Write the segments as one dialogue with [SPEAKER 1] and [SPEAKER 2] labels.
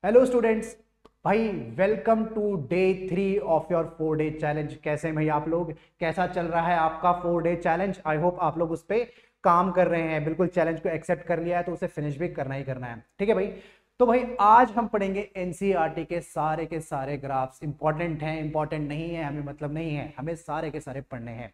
[SPEAKER 1] Hello students. भाई welcome to day 3 of your 4 day challenge. कैसे हैं भाई आप लोग? कैसा चल रहा है आपका 4 डे चैलेंज? आई होप आप लोग उस पर काम कर रहे हैं। बिल्कुल चैलेंज को एक्सेप्ट कर लिया है तो उसे फिनिश भी करना ही करना है। ठीक है भाई। तो भाई आज हम पढ़ेंगे एनसीईआरटी के सारे ग्राफ्स। इंपॉर्टेंट हैं, इंपॉर्टेंट नहीं है हमें मतलब नहीं है, हमें सारे के सारे पढ़ने हैं।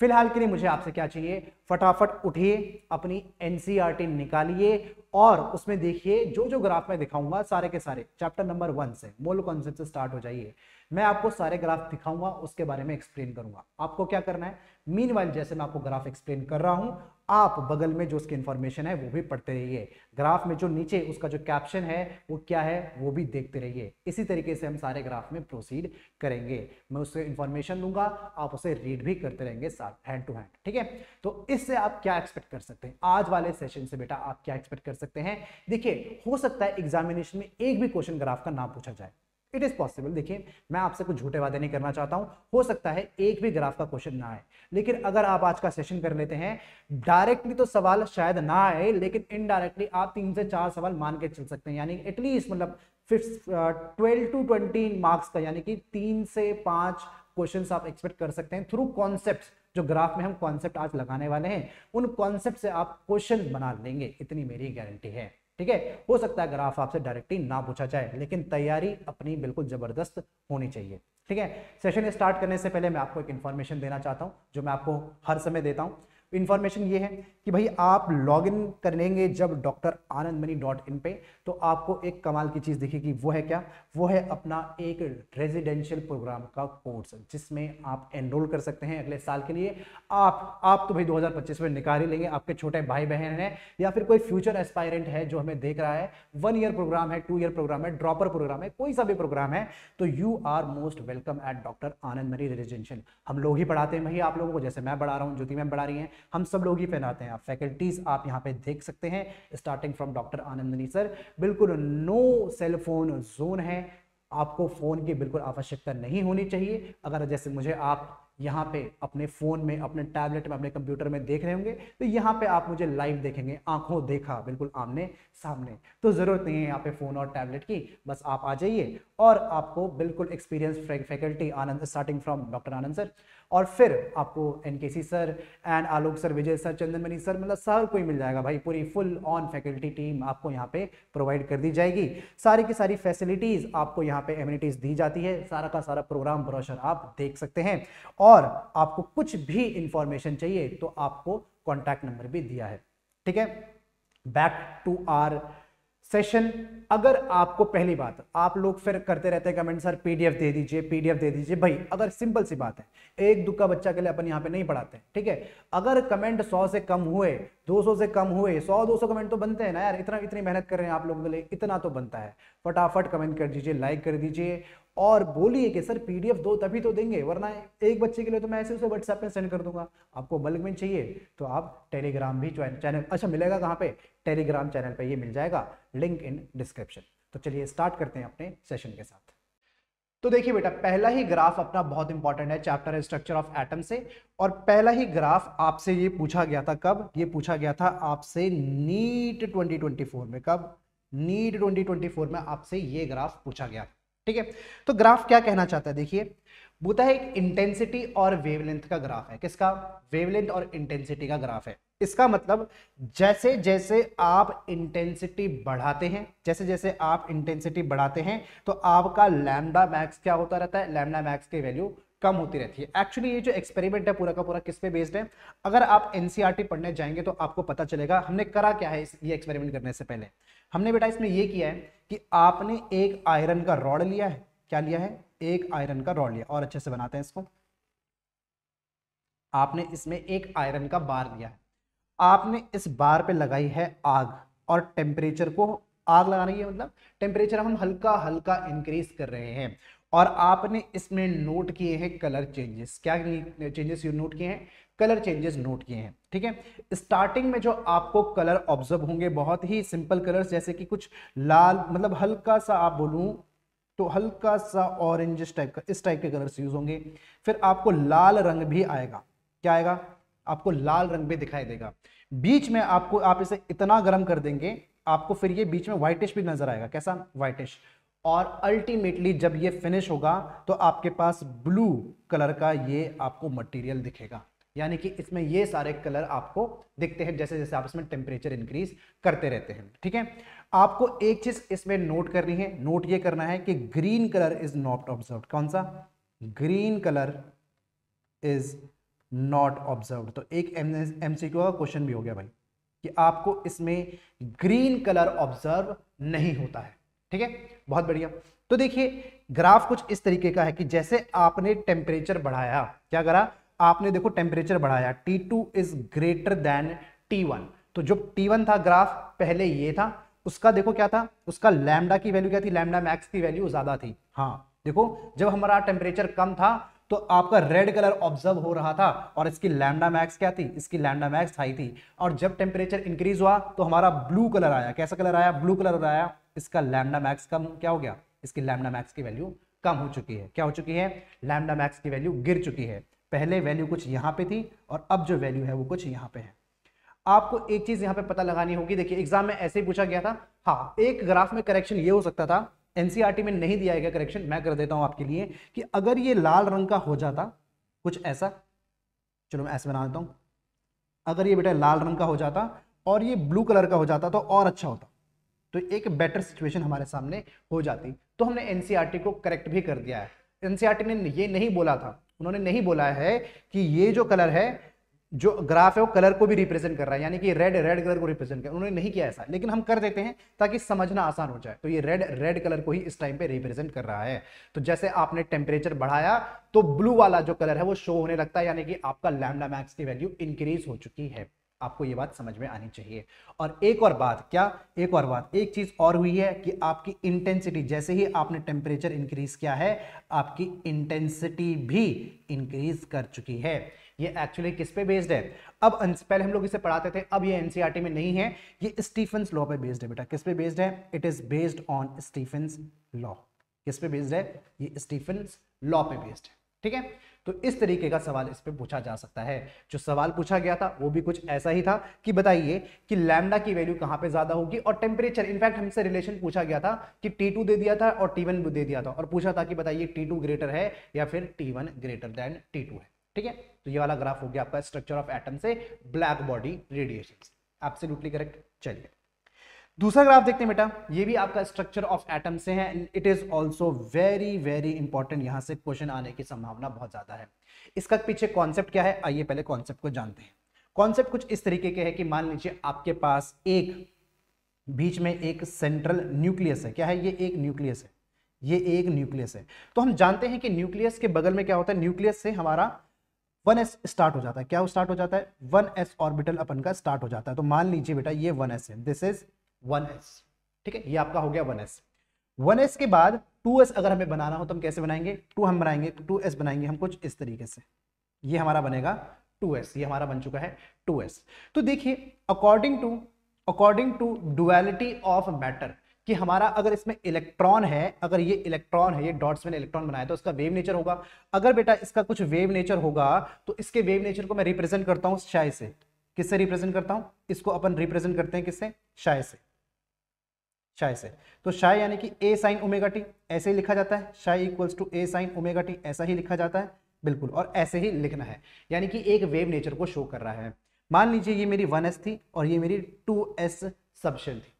[SPEAKER 1] फिलहाल के लिए मुझे आपसे क्या चाहिए, फटाफट उठिए, अपनी एनसीईआरटी निकालिए और उसमें देखिए जो जो ग्राफ मैं दिखाऊंगा सारे के सारे चैप्टर नंबर 1 से, मूल कॉन्सेप्ट से स्टार्ट हो जाइए। मैं आपको सारे ग्राफ दिखाऊंगा, उसके बारे में एक्सप्लेन करूंगा। आपको क्या करना है, मीनवाइल जैसे मैं आपको ग्राफ एक्सप्लेन कर रहा हूं, आप बगल में जो उसकी इंफॉर्मेशन है वो भी पढ़ते रहिए। ग्राफ में जो नीचे उसका जो कैप्शन है वो क्या है वो भी देखते रहिए। इसी तरीके से हम सारे ग्राफ में प्रोसीड करेंगे। मैं उससे इंफॉर्मेशन दूंगा, आप उसे रीड भी करते रहेंगे साथ, हैंड टू हैंड। ठीक है। तो इससे आप क्या एक्सपेक्ट कर सकते हैं आज वाले सेशन से? बेटा आप क्या एक्सपेक्ट कर सकते हैं? देखिए, हो सकता है एग्जामिनेशन में एक भी क्वेश्चन ग्राफ का ना पूछा जाए। It is possible. देखिए, मैं आपसे कुछ झूठे वादे नहीं करना चाहता हूं, हो सकता है एक भी ग्राफ का क्वेश्चन ना आए, लेकिन अगर आप आज का सेशन कर लेते हैं, डायरेक्टली तो सवाल शायद ना आए, लेकिन इनडायरेक्टली आप 3 से 4 सवाल मान के चल सकते हैं। यानी एटलीस्ट मतलब 12 to 20 मार्क्स का, यानी कि 3 से 5 क्वेश्चन आप एक्सपेक्ट कर सकते हैं थ्रू कॉन्सेप्ट। जो ग्राफ में हम कॉन्सेप्ट आज लगाने वाले हैं, उन कॉन्सेप्ट से आप क्वेश्चन बना लेंगे, इतनी मेरी गारंटी है। ठीक है। हो सकता है ग्राफ आपसे डायरेक्टली ना पूछा जाए, लेकिन तैयारी अपनी बिल्कुल जबरदस्त होनी चाहिए। ठीक है। सेशन स्टार्ट करने से पहले मैं आपको एक इंफॉर्मेशन देना चाहता हूं, जो मैं आपको हर समय देता हूं। इंफॉर्मेशन ये है कि भाई आप लॉग इन करेंगे जब drAnandMani.in पे, तो आपको एक कमाल की चीज दिखेगी। वो है क्या? वो है अपना एक रेजिडेंशियल प्रोग्राम का कोर्स, जिसमें आप एनरोल कर सकते हैं अगले साल के लिए। आप तो भाई 2025 में निकाल ही लेंगे। आपके छोटे भाई बहन हैं या फिर कोई फ्यूचर एस्पायरेंट है जो हमें देख रहा है, 1 ईयर प्रोग्राम है, 2 ईयर प्रोग्राम है, ड्रॉपर प्रोग्राम है, कोई सा भी प्रोग्राम है, तो you are most welcome at drAnandMani residential. हम लोग ही पढ़ाते हैं भाई आप लोगों को, जैसे मैं पढ़ा रहा हूँ, ज्योति मैम पढ़ा रही हैं, हम सब लोग ही पहनाते हैं। आप फैकल्टीज आप यहाँ पे देख सकते हैं, स्टार्टिंग फ्रॉम drAnandMani सर। बिल्कुल नो सेल फोन जोन है, आपको फोन की बिल्कुल आवश्यकता नहीं होनी चाहिए। अगर जैसे मुझे आप यहाँ पे अपने फोन में, अपने टैबलेट में, अपने कंप्यूटर में देख रहे होंगे, तो यहाँ पे आप मुझे लाइव देखेंगे, आंखों देखा, बिल्कुल आमने सामने। तो जरूरत नहीं है यहाँ पे फोन और टैबलेट की, बस आप आ जाइए और आपको बिल्कुल experience faculty Anand, starting from doctor Anand sir, और फिर आपको NKC sir and Alok sir, Vijay sir, Chandanmani sir, मतलब सर कोई मिल जाएगा भाई। पूरी फुल ऑन फैकल्टी टीम आपको यहाँ पे प्रोवाइड कर दी जाएगी। सारी की सारी फैसिलिटीज आपको यहाँ पे एमिनिटीज दी जाती है। सारा का सारा प्रोग्राम ब्रोशर आप देख सकते हैं, और आपको कुछ भी इंफॉर्मेशन चाहिए तो आपको कॉन्टैक्ट नंबर भी दिया है। ठीक है। Back to our session. अगर आपको, पहली बात, आप लोग फिर करते रहते हैं कमेंट, सर पीडीएफ दे दीजिए, पीडीएफ दे दीजिए। भाई अगर सिंपल सी बात है, एक दुक्का बच्चा के लिए अपन यहाँ पे नहीं पढ़ाते हैं। ठीक है। अगर कमेंट 100 से कम हुए, 200 से कम हुए, 100-200 कमेंट तो बनते हैं ना यार, इतनी मेहनत कर रहे हैं आप लोगों के लिए, इतना तो बनता है। फटाफट कमेंट कर दीजिए, लाइक कर दीजिए और बोलिए कि सर पीडीएफ दो तभी तो देंगे, वरना एक बच्चे के लिए तो मैं ऐसे उसे व्हाट्सएप पे सेंड कर दूंगा। आपको बल्क में चाहिए तो आप टेलीग्राम भी चैनल, अच्छा मिलेगा कहाँ पे? टेलीग्राम चैनल पे ये मिल जाएगा, लिंक इन डिस्क्रिप्शन। तो चलिए स्टार्ट करते हैं अपने सेशन के साथ। तो देखिए बेटा, पहला ही ग्राफ अपना बहुत इंपॉर्टेंट है, चैप्टर है स्ट्रक्चर ऑफ एटम से। और पहला ही ग्राफ आपसे ये पूछा गया था, कब ये पूछा गया था आपसे? नीट 2024 में। कब? नीट 2024 में आपसे ये ग्राफ पूछा गया। ठीक है। तो ग्राफ क्या कहना चाहता है, देखिए, बोलता है एक इंटेंसिटी और वेवलेंथ का ग्राफ है। किसका? वेवलेंथ और इंटेंसिटी का ग्राफ है। इसका मतलब जैसे जैसे आप इंटेंसिटी बढ़ाते हैं, जैसे जैसे आप इंटेंसिटी बढ़ाते हैं, तो आपका लैम्डा मैक्स क्या होता रहता है? लैम्डा मैक्स की वैल्यू कम होती रहती है। एक्चुअली ये जो एक्सपेरिमेंट है पूरा का पूरा किस पे बेस्ड है? अगर आप एनसीईआरटी पढ़ने जाएंगे तो आपको पता चलेगा हमने करा क्या है। ये एक्सपेरिमेंट करने से पहले हमने बेटा इसमें ये किया है कि आपने एक आयरन का रॉड लिया है। क्या लिया है? एक आयरन का रॉड लिया। और अच्छे से बनाते हैं इसको। आपने इसमें एक आयरन का बार लिया है, आपने इस बार पे लगाई है आग, और टेम्परेचर को, आग लगाने की मतलब टेम्परेचर हम हल्का हल्का इंक्रीज कर रहे हैं, और आपने इसमें नोट किए हैं कलर चेंजेस। क्या चेंजेस नोट किए हैं? कलर चेंजेस नोट किए हैं। ठीक है। स्टार्टिंग में जो आपको कलर ऑब्जर्व होंगे, बहुत ही सिंपल कलर्स, जैसे कि कुछ लाल, मतलब हल्का सा आप बोलूं तो हल्का सा ऑरेंज टाइप का, इस टाइप के कलर्स यूज होंगे। फिर आपको लाल रंग भी आएगा। क्या आएगा? आपको लाल रंग भी दिखाई देगा। बीच में आपको, आप इसे इतना गर्म कर देंगे आपको फिर ये बीच में व्हाइटिश भी नजर आएगा, कैसा, व्हाइटिश। और अल्टीमेटली जब ये फिनिश होगा तो आपके पास ब्लू कलर का ये आपको मटेरियल दिखेगा, यानी कि इसमें ये सारे कलर आपको दिखते हैं जैसे जैसे आप इसमें टेम्परेचर इंक्रीज करते रहते हैं, ठीक है। आपको एक चीज इसमें नोट करनी है, नोट ये करना है कि green colour is not observed. कौन सा? Green colour is not observed. तो एक एमसीक्यू का क्वेश्चन भी हो गया भाई कि आपको इसमें ग्रीन कलर ऑब्जर्व नहीं होता है, ठीक है, बहुत बढ़िया। तो देखिए ग्राफ कुछ इस तरीके का है कि जैसे आपने टेम्परेचर बढ़ाया, क्या करा आपने, देखो टेम्परेचर बढ़ाया, T2 is greater than T1। तो जो T1 था ग्राफ पहले ये था, उसका देखो क्या था, उसका लैम्डा की वैल्यू क्या थी, लैम्डा मैक्स की वैल्यू ज्यादा थी। हाँ देखो जब हमारा टेम्परेचर कम था तो आपका रेड कलर ऑब्जर्व हो रहा था और इसकी लैम्डा मैक्स क्या थी, इसकी लैम्डा मैक्स हाई थी। और जब टेम्परेचर इंक्रीज हुआ तो हमारा ब्लू कलर आया, कैसा कलर आया, ब्लू कलर आया। इसका लैम्डा मैक्स कम क्या हो गया, इसकी लैम्डा मैक्स की वैल्यू कम हो चुकी है। क्या हो चुकी है, लैम्डा मैक्स की वैल्यू गिर चुकी है। पहले वैल्यू कुछ यहां पे थी और अब जो वैल्यू है वो कुछ यहां पे है। आपको एक चीज यहां पे पता लगानी होगी, देखिए एग्जाम में ऐसे ही पूछा गया था। हाँ एक ग्राफ में करेक्शन ये हो सकता था, एनसीईआरटी में नहीं दिया गया करेक्शन, मैं कर देता हूं आपके लिए, कि अगर ये लाल रंग का हो जाता कुछ ऐसा, चलो मैं ऐसे बना देता हूं, अगर ये बेटा लाल रंग का हो जाता और ये ब्लू कलर का हो जाता तो और अच्छा होता, तो एक बेटर सिचुएशन हमारे सामने हो जाती। तो हमने एनसीईआरटी को करेक्ट भी कर दिया है। एनसीईआरटी ने ये नहीं बोला था, उन्होंने नहीं बोला है कि ये जो कलर है, जो ग्राफ है वो कलर को भी रिप्रेजेंट कर रहा है, यानी कि रेड रेड कलर को रिप्रेजेंट कर, उन्होंने नहीं किया ऐसा, लेकिन हम कर देते हैं ताकि समझना आसान हो जाए। तो ये रेड रेड कलर को ही इस टाइम पे रिप्रेजेंट कर रहा है। तो जैसे आपने टेम्परेचर बढ़ाया तो ब्लू वाला जो कलर है वो शो होने लगता है, यानी कि आपका लैम्डा मैक्स की वैल्यू इंक्रीज हो चुकी है। आपको ये बात समझ में आनी चाहिए। और एक और बात, क्या, एक और बात, एक चीज और हुई है कि आपकी इंटेंसिटी, जैसे ही आपने टेम्परेचर इंक्रीज किया है आपकी इंटेंसिटी भी इंक्रीज कर चुकी है। ये एक्चुअली किस पे बेस्ड है, अब पहले हम लोग इसे पढ़ाते थे, अब ये एनसीईआरटी में नहीं है, ये स्टीफेंस लॉ पे बेस्ड है बेटा। किस पे बेस्ड है, it is based on Stephen's law. किस पे बेस्ड है, ये स्टीफेंस लॉ पे बेस्ड है, ठीक है। तो इस तरीके का सवाल इस पे पूछा जा सकता है। जो सवाल पूछा गया था वो भी कुछ ऐसा ही था कि बताइए कि लैम्डा की वैल्यू कहां पे ज्यादा होगी, और टेम्परेचर, इनफैक्ट हमसे रिलेशन पूछा गया था कि T2 दे दिया था और T1 भी दे दिया था, और पूछा था कि बताइए T2 ग्रेटर है या फिर T1 ग्रेटर देन T2 है, ठीक है। तो ये वाला ग्राफ हो गया आपका स्ट्रक्चर ऑफ एटम से black body radiation. Absolutely correct. चलिए दूसरा ग्राफ देखते हैं बेटा, ये भी आपका स्ट्रक्चर ऑफ एटम से है, and it is also very very important. यहां से क्वेश्चन आने की संभावना बहुत ज्यादा है। इसका पीछे कॉन्सेप्ट क्या है, आइए पहले कॉन्सेप्ट को जानते हैं। कॉन्सेप्ट कुछ इस तरीके के है कि मान लीजिए आपके पास एक बीच में एक सेंट्रल न्यूक्लियस है। क्या है, ये एक न्यूक्लियस है, ये एक न्यूक्लियस है। तो हम जानते हैं कि न्यूक्लियस के बगल में क्या होता है, न्यूक्लियस से हमारा 1s स्टार्ट हो जाता है। क्या स्टार्ट हो जाता है, 1s ऑर्बिटल अपन का स्टार्ट हो जाता है। तो मान लीजिए बेटा ये 1s है, दिस इज 1s, ठीक है, ये आपका हो गया 1s। 1s के बाद 2s अगर हमें बनाना हो तो हम कैसे बनाएंगे, 2 हम बनाएंगे, 2s बनाएंगे हम कुछ इस तरीके से, ये हमारा बनेगा 2s, ये हमारा बन चुका है 2s। तो देखिए according to duality of matter, कि हमारा अगर इसमें इलेक्ट्रॉन है, अगर ये इलेक्ट्रॉन है, ये डॉट्स में इलेक्ट्रॉन बनाया तो इसका वेव नेचर होगा। अगर बेटा इसका कुछ वेव नेचर होगा तो इसके वेव नेचर को मैं रिप्रेजेंट करता हूं शाय से। किससे रिप्रेजेंट करता हूं, इसको अपन रिप्रेजेंट करते हैं किससे, शाय से, शाय से। तो शाय यानी कि a sin ओमेगा टी, ऐसे ही लिखा जाता है, psi equals to a sin omega T, ऐसा ही लिखा जाता है बिल्कुल, और ऐसे ही लिखना है, यानी कि एक वेव नेचर को शो कर रहा है। मान लीजिए ये मेरी 1s थी और ये मेरी 2s सबशेल थी,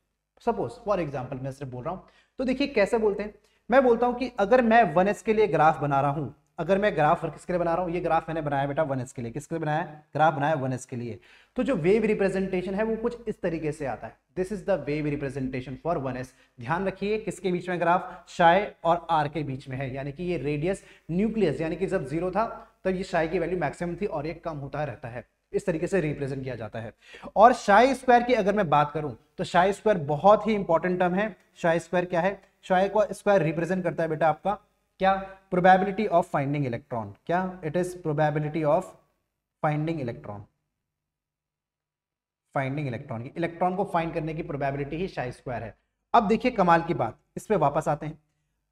[SPEAKER 1] सपोज फॉर एग्जांपल मैं सिर्फ बोल रहा हूं। तो देखिए कैसे बोलते हैं, मैं बोलता हूं कि अगर मैं 1s के लिए ग्राफ बना रहा हूं, अगर मैं ग्राफ किसके लिए बना रहा हूं, ये ग्राफ मैंने बनाया बेटा 1s के लिए। किसके लिए बनाया, ग्राफ बनाया 1s के लिए। तो जो वेव रिप्रेजेंटेशन है वो कुछ इस तरीके से आता है, this is the wave representation for 1s। ध्यान रखिए किसके बीच में ग्राफ, शाय और आर के बीच में है, यानी कि ये रेडियस न्यूक्लियस, यानी कि जब 0 था तब ये शाय की वैल्यू मैक्सिमम थी और ये कम होता रहता है, इस तरीके से रिप्रेजेंट किया जाता है। और शाय स्क्वायर की अगर मैं बात करूं तो शाय स्क्वायर बहुत ही इंपॉर्टेंट टर्म है। शाय स्क्वायर क्या है, शाय को स्क्वायर रिप्रेजेंट करता है बेटा आपका क्या, प्रोबेबिलिटी ऑफ फाइंडिंग इलेक्ट्रॉन। क्या, it is probability of finding electron, finding electron की, इलेक्ट्रॉन को फाइंड करने की प्रोबेबिलिटी ही शाय स्क्वायर है। अब देखिए कमाल की बात, इस पे वापस आते हैं।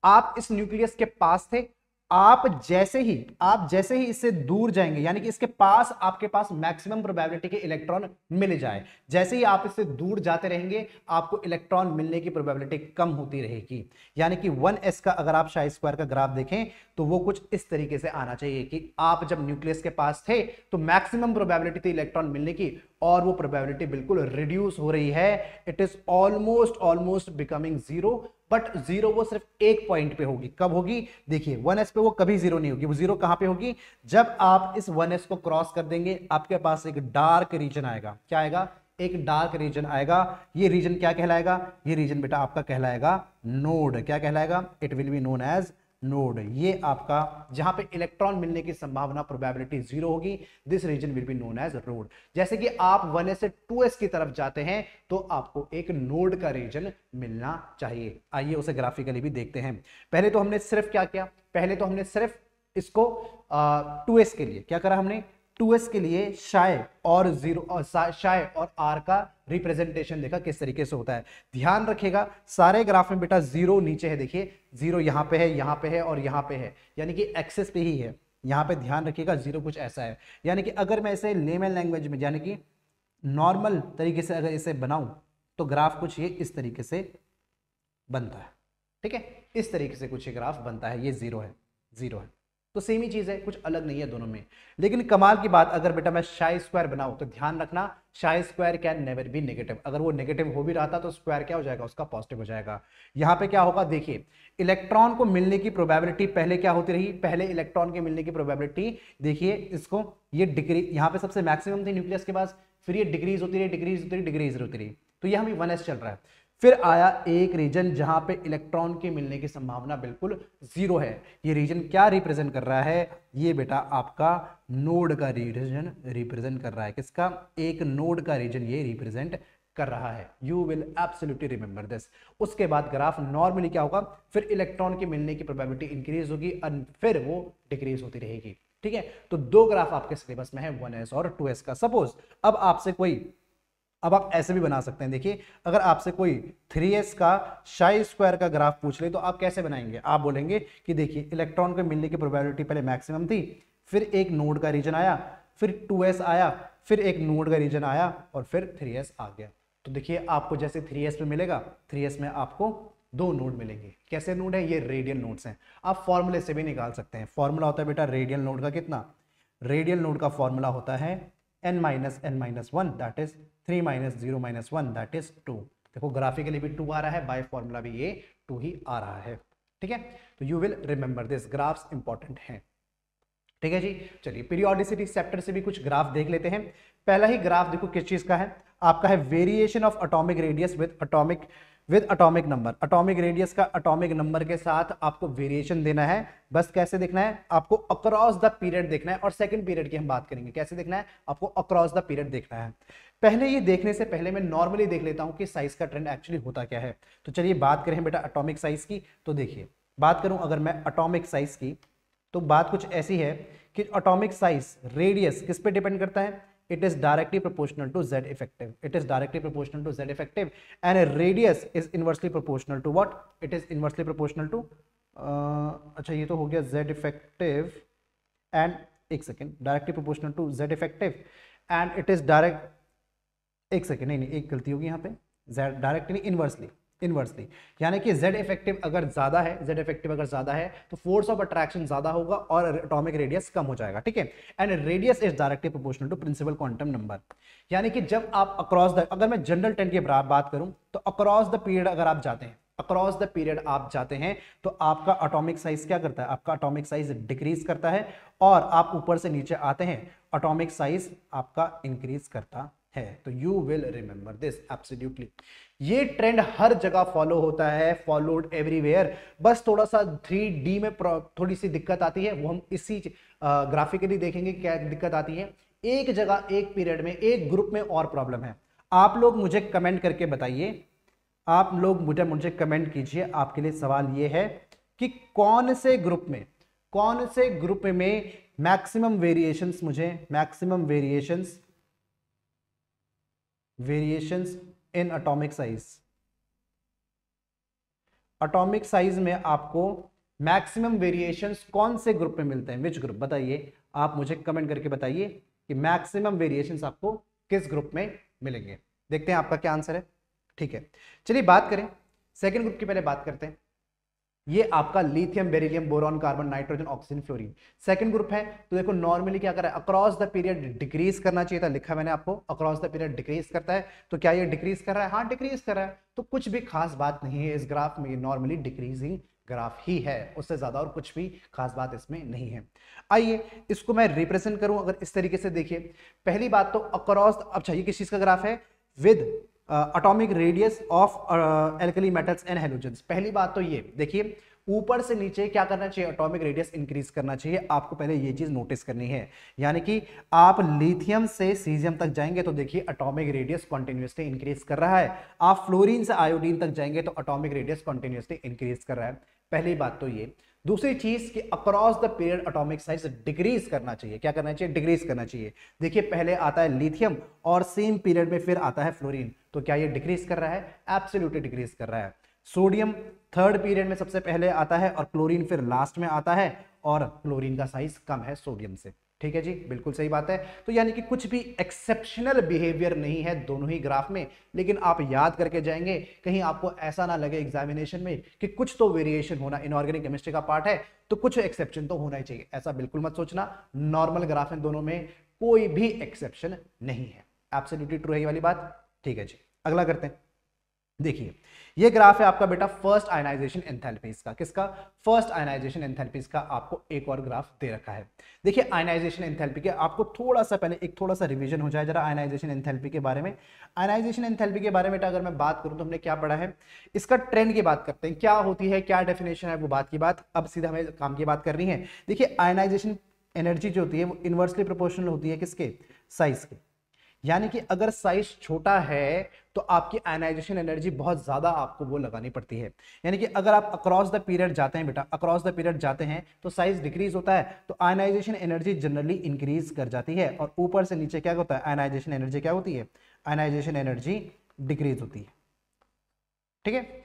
[SPEAKER 1] आप इस न्यूक्लियस के पास थे आप जैसे ही इससे दूर जाएंगे, यानी कि इसके पास आपके पास मैक्सिमम प्रोबेबिलिटी के इलेक्ट्रॉन मिल जाए, जैसे ही आप इससे दूर जाते रहेंगे आपको इलेक्ट्रॉन मिलने की प्रोबेबिलिटी कम होती रहेगी। यानी कि 1s का अगर आप शाई स्क्वायर का ग्राफ देखें तो वो कुछ इस तरीके से आना चाहिए कि आप जब न्यूक्लियस के पास थे तो मैक्सिमम प्रोबेबिलिटी थी इलेक्ट्रॉन मिलने की, और वो प्रोबेबिलिटी बिल्कुल रिड्यूस हो रही है। It is almost becoming zero, but zero वो सिर्फ एक पॉइंट पे होगी। कब होगी? देखिए 1s पे वो कभी जीरो नहीं होगी। वो जीरो कहां पे होगी? जब आप इस 1s को क्रॉस कर देंगे आपके पास एक डार्क रीजन आएगा। क्या आएगा? एक डार्क रीजन आएगा। ये रीजन क्या कहलाएगा? ये रीजन बेटा आपका कहलाएगा नोड। क्या कहलाएगा? It will be known as node. ये आपका जहां पे इलेक्ट्रॉन मिलने की संभावना प्रोबेबिलिटी जीरो होगी, this region will be known as node. जैसे कि आप 1s से 2s की तरफ जाते हैं तो आपको एक नोड का रीजन मिलना चाहिए। आइए उसे ग्राफिकली भी देखते हैं। पहले तो हमने सिर्फ क्या किया? पहले तो हमने सिर्फ इसको 2s के लिए क्या करा? हमने 2s के लिए शाय और जीरो और शाय और आर का रिप्रेजेंटेशन देखा किस तरीके से होता है। ध्यान रखिएगा सारे ग्राफ में बेटा जीरो नीचे है। देखिए जीरो यहां पे है, यहां पे है और यहां पे है, यानी कि एक्सेस पे ही है। यहां पे ध्यान रखिएगा जीरो कुछ ऐसा है। यानी कि अगर मैं इसे लेमन लैंग्वेज में यानी कि नॉर्मल तरीके से अगर इसे बनाऊं तो ग्राफ कुछ ये इस तरीके से बनता है। ठीक है, इस तरीके से कुछ ग्राफ बनता है। ये जीरो है, जीरो है, तो सेम ही चीज है, कुछ अलग नहीं है दोनों में। लेकिन कमाल की बात, अगर बेटा मैं शाई स्क्वायर बनाऊं तो ध्यान रखना शाई square can never be negative. अगर वो नेगेटिव हो भी रहा था तो स्क्वायर क्या हो जाएगा? उसका पॉजिटिव हो जाएगा। यहां पे क्या होगा? देखिए इलेक्ट्रॉन को मिलने की प्रोबेबिलिटी पहले क्या होती रही? पहले इलेक्ट्रॉन के मिलने की प्रोबेबिलिटी देखिए इसको, ये डिग्री यहां पे सबसे मैक्सिमम थी न्यूक्लियस के पास, फिर ये डिक्रीज होती रही, डिक्रीज होती रही, डिक्रीज होती रही, तो ये हमें 1s चल रहा है। फिर आया एक रीजन जहां पे इलेक्ट्रॉन के मिलने की संभावना बिल्कुल जीरो है। ये रीजन क्या रिप्रेजेंट कर रहा है? ये बेटा आपका नोड का रीजन रिप्रेजेंट कर रहा है। किसका? एक नोड का रीजन ये रिप्रेजेंट कर रहा है। You will absolutely remember this. उसके बाद ग्राफ नॉर्मली क्या होगा? फिर इलेक्ट्रॉन के मिलने की प्रोबेबिलिटी इंक्रीज होगी और फिर वो डिक्रीज होती रहेगी। ठीक है, तो दो ग्राफ आपके सिलेबस में है, 1s और 2s का। सपोज अब आप ऐसे भी बना सकते हैं। देखिए अगर आपसे कोई 3s का शाई स्क्वायर का ग्राफ पूछ ले तो आप कैसे बनाएंगे? आप बोलेंगे कि देखिए इलेक्ट्रॉन के मिलने की प्रोबेबिलिटी पहले मैक्सिमम थी, फिर एक नोड का रीजन आया, फिर 2s आया, फिर एक नोड का रीजन आया और फिर 3s आ गया। तो देखिए आपको जैसे 3s में मिलेगा, 3s में आपको दो नोड मिलेंगे। कैसे नोड है? ये रेडियल नोड्स हैं। आप फॉर्मूले से भी निकाल सकते हैं। फॉर्मूला होता है बेटा रेडियल नोड का कितना? रेडियल नोड का फॉर्मूला होता है n minus n minus one, that is 3 minus 0 minus 1, that is 2। देखो ग्राफिकली भी 2 आ रहा है, बाय फॉर्मूला भी ये 2 ही आ रहा है। ठीक है, तो you will remember this, graphs important हैं। ठीक है जी, चलिए पीरियोडिसिटी चैप्टर से भी कुछ ग्राफ देख लेते हैं। पहला ही ग्राफ देखो किस चीज का है? आपका है variation of atomic radius with atomic number. Atomic radius का एटॉमिक नंबर के साथ आपको वेरिएशन देना है। बस कैसे देखना है? आपको अक्रॉस द पीरियड देखना है, और सेकंड पीरियड की हम बात करेंगे। कैसे देखना है? आपको अक्रॉस द पीरियड देखना है। पहले ये देखने से पहले मैं नॉर्मली देख लेता हूं कि साइज का ट्रेंड एक्चुअली होता क्या है। तो चलिए बात करें बेटा एटॉमिक साइज की। तो देखिए बात करूं अगर मैं एटॉमिक साइज की तो बात कुछ ऐसी है कि एटॉमिक साइज रेडियस किस पे डिपेंड करता है? It is directly proportional to z effective. It is directly proportional to z effective, and a radius is inversely proportional to what? It is inversely proportional to अच्छा ये तो हो गया z effective and एक second, directly proportional to z effective and it is direct एक second, नहीं एक गलती होगी यहाँ पे, z डायरेक्टली इनवर्सली, यानी कि z इफेक्टिव अगर ज्यादा है तो फोर्स ऑफ अट्रैक्शन ज्यादा होगा और एटॉमिक रेडियस कम हो जाएगा। ठीक है, and radius is directly proportional to principal quantum number. यानी कि जब आप अक्रॉस द, अगर मैं जनरल ट्रेंड की बात करूं तो अक्रॉस द पीरियड अगर आप जाते हैं तो आपका एटॉमिक साइज क्या करता है? आपका एटॉमिक साइज डिक्रीज करता है, और आप ऊपर से नीचे आते हैं एटॉमिक साइज आपका इंक्रीज करता है। तो you will remember this absolutely. ये ट्रेंड हर जगह फॉलो होता है, फॉलोड एवरीवेयर। बस थोड़ा सा 3D में थोड़ी सी दिक्कत आती है, वो हम इसी ग्राफिकली देखेंगे क्या दिक्कत आती है। एक जगह एक पीरियड में एक ग्रुप में और प्रॉब्लम है। आप लोग मुझे कमेंट करके बताइए, आप लोग मुझे कमेंट कीजिए। आपके लिए सवाल ये है कि कौन से ग्रुप में maximum variations in atomic size में आपको मैक्सिमम वेरिएशंस कौन से ग्रुप में मिलते हैं, विच ग्रुप, बताइए आप मुझे कमेंट करके बताइए कि मैक्सिमम वेरिएशंस आपको किस ग्रुप में मिलेंगे। देखते हैं आपका क्या आंसर है। ठीक है, चलिए बात करें सेकंड ग्रुप की, पहले बात करते हैं। ये आपका lithium, beryllium, boron, carbon, nitrogen, oxygen, fluorine second group है। तो देखो नॉर्मली क्या कर रहा है, अक्रॉस द पीरियड डिक्रीज करना चाहिए था, लिखा मैंने आपको अक्रॉस द पीरियड डिक्रीज करता है। तो क्या ये डिक्रीज कर रहा है, हाँ डिक्रीज कर रहा है। तो कुछ भी खास बात नहीं है इस ग्राफ में, नॉर्मली डिक्रीजिंग ग्राफ ही है, उससे ज्यादा और कुछ भी खास बात इसमें नहीं है। आइए इसको मैं रिप्रेजेंट करूं अगर इस तरीके से, देखिए पहली बात तो अक्रॉस, अच्छा ये किस चीज का ग्राफ है, with atomic radius of alkali metals and halogens. पहली बात तो ये देखिए, ऊपर से नीचे क्या करना चाहिए, एटॉमिक रेडियस इंक्रीज करना चाहिए। आपको पहले ये चीज नोटिस करनी है, यानी कि आप लिथियम से सीजियम तक जाएंगे तो देखिए एटॉमिक रेडियस कंटिन्यूअसली इंक्रीज कर रहा है। आप फ्लोरीन से आयोडीन तक जाएंगे तो एटॉमिक रेडियस कंटिन्यूअसली इंक्रीज कर रहा है। पहली बात तो ये। दूसरी चीज कि across the period atomic size decrease करना चाहिए। क्या करना चाहिए, डिक्रीज करना चाहिए। देखिए पहले आता है लिथियम और सेम पीरियड में फिर आता है फ्लोरीन, तो क्या ये डिक्रीज कर रहा है, एब्सोल्युटली डिक्रीज कर रहा है। सोडियम थर्ड पीरियड में सबसे पहले आता है और क्लोरीन फिर लास्ट में आता है, और क्लोरीन का साइज कम है सोडियम से। ठीक है जी, बिल्कुल सही बात है। तो यानी कि कुछ भी एक्सेप्शनल बिहेवियर नहीं है दोनों ही ग्राफ में, लेकिन आप याद करके जाएंगे, कहीं आपको ऐसा ना लगे एग्जामिनेशन में कि कुछ तो वेरिएशन होना, इनऑर्गेनिक केमिस्ट्री का पार्ट है तो कुछ एक्सेप्शन तो होना ही चाहिए, ऐसा बिल्कुल मत सोचना। नॉर्मल ग्राफ है दोनों में, कोई भी एक्सेप्शन नहीं है, एब्सोल्युटली ट्रू है ये वाली बात। ठीक है जी, अगला करते हैं। देखिए ये ग्राफ है आपका बेटा फर्स्ट आयनाइजेशन एंथैल्पीज का, किसका, फर्स्ट आयनाइजेशन एंथैल्पीज का। आपको एक और ग्राफ दे रखा है। देखिए आयनाइजेशन एंथैल्पी के आपको थोड़ा सा पहले एक थोड़ा सा रिवीजन हो जाए जरा आयनाइजेशन एंथैल्पी के बारे में। आयनाइजेशन एंथैल्पी के बारे में अगर मैं बात करूं तो हमने क्या पढ़ा है, इसका ट्रेंड की बात करते हैं, क्या होती है, क्या डेफिनेशन है, वो बात की बात। अब सीधा हमें काम की बात करनी है। देखिए आयनाइजेशन एनर्जी जो होती है वो इनवर्सली प्रोपोर्शनल होती है किसके, साइज के। यानी कि अगर साइज छोटा है तो आपकी आयनाइजेशन एनर्जी बहुत ज्यादा आपको वो लगानी पड़ती है। यानी कि अगर आप अक्रॉस द पीरियड जाते हैं बेटा, अक्रॉस द पीरियड जाते हैं तो साइज डिक्रीज होता है, तो आयनाइजेशन एनर्जी जनरली इंक्रीज कर जाती है, और ऊपर से नीचे क्या होता है, आयनाइजेशन एनर्जी क्या होती है, आयनाइजेशन एनर्जी डिक्रीज होती है। ठीक है,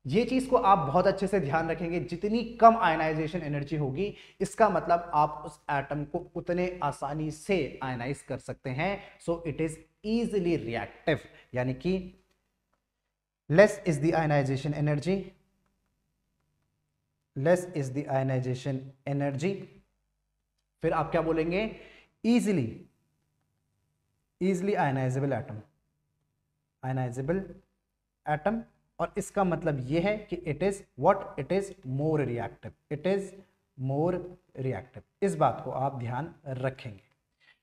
[SPEAKER 1] ये चीज को आप बहुत अच्छे से ध्यान रखेंगे। जितनी कम आयनाइजेशन एनर्जी होगी इसका मतलब आप उस एटम को उतने आसानी से आयनाइज कर सकते हैं, so it is easily reactive. यानी कि less is the ionisation energy, less is the ionisation energy, फिर आप क्या बोलेंगे, easily, easily ionisable atom, ionisable atom. और इसका मतलब यह है कि it is what, it is more reactive, it is more reactive. इस बात को आप ध्यान रखेंगे।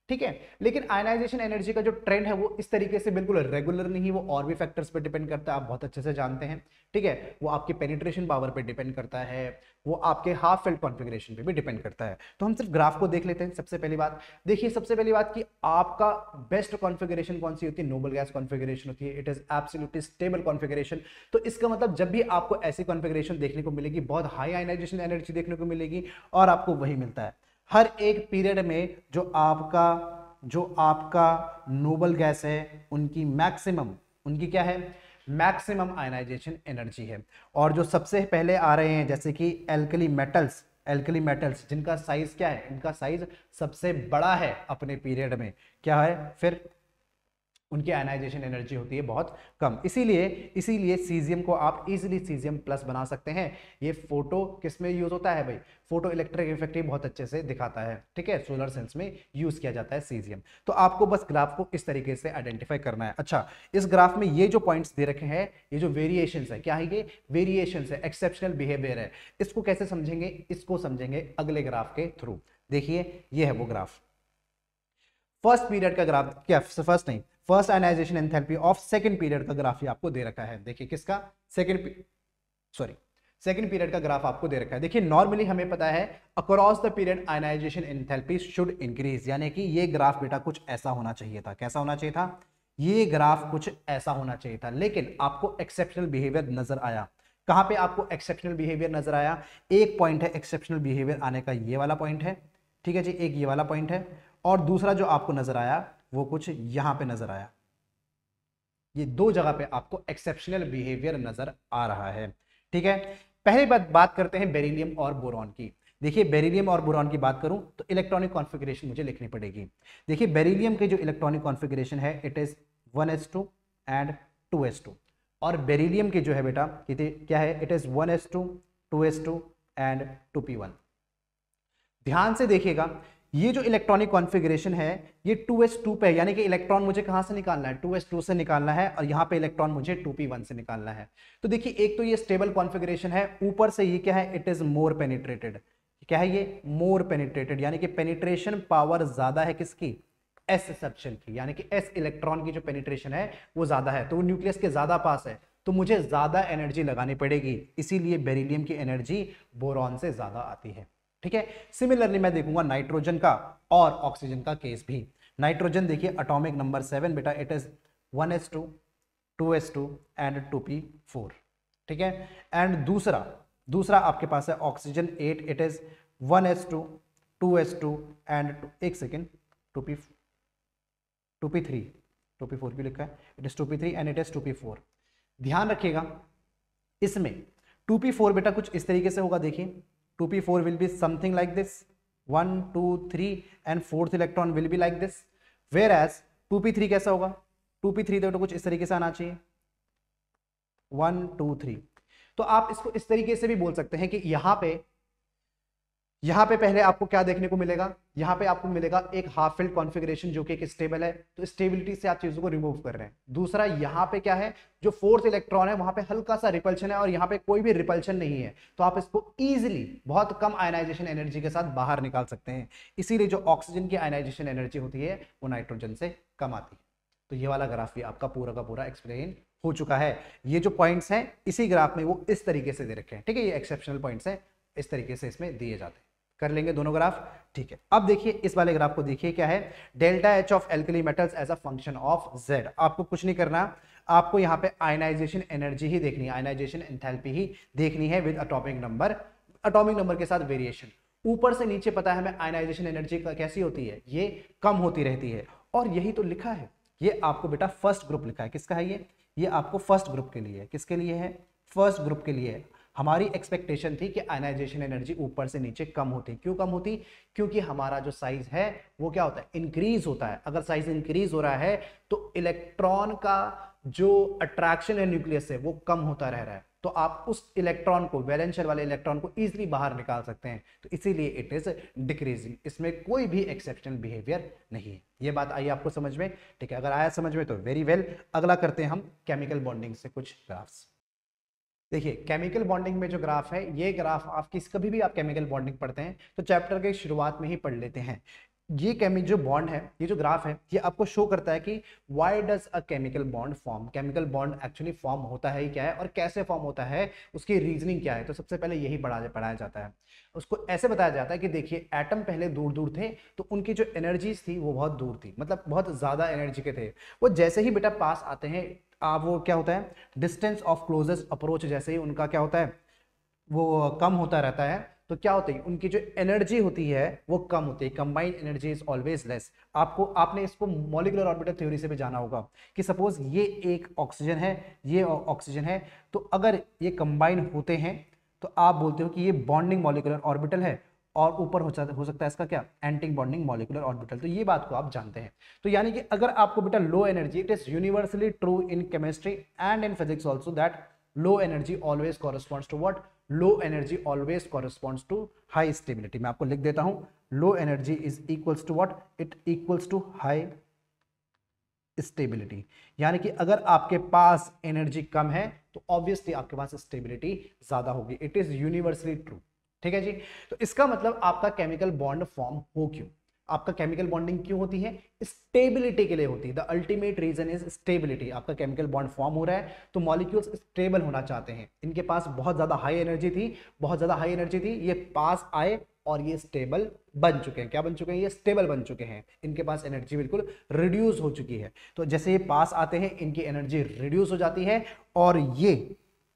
[SPEAKER 1] ठीक है, लेकिन आयनाइजेशन एनर्जी का जो ट्रेंड है वो इस तरीके से बिल्कुल रेगुलर नहीं, वो और भी फैक्टर्स पे डिपेंड करता है, आप बहुत अच्छे से जानते हैं। ठीक है, वो आपके पेनिट्रेशन पावर पे डिपेंड करता है, वो आपके हाफ फील्ड कॉन्फ़िगरेशन पे भी डिपेंड करता है। तो हम सिर्फ ग्राफ को देख लेते हैं। सबसे पहली बात देखिए, सबसे पहली बात कि आपका बेस्ट कॉन्फ़िगरेशन कौन सी होती है, नोबल गैस कॉन्फ़िगरेशन होती है। It is absolutely stable configuration. तो इसका मतलब जब भी आपको ऐसी कॉन्फ़िगरेशन देखने को मिलेगी, बहुत हाई आयनाइजेशन एनर्जी देखने को मिलेगी, और आपको वही मिलता है हर एक पीरियड में। जो आपका नोबल गैस है उनकी मैक्सिमम, उनकी क्या है, मैक्सिमम आयनाइजेशन एनर्जी है। और जो सबसे पहले आ रहे हैं जैसे कि एल्कली मेटल्स, एल्कली मेटल्स जिनका साइज क्या है, इनका साइज सबसे बड़ा है अपने पीरियड में, क्या है, फिर उनकी आयनाइजेशन एनर्जी होती है बहुत कम। इसीलिए सीजियम को आप इजीली सीजियम प्लस बना सकते हैं। ये फोटो किस में यूज होता है भाई, फोटो इलेक्ट्रिक इफेक्ट बहुत अच्छे से दिखाता है। ठीक है, सोलर सेल्स में यूज किया जाता है सीजियम। तो आपको बस ग्राफ को इस तरीके से आइडेंटिफाई करना है। अच्छा, इस ग्राफ में ये जो पॉइंट्स दे रखे हैं, ये जो वेरिएशंस है, क्या है ये, वेरिएशंस है, एक्सेप्शनल बिहेवियर है। इसको कैसे समझेंगे, इसको समझेंगे अगले ग्राफ के थ्रू। देखिए ये है वो ग्राफ, फर्स्ट पीरियड का ग्राफ, क्या फर्स्ट नहीं, first ionisation enthalpy of second period का ग्राफ आपको दे रखा है। देखिए किसका, सेकंड पीरियड का ग्राफ आपको दे रखा है। देखिए नॉर्मली हमें पता है across the period ionisation enthalpy should increase, यानी कि ये ग्राफ बेटा कुछ ऐसा होना चाहिए था। कैसा होना चाहिए था, ये ग्राफ कुछ ऐसा होना चाहिए था, लेकिन आपको एक्सेप्शनल बिहेवियर नजर आया। कहां पे आपको एक्सेप्शनल बिहेवियर नजर आया, एक पॉइंट है एक्सेप्शनल बिहेवियर आने का, ये वाला पॉइंट है। ठीक है जी, एक ये वाला पॉइंट है, और दूसरा जो आपको नजर आया वो कुछ यहां पे नजर आया। ये दो जगह पे आपको एक्सेप्शनल बिहेवियर नजर आ रहा है। ठीक है, पहले बात करते हैं बेरिलियम और बोरॉन की। देखिए बेरिलियम और बोरॉन की बात करूं तो इलेक्ट्रॉनिक कॉन्फ़िगरेशन मुझे लिखनी पड़ेगी। देखिए बेरिलियम के जो इलेक्ट्रॉनिक कॉन्फ़िगरेशन है it is 1s2 and 2s2, और बेरिलियम की जो है बेटा क्या है, it is 1s2 2s2 and 2p1। ध्यान से देखिएगा, ये जो इलेक्ट्रॉनिक कॉन्फ़िगरेशन है ये 2s2 पे है, यानी कि इलेक्ट्रॉन मुझे कहां से निकालना है, 2s2 से निकालना है, और यहां पे इलेक्ट्रॉन मुझे 2p1 से निकालना है। तो देखिए एक तो ये स्टेबल कॉन्फ़िगरेशन है, ऊपर से ये क्या है, इट इज मोर पेनिट्रेटेड। क्या है ये, मोर पेनिट्रेटेड, यानी कि पेनिट्रेशन पावर ज्यादा है किसकी, एस सबशन की, यानी कि एस इलेक्ट्रॉन की जो पेनिट्रेशन है वो ज्यादा है, तो वो न्यूक्लियस के ज्यादा पास है, तो मुझे ज्यादा एनर्जी लगानी पड़ेगी, इसीलिए बेरिलियम की एनर्जी बोरॉन से ज्यादा आती है। ठीक है, सिमिलरली मैं देखूंगा नाइट्रोजन का और ऑक्सीजन का केस भी। नाइट्रोजन देखिए एटॉमिक नंबर 7 बेटा, it is 1s2 2s2 and 2p4। ठीक है, एंड दूसरा आपके पास है oxygen 8, it is 1s2 2s2 and एक सेकेंड 2p3 2p4 भी लिखा है, it is 2p3 and it is 2p4। ध्यान रखिएगा इसमें 2p4 बेटा कुछ इस तरीके से होगा, देखिए 2p4 will be something like this, 1 2 3 and fourth electron will be like this, whereas 2p3 कैसा होगा, 2p3 तो कुछ इस तरीके से आना चाहिए 1 2 3। तो आप इसको इस तरीके से भी बोल सकते हैं कि यहां पे पहले आपको क्या देखने को मिलेगा, यहां पे आपको मिलेगा एक हाफ फिल्ड कॉन्फ़िगरेशन जो कि एक स्टेबल है, तो स्टेबिलिटी से आप चीजों को रिमूव कर रहे हैं। दूसरा यहां पे क्या है, जो फोर्थ इलेक्ट्रॉन है वहां पे हल्का सा रिपल्शन है और यहां पे कोई भी रिपल्शन नहीं है, तो आप इसको इजीली बहुत कम आयनाइजेशन एनर्जी के साथ बाहर निकाल सकते हैं। इसीलिए जो ऑक्सीजन की आयनाइजेशन एनर्जी होती है वो नाइट्रोजन से कम आती है। तो ये वाला ग्राफ भी आपका पूरा का पूरा एक्सप्लेन हो चुका है। ये जो पॉइंट्स हैं इसी ग्राफ में वो इस तरीके से दे रखे हैं। ठीक है, ये एक्सेप्शनल पॉइंट्स हैं, इस तरीके से इसमें दिए जाते हैं। कर लेंगे दोनों ग्राफ। ठीक है, अब देखिए इस वाले ग्राफ को देखिए, क्या है, delta H of alkali metals as a function of Z. आपको कुछ नहीं करना, आपको यहाँ पे आयनाइजेशन एनर्जी ही देखनी है, आयनाइजेशन एंथैल्पी ही देखनी है विद एटॉमिक नंबर के साथ वेरिएशन। ऊपर से नीचे पता है हमें आयनाइजेशन एनर्जी कैसी होती है, ये कम होती रहती है, और यही तो लिखा है। ये आपको बेटा फर्स्ट ग्रुप लिखा है, किसका है ये आपको फर्स्ट ग्रुप के लिए है। किसके लिए है, फर्स्ट ग्रुप के लिए है। हमारी एक्सपेक्टेशन थी कि आयनाइजेशन एनर्जी ऊपर से नीचे कम होती। क्यों कम होती, क्योंकि हमारा जो साइज है वो क्या होता है, इंक्रीज होता है। अगर साइज इंक्रीज हो रहा है तो इलेक्ट्रॉन का जो अट्रैक्शन है न्यूक्लियस से वो कम होता रह रहा है, तो आप उस इलेक्ट्रॉन को, वैलेंस शेल वाले इलेक्ट्रॉन को इजीली बाहर निकाल सकते हैं, तो इसीलिए इट इज डिक्रीजिंग। इसमें कोई भी एक्सेप्शनल बिहेवियर नहीं है। ये बात आई आपको समझ में? ठीक है, अगर आया समझ में तो वेरी वेल। अगला करते हैं हम केमिकल बॉन्डिंग से कुछ ग्राफ्स। देखिए केमिकल बॉन्डिंग में जो ग्राफ है, ये ग्राफ आप कभी भी आप केमिकल बॉन्डिंग पढ़ते हैं तो चैप्टर के शुरुआत में ही पढ़ लेते हैं। ये जो बॉन्ड है, ये जो ग्राफ है, ये आपको शो करता है कि why does a chemical bond form. Chemical bond actually form होता है ही क्या है और कैसे फॉर्म होता है, उसकी रीजनिंग क्या है। तो सबसे पहले यही पढ़ाया जाता है। उसको ऐसे बताया जाता है कि देखिए एटम पहले दूर दूर थे, तो उनकी जो एनर्जीज थी वो बहुत दूर थी, मतलब बहुत ज्यादा एनर्जी के थे। वो जैसे ही बेटा पास आते हैं, वो क्या होता है, डिस्टेंस ऑफ क्लोजेस्ट अप्रोच जैसे ही उनका क्या होता है, वो कम होता रहता है, तो क्या होता है, उनकी जो एनर्जी होती है वो कम होती है। Combined energy is always less. आपने इसको मॉलिक्यूलर ऑर्बिटल थ्योरी से भी जाना होगा कि सपोज ये एक ऑक्सीजन है, ये ऑक्सीजन है, तो अगर ये कंबाइन होते हैं तो आप बोलते हो कि ये बॉन्डिंग मॉलिक्यूलर ऑर्बिटल है, और ऊपर हो सकता है इसका क्या, एंटी बॉन्डिंग मॉलिक्यूलर ऑर्बिटल। तो ये बात को आप जानते हैं। तो यानी कि अगर आपको बेटा low energy, it is universally true in chemistry and in physics also that low energy always corresponds to what, low energy always corresponds to high stability. मैं आपको लिख देता हूं, low energy is equals to what, it equals to high stability. यानी कि अगर आपके पास energy कम है तो ऑब्वियसली आपके पास स्टेबिलिटी ज्यादा होगी। It is universally true. ठीक है जी। तो इसका मतलब आपका केमिकल बॉन्ड फॉर्म हो क्यों, आपका केमिकल बॉन्डिंग क्यों होती है, स्टेबिलिटी के लिए होती है। The ultimate reason is stability. आपका केमिकल बॉन्ड फॉर्म हो रहा है तो मॉलिक्यूल्स स्टेबल होना चाहते हैं। इनके पास बहुत ज्यादा हाई एनर्जी थी, ये पास आए और ये स्टेबल बन चुके हैं। क्या बन चुके हैं, ये स्टेबल बन चुके हैं। इनके पास एनर्जी बिल्कुल रिड्यूस हो चुकी है। तो जैसे ये पास आते हैं इनकी एनर्जी रिड्यूस हो जाती है, और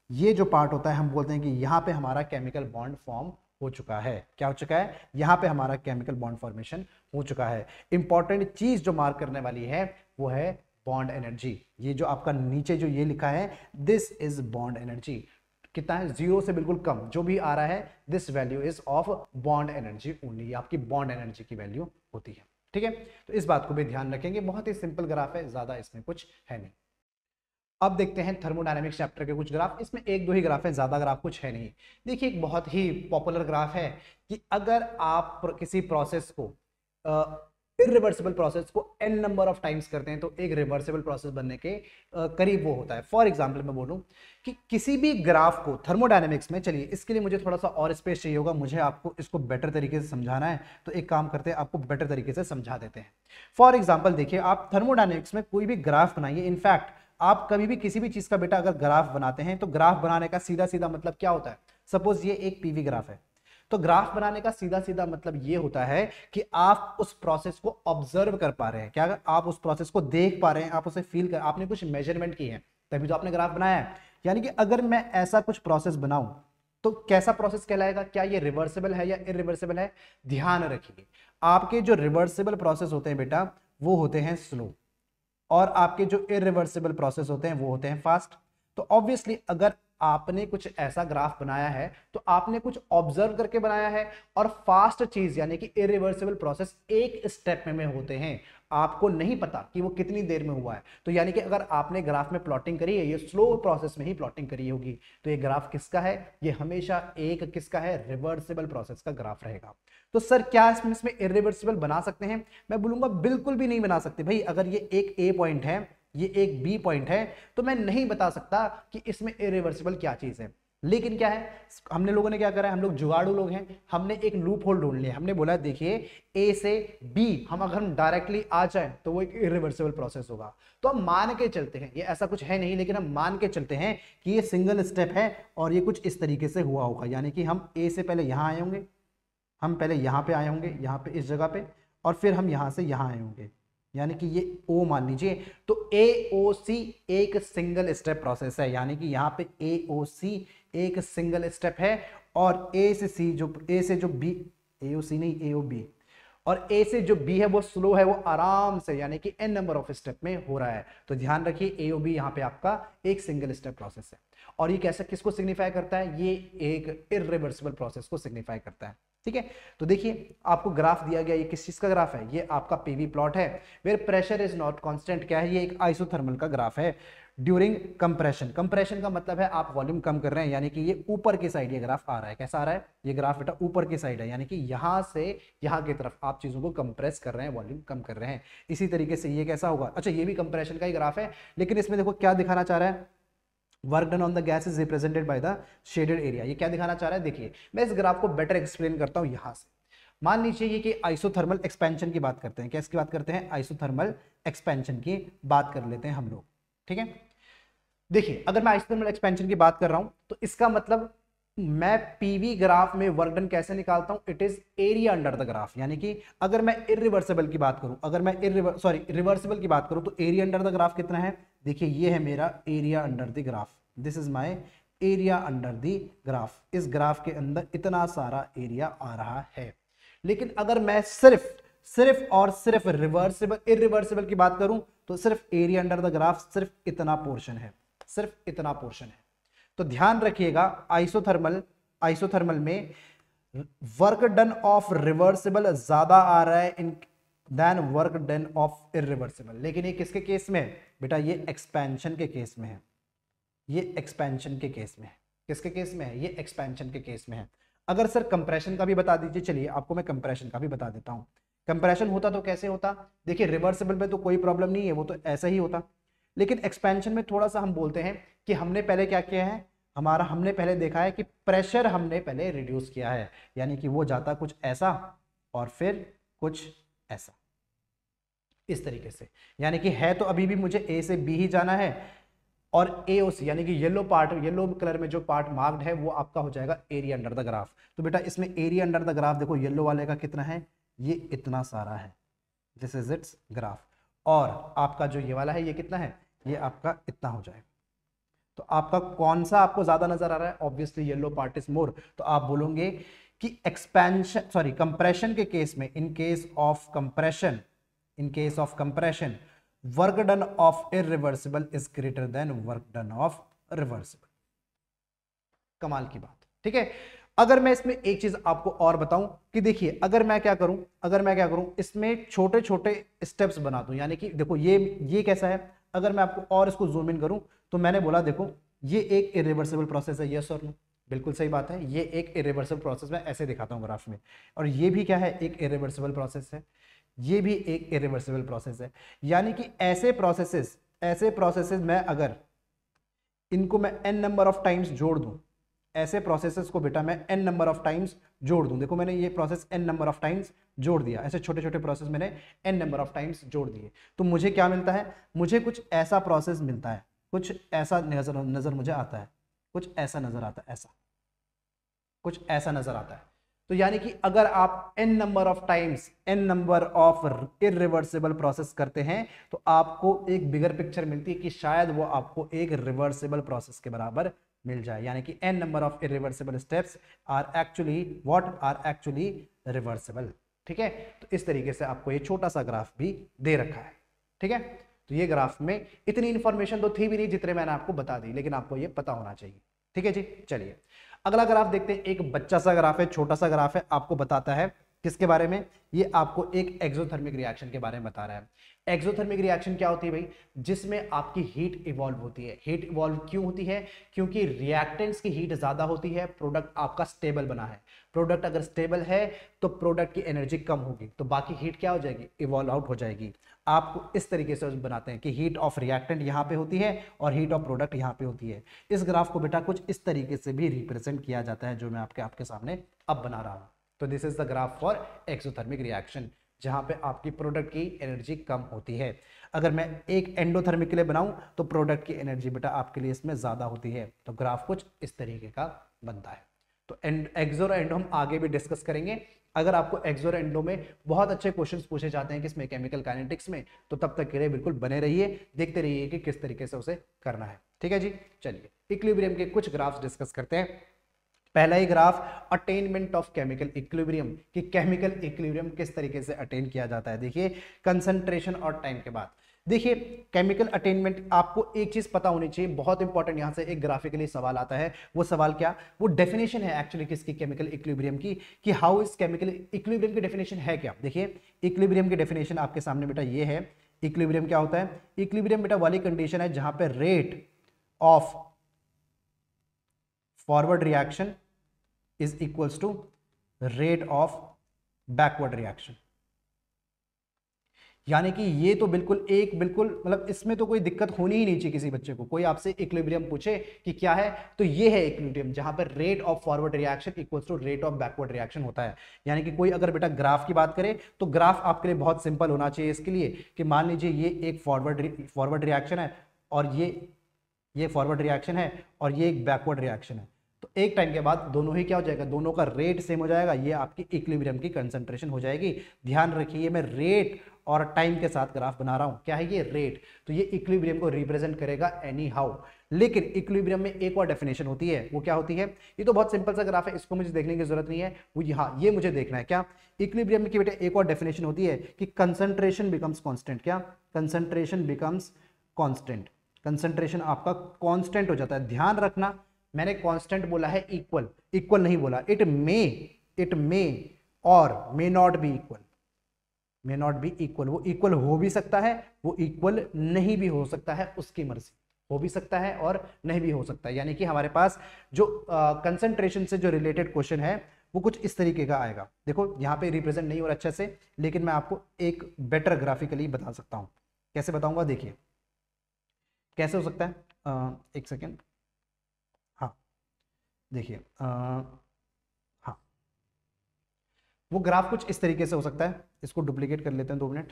[SPEAKER 1] ये जो पार्ट होता है हम बोलते हैं कि यहाँ पे हमारा केमिकल बॉन्ड फॉर्म हो चुका है। क्या हो चुका है, यहाँ पे हमारा केमिकल बॉन्ड फॉर्मेशन हो चुका है। इंपॉर्टेंट चीज जो मार्क करने वाली है वो है बॉन्ड एनर्जी। ये जो आपका नीचे जो ये लिखा है, दिस इज बॉन्ड एनर्जी। कितना है, 0 से बिल्कुल कम जो भी आ रहा है, this value is of bond energy only, आपकी बॉन्ड एनर्जी की वैल्यू होती है। ठीक है, तो इस बात को भी ध्यान रखेंगे, बहुत ही सिंपल ग्राफ है, ज्यादा इसमें कुछ है नहीं। अब देखते हैं थर्मोडायनेमिक्स चैप्टर के कुछ ग्राफ, इसमें एक दो ही ग्राफ है, ज्यादा ग्राफ कुछ है नहीं। देखिए एक बहुत ही पॉपुलर ग्राफ है कि अगर आप किसी प्रोसेस को इरिवर्सिबल प्रोसेस को n नंबर ऑफ टाइम्स करते हैं तो एक रिवर्सिबल प्रोसेस बनने के करीब वो होता है। फॉर एग्जांपल मैं बोलूं कि किसी भी ग्राफ को थर्मोडायनेमिक्स में, चलिए इसके लिए मुझे थोड़ा सा और स्पेस चाहिए होगा, मुझे आपको इसको बेटर तरीके से समझाना है, तो एक काम करते हैं, आपको बेटर तरीके से समझा देते हैं। फॉर एग्जाम्पल देखिए, आप थर्मोडायनेमिक्स में कोई भी ग्राफ बनाइए, इनफैक्ट आप कभी भी किसी भी चीज का बेटा अगर ग्राफ बनाते हैं तो ग्राफ बनाने का सीधा सीधा मतलब क्या होता है, सपोज ये एक पीवी ग्राफ है, तो ग्राफ बनाने का सीधा सीधा मतलब ये होता है कि आप उस प्रोसेस को ऑब्जर्व कर पा रहे हैं, क्या आप उस प्रोसेस को देख पा रहे हैं, आप उसे फील कर, आपने कुछ मेजरमेंट की है तभी तो आपने ग्राफ बनाया है। यानी कि अगर मैं ऐसा कुछ प्रोसेस बनाऊं तो कैसा प्रोसेस कहलाएगा, क्या ये रिवर्सिबल है या इरिवर्सिबल है। ध्यान रखिए, आपके जो रिवर्सिबल प्रोसेस होते हैं बेटा वो होते हैं स्लो, और आपके जो इरिवर्सिबल प्रोसेस होते हैं वो होते हैं फास्ट। तो ऑब्वियसली अगर आपने कुछ ऐसा ग्राफ बनाया है तो आपने कुछ ऑब्जर्व करके बनाया है, और फास्ट चीज यानी कि इरिवर्सिबल प्रोसेस एक स्टेप में होते हैं, आपको नहीं पता कि वो कितनी देर में हुआ है। तो यानी कि अगर आपने ग्राफ में प्लॉटिंग करी है, ये स्लो प्रोसेस में ही प्लॉटिंग करी होगी, तो ये ग्राफ किसका है, ये हमेशा एक किसका है, रिवर्सिबल प्रोसेस का ग्राफ रहेगा। तो सर क्या इसमें इरिवर्सिबल बना सकते हैं, मैं बोलूंगा बिल्कुल भी नहीं बना सकते भाई। अगर ये एक ए पॉइंट है, ये एक बी पॉइंट है, तो मैं नहीं बता सकता कि इसमें इरिवर्सिबल क्या चीज है। लेकिन क्या है, हमने लोगों ने क्या करा है, हम लोग जुगाड़ू लोग हैं, हमने एक लूप होल ढूंढ लिया, हमने बोला देखिए ए से बी अगर हम डायरेक्टली आ जाए तो वो एक इरिवर्सिबल प्रोसेस होगा। तो हम मान के चलते हैं, ये ऐसा कुछ है नहीं, लेकिन हम मान के चलते हैं कि ये सिंगल स्टेप है और ये कुछ इस तरीके से हुआ होगा। यानी कि हम ए से पहले यहां आए होंगे, हम पहले यहां पे आए होंगे, यहां पे इस जगह पे, और फिर हम यहां से यहां आए होंगे, यानी कि ये O मान लीजिए। तो AOC एक सिंगल स्टेप प्रोसेस है, यानी कि यहाँ पे AOC एक सिंगल स्टेप है, और A से C जो A से जो B, AOC नहीं AOB, और A से जो B है वो स्लो है, वो आराम से यानी कि n नंबर ऑफ स्टेप में हो रहा है। तो ध्यान रखिए AOB यहाँ पे आपका एक सिंगल स्टेप प्रोसेस है, और ये कैसे किसको सिग्निफाई करता है, ये एक इरिवर्सिबल प्रोसेस को सिग्निफाई करता है। ठीक है, तो देखिए आपको ग्राफ दिया गया, ये किस चीज का ग्राफ है, ये आपका पीवी प्लॉट है, where pressure is not constant. क्या है, ये एक आइसोथर्मल का ग्राफ है ड्यूरिंग कंप्रेशन। कंप्रेशन का मतलब है आप वॉल्यूम कम कर रहे हैं, यानी कि ये ऊपर की साइड ये ग्राफ आ रहा है। कैसा आ रहा है, ये ग्राफ बेटा ऊपर की साइड है, यानी कि यहां से यहां की तरफ आप चीजों को कंप्रेस कर रहे हैं, वॉल्यूम कम कर रहे हैं। इसी तरीके से ये कैसा होगा, अच्छा ये भी कंप्रेशन का ही ग्राफ है, लेकिन इसमें देखो क्या दिखाना चाह रहा है, work done on the gas is represented by the shaded area. ये क्या दिखाना चाह रहा है, देखिए मैं इस ग्राफ को बेटर एक्सप्लेन करता हूं यहां से। मान लीजिए ये कि आइसोथर्मल एक्सपेंशन की बात करते हैं, क्या इसकी बात करते हैं, आइसोथर्मल एक्सपेंशन की बात कर लेते हैं हम लोग। ठीक है, देखिए अगर मैं आइसोथर्मल एक्सपेंशन की बात कर रहा हूं तो इसका मतलब मैं पीवी ग्राफ में वर्क डन कैसे निकालता हूं, it is area under the graph. यानी कि अगर मैं इरिवर्सिबल की बात करूं, अगर मैं रिवर्सिबल की बात करूं तो एरिया अंडर द ग्राफ कितना है, देखिए ये है मेरा area under the graph, this is my area under the graph. इस ग्राफ के अंदर इतना सारा एरिया आ रहा है। लेकिन अगर मैं सिर्फ और सिर्फ इरिवर्सिबल की बात करूं तो सिर्फ एरिया अंडर द ग्राफ सिर्फ इतना पोर्शन है, सिर्फ इतना पोर्शन है। तो ध्यान रखिएगा आइसोथर्मल में वर्क डन ऑफ रिवर्सिबल ज्यादा आ रहा है in then work done of irreversible. लेकिन ये किसके केस में है बेटा, ये एक्सपेंशन के केस में है, ये एक्सपेंशन के केस में है। किसके केस में है, ये एक्सपेंशन के केस में है। अगर सर कंप्रेशन का भी बता दीजिए, चलिए आपको मैं कंप्रेशन का भी बता देता हूं। कंप्रेशन होता तो कैसे होता, देखिए रिवर्सिबल में तो कोई प्रॉब्लम नहीं है, वो तो ऐसा ही होता। लेकिन एक्सपेंशन में थोड़ा सा हम बोलते हैं कि हमने पहले क्या किया है, हमने पहले देखा है कि प्रेशर हमने पहले रिड्यूस किया है, यानी कि वो जाता कुछ ऐसा और फिर कुछ ऐसा, इस तरीके से। यानी कि है तो अभी भी मुझे ए से बी ही जाना है, और एओसी यानी कि येलो कलर में जो पार्ट मार्क्ड है वो आपका हो जाएगा एरिया अंडर द ग्राफ। तो बेटा इसमें एरिया अंडर द ग्राफ देखो येलो वाले का कितना है, ये इतना सारा है, दिस इज इट्स ग्राफ। और आपका जो ये वाला है ये कितना है, ये आपका इतना हो जाएगा। तो आपका कौन सा आपको ज्यादा नजर आ रहा है, obviously yellow part is more. तो आप बोलोगे कि कंप्रेशन के केस में, in case of compression work done of irreversible is greater than work done of reversible. कमाल की बात, ठीक है। अगर मैं इसमें एक चीज आपको और बताऊं कि देखिए, अगर मैं क्या करूं इसमें छोटे छोटे स्टेप्स बना दूं, यानी कि देखो ये कैसा है, अगर मैं आपको और इसको जूम इन करूं तो मैंने बोला देखो ये एक इरिवर्सिबल प्रोसेस है, यस और नो, बिल्कुल सही बात है, ये एक इरिवर्सिबल प्रोसेस मैं ऐसे दिखाता हूं ग्राफ में, और ये भी क्या है, एक इरिवर्सिबल प्रोसेस है, ये भी एक इरिवर्सिबल प्रोसेस है। यानी कि ऐसे प्रोसेसेस मैं अगर इनको मैं n नंबर ऑफ टाइम्स जोड़ दूं, ऐसे प्रोसेसेस को बेटा मैं n नंबर ऑफ टाइम्स जोड़ दूं, देखो मैंने ये process n number of times जोड़ दिया, ऐसे छोटे छोटे प्रोसेस मैंने n नंबर ऑफ टाइम्स जोड़ दिए, तो मुझे क्या मिलता है, मुझे कुछ ऐसा प्रोसेस मिलता है, कुछ ऐसा नजर मुझे आता है, कुछ ऐसा नजर आता है, ऐसा कुछ ऐसा नजर आता है। तो यानी कि अगर आप n number of times n number of irreversible process करते हैं तो आपको एक बिगर पिक्चर मिलती है कि शायद वो आपको एक रिवर्सिबल प्रोसेस के बराबर मिल जाए, यानी कि n number of irreversible steps are actually reversible, ठीक है। तो इस तरीके से आपको ये छोटा सा ग्राफ भी दे रखा है, ठीक है। तो ये ग्राफ में इतनी इंफॉर्मेशन तो थी भी नहीं जितने मैंने आपको बता दी, लेकिन आपको ये पता होना चाहिए, ठीक है जी। चलिए अगला ग्राफ देखते हैं, एक बच्चा सा ग्राफ है, छोटा सा ग्राफ है, आपको बताता है किसके बारे में, ये आपको एक एक्सोथर्मिक रिएक्शन के बारे में बता रहा है। एक्सोथर्मिक रिएक्शन क्या होती है भाई, जिसमें आपकी हीट इवॉल्व होती है। हीट इवॉल्व क्यों होती है, क्योंकि रिएक्टेंट्स की हीट ज्यादा होती है, प्रोडक्ट आपका स्टेबल बना है, प्रोडक्ट अगर स्टेबल है तो प्रोडक्ट की एनर्जी कम होगी, तो बाकी हीट क्या हो जाएगी, इवॉल्व आउट हो जाएगी। आपको इस तरीके से बनाते हैं कि हीट ऑफ रिएक्टेंट यहाँ पे होती है और हीट ऑफ प्रोडक्ट यहाँ पे होती है। इस ग्राफ को बेटा कुछ इस तरीके से भी रिप्रेजेंट किया जाता है जो मैं आपके सामने अब बना रहा हूँ। तो this is the graph for exothermic reaction, जहां पे आपकी प्रोडक्ट की एनर्जी कम होती है। अगर मैं एक एंडोथर्मिक के लिए बनाऊं तो प्रोडक्ट की एनर्जी बेटा आपके लिए इसमें ज्यादा होती है। तो ग्राफ कुछ इस तरीके का बनता है। तो एक्सो और एंडो हम आगे भी डिस्कस करेंगे। अगर आपको एक्सो और एंडो में बहुत अच्छे क्वेश्चंस पूछे जाते हैं किसमें, केमिकल काइनेटिक्स में, तो तब तक के लिए बिल्कुल बने रहिए, देखते रहिए कि किस तरीके से उसे करना है, ठीक है जी। चलिए इक्विलिब्रियम के कुछ ग्राफ्स डिस्कस करते हैं। पहला ही graph attainment of chemical equilibrium, कि केमिकल इक्विलिब्रियम किस तरीके से अटेन किया जाता है। देखिए कंसंट्रेशन और टाइम के बाद, देखिए केमिकल अटेनमेंट, आपको एक चीज पता होनी चाहिए, बहुत इंपॉर्टेंट, यहां से एक ग्राफिकली सवाल आता है। वो सवाल क्या, वो डेफिनेशन है एक्चुअली किसकी, केमिकल इक्विलिब्रियम की, कि हाउ इज केमिकल इक्विलिब्रियम की डेफिनेशन है क्या। देखिए इक्विलिब्रियम की डेफिनेशन आपके सामने बेटा ये है। इक्विलिब्रियम क्या होता है, इक्विलिब्रियम बेटा वाली कंडीशन है जहां पे rate of forward reaction is equals to rate of backward reaction। यानी कि ये तो बिल्कुल मतलब इसमें तो कोई दिक्कत होनी ही नहीं चाहिए किसी बच्चे को। कोई आपसे इक्विलिब्रियम पूछे कि क्या है, तो ये है इक्विलिब्रियम, जहां पर rate of forward reaction equals to rate of backward reaction होता है। यानी कि कोई अगर बेटा ग्राफ की बात करे तो ग्राफ आपके लिए बहुत सिंपल होना चाहिए इसके लिए, कि मान लीजिए ये एक फॉरवर्ड रिएक्शन है और ये फॉरवर्ड रिएक्शन है और ये एक बैकवर्ड रिएक्शन है। तो एक टाइम के बाद दोनों ही क्या हो जाएगा, दोनों का रेट सेम हो जाएगा, ये आपकी इक्विलिब्रियम की कंसंट्रेशन हो जाएगी। ध्यान रखिए मैं रेट और टाइम के साथ ग्राफ बना रहा हूं, क्या है ये, रेट, तो ये इक्विलिब्रियम को रिप्रेजेंट करेगा एनी हाउ। लेकिन इक्विलिब्रियम में एक और डेफिनेशन होती है, वो क्या होती है, ये तो बहुत सिंपल सा ग्राफ है, इसको मुझे देखने की जरूरत नहीं है, वो यहाँ ये मुझे देखना है क्या, इक्विलिब्रियम की बेटे एक और डेफिनेशन होती है कि कंसंट्रेशन बिकम्स कांस्टेंट। क्या, कंसंट्रेशन बिकम्स कांस्टेंट, कंसंट्रेशन आपका कांस्टेंट हो जाता है। ध्यान रखना मैंने कांस्टेंट बोला है, इक्वल नहीं बोला। इट मे और मे नॉट बी इक्वल, वो इक्वल हो भी सकता है, वो इक्वल नहीं भी हो सकता है, उसकी मर्जी, हो भी सकता है और नहीं भी हो सकता है। यानी कि हमारे पास जो कंसंट्रेशन से जो रिलेटेड क्वेश्चन है वो कुछ इस तरीके का आएगा। देखो यहाँ पे रिप्रेजेंट नहीं हो रहा अच्छे से, लेकिन मैं आपको एक बेटर ग्राफिकली बता सकता हूँ। कैसे बताऊंगा, देखिए कैसे हो सकता है, एक सेकेंड, हाँ देखिए, हाँ वो ग्राफ कुछ इस तरीके से हो सकता है। इसको डुप्लीकेट कर लेते हैं, 2 मिनट।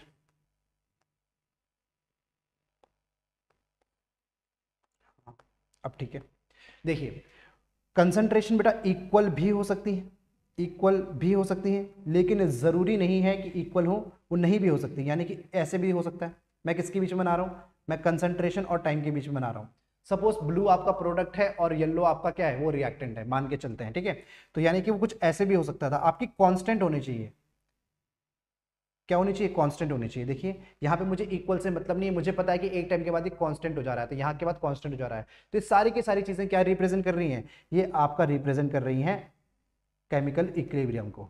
[SPEAKER 1] अब ठीक है, देखिए कंसंट्रेशन बेटा इक्वल भी हो सकती है, लेकिन जरूरी नहीं है कि इक्वल हो, वो नहीं भी हो सकती। यानी कि ऐसे भी हो सकता है। मैं किसके बीच में बना रहा हूं, मैं कंसंट्रेशन और टाइम के बीच में बना रहा हूं। सपोज ब्लू आपका प्रोडक्ट है और येलो आपका क्या है, वो रिएक्टेंट है, मान के चलते हैं, ठीक है। तो यानी कि वो कुछ ऐसे भी हो सकता था। आपकी कांस्टेंट होनी चाहिए, क्या होनी चाहिए, कांस्टेंट होनी चाहिए। देखिए यहाँ पे मुझे इक्वल से मतलब नहीं है, मुझे पता है कि एक टाइम के बाद ये कांस्टेंट हो जा रहा है, तो यहाँ के बाद कांस्टेंट हो जा रहा है। तो ये सारी की सारी चीजें क्या रिप्रेजेंट कर रही हैं, ये आपका रिप्रेजेंट कर रही हैं केमिकल इक्विलिब्रियम को।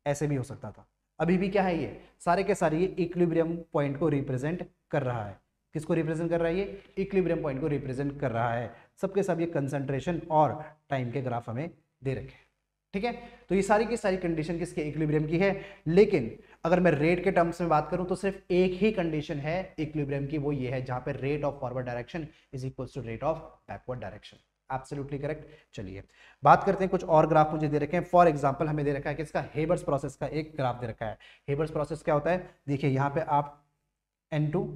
[SPEAKER 1] ऐसे भी हो सकता था, अभी भी क्या है, ये सारे के सारे ये इक्विलिब्रियम पॉइंट को रिप्रेजेंट कर रहा है। किसको रिप्रेजेंट कर रहा है, ये इक्विलिब्रियम पॉइंट को रिप्रेजेंट कर रहा है। सबके सब ये कंसंट्रेशन और टाइम के ग्राफ हमें दे रखे हैं, ठीक है। तो ये सारी की सारी कंडीशन किसके, इक्विलिब्रियम की है। लेकिन अगर मैं रेट के टर्म्स में बात करूं तो सिर्फ एक ही कंडीशन है इक्विलिब्रियम की, वो ये है जहां पे rate of forward direction is equals to rate of backward direction. Absolutely correct. चलिए बात करते हैं, कुछ और ग्राफ मुझे दे रखे हैं। फॉर एग्जांपल हमें दे रखा है कि इसका हेबर्स प्रोसेस का एक ग्राफ दे रखा है। हेबर्स प्रोसेस क्या होता है, देखिए यहाँ पे आप N2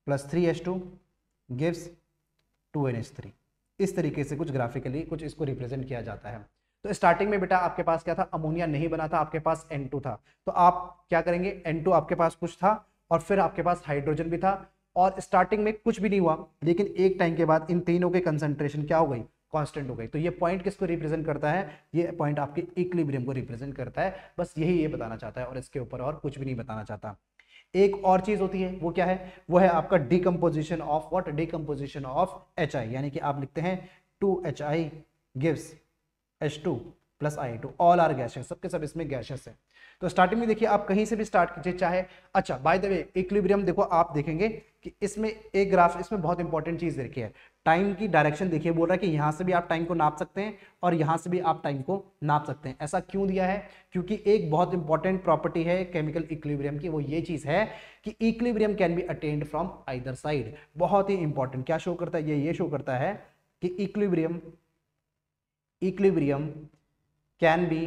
[SPEAKER 1] + 3H2 गिव्स 2NH3, इस तरीके से कुछ ग्राफिकली कुछ इसको रिप्रेजेंट किया जाता है। तो स्टार्टिंग में बेटा आपके पास क्या था, अमोनिया नहीं बना था, आपके पास N2 था। तो आप क्या करेंगे, N2 आपके पास कुछ था और फिर आपके पास हाइड्रोजन भी था, और स्टार्टिंग में कुछ भी नहीं हुआ, लेकिन एक टाइम के बाद इन तीनों के कंसंट्रेशन क्या हो गई, कांस्टेंट हो गई। तो ये पॉइंट किसको रिप्रेजेंट करता है, ये पॉइंट आपके इक्विलिब्रियम को रिप्रेजेंट करता है। बस यही ये बताना चाहता है और इसके ऊपर और कुछ भी नहीं बताना चाहता। एक और चीज होती है, वो क्या है, वो है आपका decomposition of what, decomposition of HI, यानी कि आप लिखते हैं 2HI gives H2 + I2, all are gases, सबके सब इसमें गैसेस है। तो स्टार्टिंग में देखिए आप कहीं से भी स्टार्ट कीजिए चाहे। अच्छा बाय द वे इक्विलिब्रियम देखो, आप देखेंगे कि इसमें एक ग्राफ, इसमें बहुत इंपॉर्टेंट चीज देखिए है, टाइम की डायरेक्शन देखिए, बोल रहा है कि यहां से भी आप टाइम को नाप सकते हैं और यहां से भी आप टाइम को नाप सकते हैं। ऐसा क्यों दिया है, क्योंकि एक बहुत इंपॉर्टेंट प्रॉपर्टी है केमिकल इक्विलिब्रियम की, वो ये चीज है कि equilibrium can be attend from either side. बहुत ही इंपॉर्टेंट, क्या शो करता है, ये शो करता है कि equilibrium can be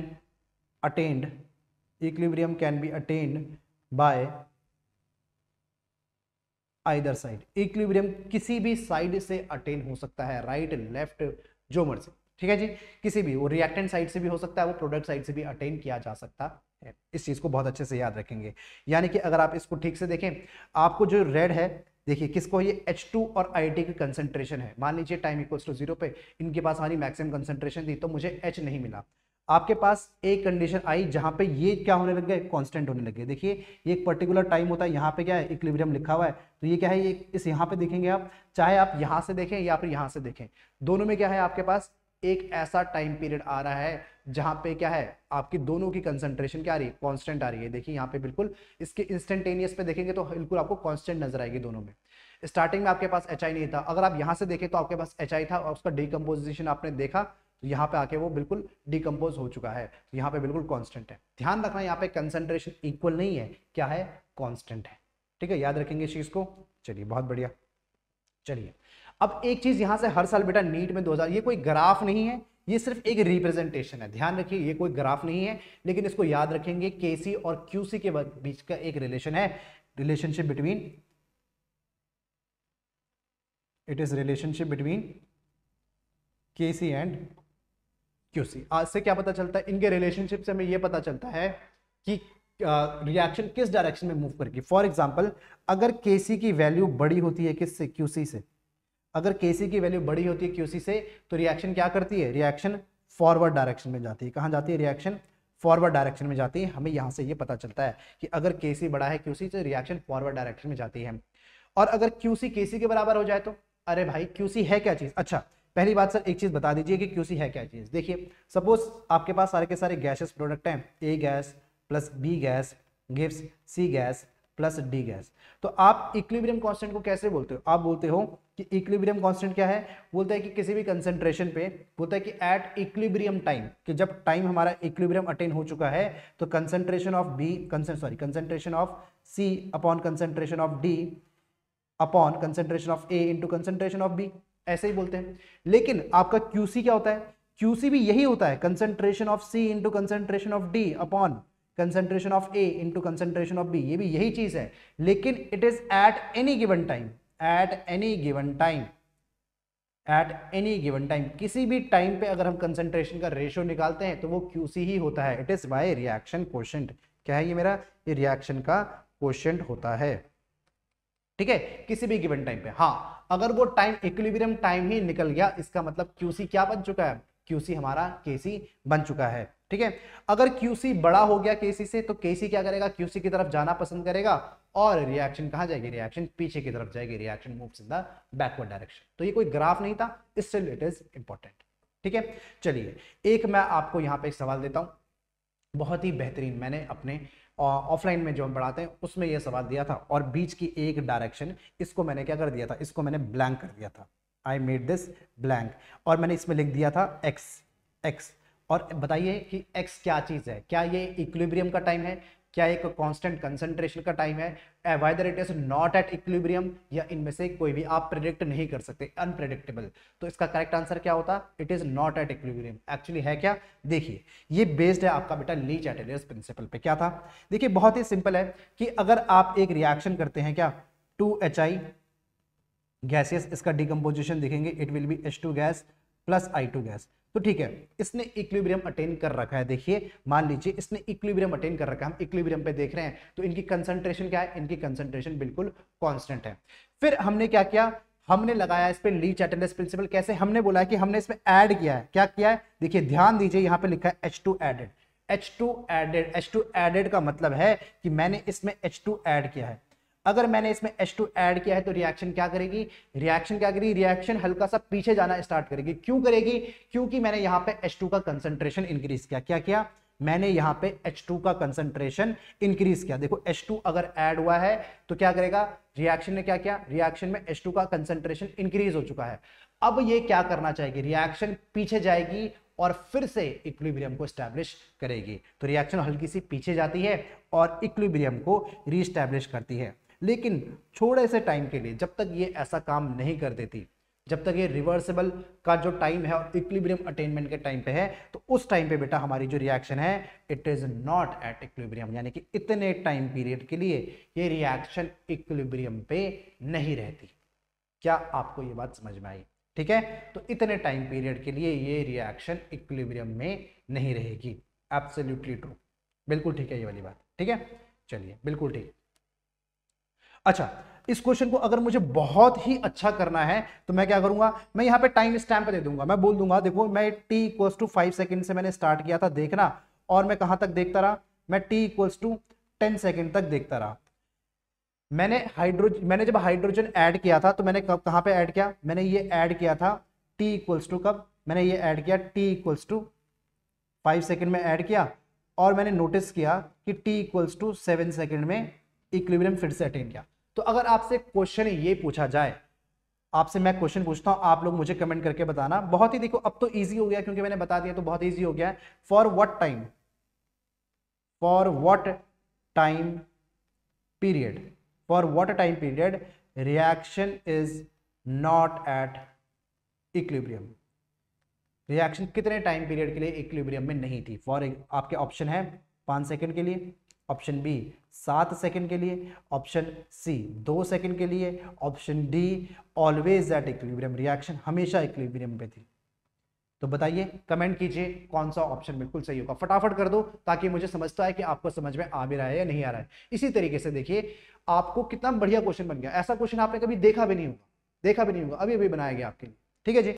[SPEAKER 1] attained, equilibrium can be attained by either side। Equilibrium किसी भी साइड से अटेन हो सकता है, राइट लेफ्ट जो मर्जी, ठीक है जी, किसी भी, वो रिएक्टेंट साइड से भी हो सकता है, वो प्रोडक्ट साइड से भी अटेन किया जा सकता है। इस चीज को बहुत अच्छे से याद रखेंगे। यानी कि अगर आप इसको ठीक से देखें, आपको जो रेड है, देखिए किसको, ये H2 और IT की कंसंट्रेशन है। मान लीजिए टाइम इक्वल्स टू 0 पे इनके पास हमारी मैक्सिमम कंसंट्रेशन थी, तो मुझे H नहीं मिला। आपके पास एक कंडीशन आई जहां पे ये क्या होने लग गए, कांस्टेंट होने लगे। देखिए ये एक पर्टिकुलर टाइम होता है, यहाँ पे क्या है, इक्विलिब्रियम लिखा हुआ है, तो ये क्या है, ये इस यहाँ पे देखेंगे आप, चाहे आप यहाँ से देखें या फिर यहाँ से देखें, दोनों में क्या है, आपके पास एक ऐसा टाइम पीरियड आ रहा है जहां पे क्या है, आपकी दोनों की कंसंट्रेशन क्या आ रही है, कांस्टेंट आ रही है। देखिए यहाँ पे बिल्कुल इसके इंस्टेंटेनियस पे देखेंगे तो बिल्कुल आपको कांस्टेंट नजर आएगी दोनों में। स्टार्टिंग में आपके पास HI नहीं था, अगर आप यहाँ से देखें तो आपके पास HI था और उसका डिकम्पोजिशन आपने देखा, तो यहाँ पे आके वो बिल्कुल डिकम्पोज हो चुका है, तो यहाँ पे बिल्कुल कांस्टेंट है। ध्यान रखना यहाँ पे कंसंट्रेशन इक्वल नहीं है, क्या है, कांस्टेंट है, ठीक है, याद रखेंगे इस चीज को। चलिए बहुत बढ़िया। चलिए अब एक चीज यहाँ से हर साल बेटा नीट में 2000, ये कोई ग्राफ नहीं है, ये सिर्फ एक रिप्रेजेंटेशन है, ध्यान रखिए, ये कोई ग्राफ नहीं है, लेकिन इसको याद रखेंगे, केसी और क्यूसी के बीच का एक रिलेशन है, relationship between, it is relationship between KC and QC. आज से क्या पता चलता है, इनके रिलेशनशिप से हमें यह पता चलता है कि रिएक्शन किस डायरेक्शन में मूव करेगी। फॉर एग्जांपल अगर केसी की वैल्यू बड़ी होती है किससे, क्यूसी से, अगर केसी की वैल्यू बड़ी होती है क्यूसी से, तो रिएक्शन क्या करती है, रिएक्शन फॉरवर्ड डायरेक्शन में जाती है। कहां जाती है, रिएक्शन फॉरवर्ड डायरेक्शन में जाती है। हमें यहां से ये पता चलता है कि अगर केसी बड़ा है क्यूसी से, रिएक्शन फॉरवर्ड डायरेक्शन में जाती है। और अगर क्यूसी केसी के बराबर हो जाए तो, अरे भाई क्यूसी है क्या चीज। अच्छा पहली बात सर एक चीज बता दीजिए कि क्यूसी है क्या चीज। देखिए सपोज आपके पास सारे के सारे गैसेस प्रोडक्ट हैं, A gas plus B gas gives C gas plus D gas. तो आप इक्विलिब्रियम कांस्टेंट को कैसे बोलते हो, आप बोलते हो कि इक्विलिब्रियम कांस्टेंट क्या है, बोलता है कि किसी भी कंसंट्रेशन पे, बोलता है कि एट इक्विलिब्रियम टाइम, कि जब टाइम हमारा इक्विलिब्रियम अटेन हो चुका है, तो concentration of B concentration of C upon concentration of D upon concentration of A into concentration of B, ऐसे ही बोलते हैं। लेकिन आपका क्यूसी क्या होता है, क्यूसी भी यही होता है, concentration of C into concentration of D upon concentration of A into concentration of B, ये भी यही चीज है, लेकिन it is at any given time, at any given time, at any given time, किसी भी टाइम पे अगर हम कंसंट्रेशन का रेशियो निकालते हैं तो वो क्यूसी ही होता है। It is by reaction quotient. क्या है ये मेरा, ये रिएक्शन का कोशेंट होता है, ठीक है, किसी भी गिवन टाइम पे। हाँ अगर वो टाइम इक्विलिब्रियम टाइम ही निकल गया, इसका मतलब क्यूसी क्या बन चुका है, क्यूसी हमारा केसी बन चुका है। ठीक है, अगर क्यूसी बड़ा हो गया केसी से तो केसी क्या करेगा, क्यूसी की तरफ जाना पसंद करेगा और रिएक्शन कहां जाएगी, रिएक्शन पीछे की तरफ जाएगी, reaction moves in the backward direction. तो ये कोई ग्राफ नहीं था, स्टिल इट इज इंपॉर्टेंट। ठीक है, चलिए एक मैं आपको यहां पे एक सवाल देता हूं, बहुत ही बेहतरीन, मैंने अपने ऑफलाइन में जो हम पढ़ाते हैं उसमें यह सवाल दिया था और बीच की एक डायरेक्शन, इसको मैंने क्या कर दिया था, इसको मैंने ब्लैंक कर दिया था, आई मेड दिस ब्लैंक, और मैंने इसमें लिख दिया था एक्स एक्स। और बताइए कि एक्स क्या चीज है, क्या ये इक्विलिब्रियम का टाइम है, क्या एक कांस्टेंट कंसंट्रेशन का टाइम है, whether it is not at equilibrium, या इनमें से कोई भी आप प्रेडिक्ट नहीं कर सकते, अनप्रेडिक्टेबल। तो इसका करेक्ट आंसर क्या होता, it is not at equilibrium. Actually है क्या, देखिए ये बेस्ड है आपका बेटा ली चैटलियर्स प्रिंसिपल पे। क्या था, देखिए बहुत ही सिंपल है कि अगर आप एक रिएक्शन करते हैं क्या 2HI गैसियस, इसका डिकम्पोजिशन देखेंगे it will B H2 gas plus I2 gas. तो ठीक है, इसने इक्विलिब्रियम अटेन कर रखा है, देखिए मान लीजिए इसने इक्विलिब्रियम अटेन कर रखा है, हम इक्विलिब्रियम पे देख रहे हैं, तो इनकी कंसंट्रेशन क्या है, इनकी कंसंट्रेशन बिल्कुल कांस्टेंट है। फिर हमने क्या किया, हमने लगाया इस पे ली चैटलियर्स प्रिंसिपल। कैसे, हमने बोला है कि हमने इसमें ऐड किया है, क्या किया है, देखिए ध्यान दीजिए यहां पे लिखा है H2 added, H2 added, H2 added का मतलब है कि मैंने इसमें H2 ऐड किया है। अगर मैंने इसमें H2 ऐड किया है तो रिएक्शन क्या करेगी, रिएक्शन क्या करेगी, रिएक्शन हल्का सा पीछे जाना स्टार्ट करेगी। क्यों करेगी, क्योंकि मैंने यहां पे H2 का कंसंट्रेशन इंक्रीज किया। क्या किया, मैंने यहां पे H2 का कंसंट्रेशन इंक्रीज किया। देखो H2 अगर ऐड हुआ है तो क्या करेगा, रिएक्शन ने क्या किया, रिएक्शन में H2 का कंसंट्रेशन इंक्रीज हो चुका है। अब ये क्या करना चाहेगी, रिएक्शन पीछे जाएगी और फिर से इक्विलिब्रियम को एस्टैब्लिश करेगी। तो रिएक्शन हल्की सी पीछे जाती है और इक्विलिब्रियम को रीएस्टैब्लिश करती है। लेकिन थोड़े से टाइम के लिए, जब तक ये ऐसा काम नहीं कर देती, जब तक ये रिवर्सिबल का जो टाइम है और इक्विलिब्रियम अटेनमेंट के टाइम पे है, तो उस टाइम पे बेटा हमारी जो रिएक्शन है it is not at equilibrium, यानी कि इतने टाइम पीरियड के लिए ये रिएक्शन इक्विलिब्रियम पे नहीं रहती। क्या आपको ये बात समझ में आई, ठीक है, तो इतने टाइम पीरियड के लिए ये रिएक्शन इक्विलिब्रियम में नहीं रहेगी। एब्सोल्युटली ट्रू, बिल्कुल ठीक है ये वाली बात, ठीक है, चलिए बिल्कुल ठीक। अच्छा, इस क्वेश्चन को अगर मुझे बहुत ही अच्छा करना है तो मैं क्या करूंगा, मैं यहां पे टाइम स्टैम्प दे दूंगा, मैं बोल दूंगा देखो मैं t इक्वल्स टू 5 सेकंड से मैंने स्टार्ट किया था देखना, और मैं कहां तक देखता रहा, मैं t इक्वल्स टू 10 सेकंड तक देखता रहा। मैंने जब हाइड्रोजन ऐड किया था तो मैंने कब कहां पे ऐड किया, मैंने ये ऐड किया था t इक्वल्स टू कब, मैंने ये ऐड किया t इक्वल्स टू 5 सेकंड में ऐड किया, और मैंने नोटिस किया कि t इक्वल्स टू 7 सेकंड में इक्विलिब्रियम फिर से अटेन किया। तो अगर आपसे क्वेश्चन ये पूछा जाए, आपसे मैं क्वेश्चन पूछता हूं, आप लोग मुझे कमेंट करके बताना। बहुत ही देखो अब तो इजी हो गया क्योंकि मैंने बता दिया, तो बहुत इजी हो गया। For what time, for what time period, for what time period reaction is not at equilibrium, reaction कितने टाइम पीरियड के लिए इक्विलिब्रियम में नहीं थी। फॉर आपके ऑप्शन है 5 सेकंड के लिए, ऑप्शन बी 7 सेकंड के लिए, ऑप्शन सी 2 सेकंड के लिए, option D always at equilibrium, reaction हमेशा इक्विलिब्रियम पे थी। तो बताइए, कमेंट कीजिए कौन सा ऑप्शन बिल्कुल सही होगा, फटाफट कर दो ताकि मुझे समझता है कि आपको समझ में आ भी रहा है या नहीं आ रहा है। इसी तरीके से देखिए आपको कितना बढ़िया क्वेश्चन बन गया, ऐसा क्वेश्चन आपने कभी देखा भी नहीं होगा, देखा भी नहीं होगा, अभी अभी बनाया गया आपके लिए, ठीक है जी।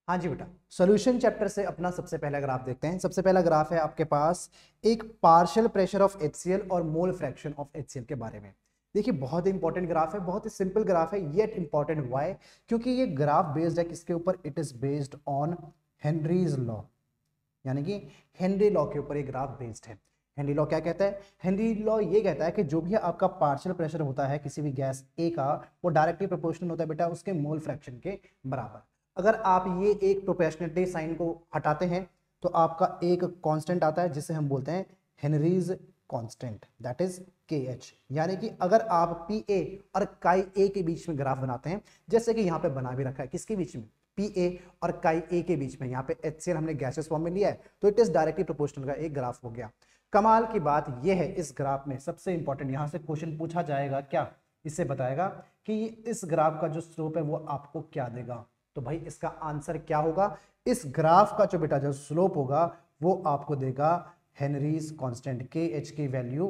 [SPEAKER 1] हाँ जी बेटा, सॉल्यूशन चैप्टर से अपना सबसे पहला ग्राफ देखते हैं। सबसे पहला ग्राफ है आपके पास एक पार्शियल प्रेशर ऑफ HCl और मोल फ्रैक्शन ऑफ HCl के बारे में। देखिए बहुत ही इंपॉर्टेंट ग्राफ है, बहुत ही सिंपल ग्राफ है, येट इंपॉर्टेंट व्हाई, क्योंकि ये ग्राफ बेस्ड है किसके ऊपर, it is based on Henry's law, यानी कि हेनरी लॉ के ऊपर ये ग्राफ बेस्ड है। हेनरी लॉ क्या कहता है, हेनरी लॉ ये कहता है कि जो भी आपका पार्शियल प्रेशर होता है किसी भी गैस A का, वो डायरेक्टली प्रोपोर्शनल होता है बेटा उसके मोल फ्रैक्शन के बराबर। अगर आप ये एक प्रोपोर्शनलिटी साइन को हटाते हैं तो आपका एक कांस्टेंट आता है जिसे हम बोलते हैं Henrys constant, that is KH। यानी कि अगर आप PA और काई A के बीच में ग्राफ बनाते हैं, जैसे कि यहाँ पे बना भी रखा है, किसके बीच में, PA और काई A के बीच में, यहाँ पे HCl हमने गैसेस फॉर्म में लिया है, तो इट इज डायरेक्टली प्रोपोर्शनल का एक ग्राफ हो गया। कमाल की बात यह है इस ग्राफ में सबसे इंपॉर्टेंट, यहाँ से क्वेश्चन पूछा जाएगा क्या, इससे बताएगा कि इस ग्राफ का जो स्लोप है वो आपको क्या देगा। तो भाई इसका आंसर क्या होगा, इस ग्राफ का जो बेटा जो स्लोप होगा वो आपको देगा हेनरीज कांस्टेंट, KH की वैल्यू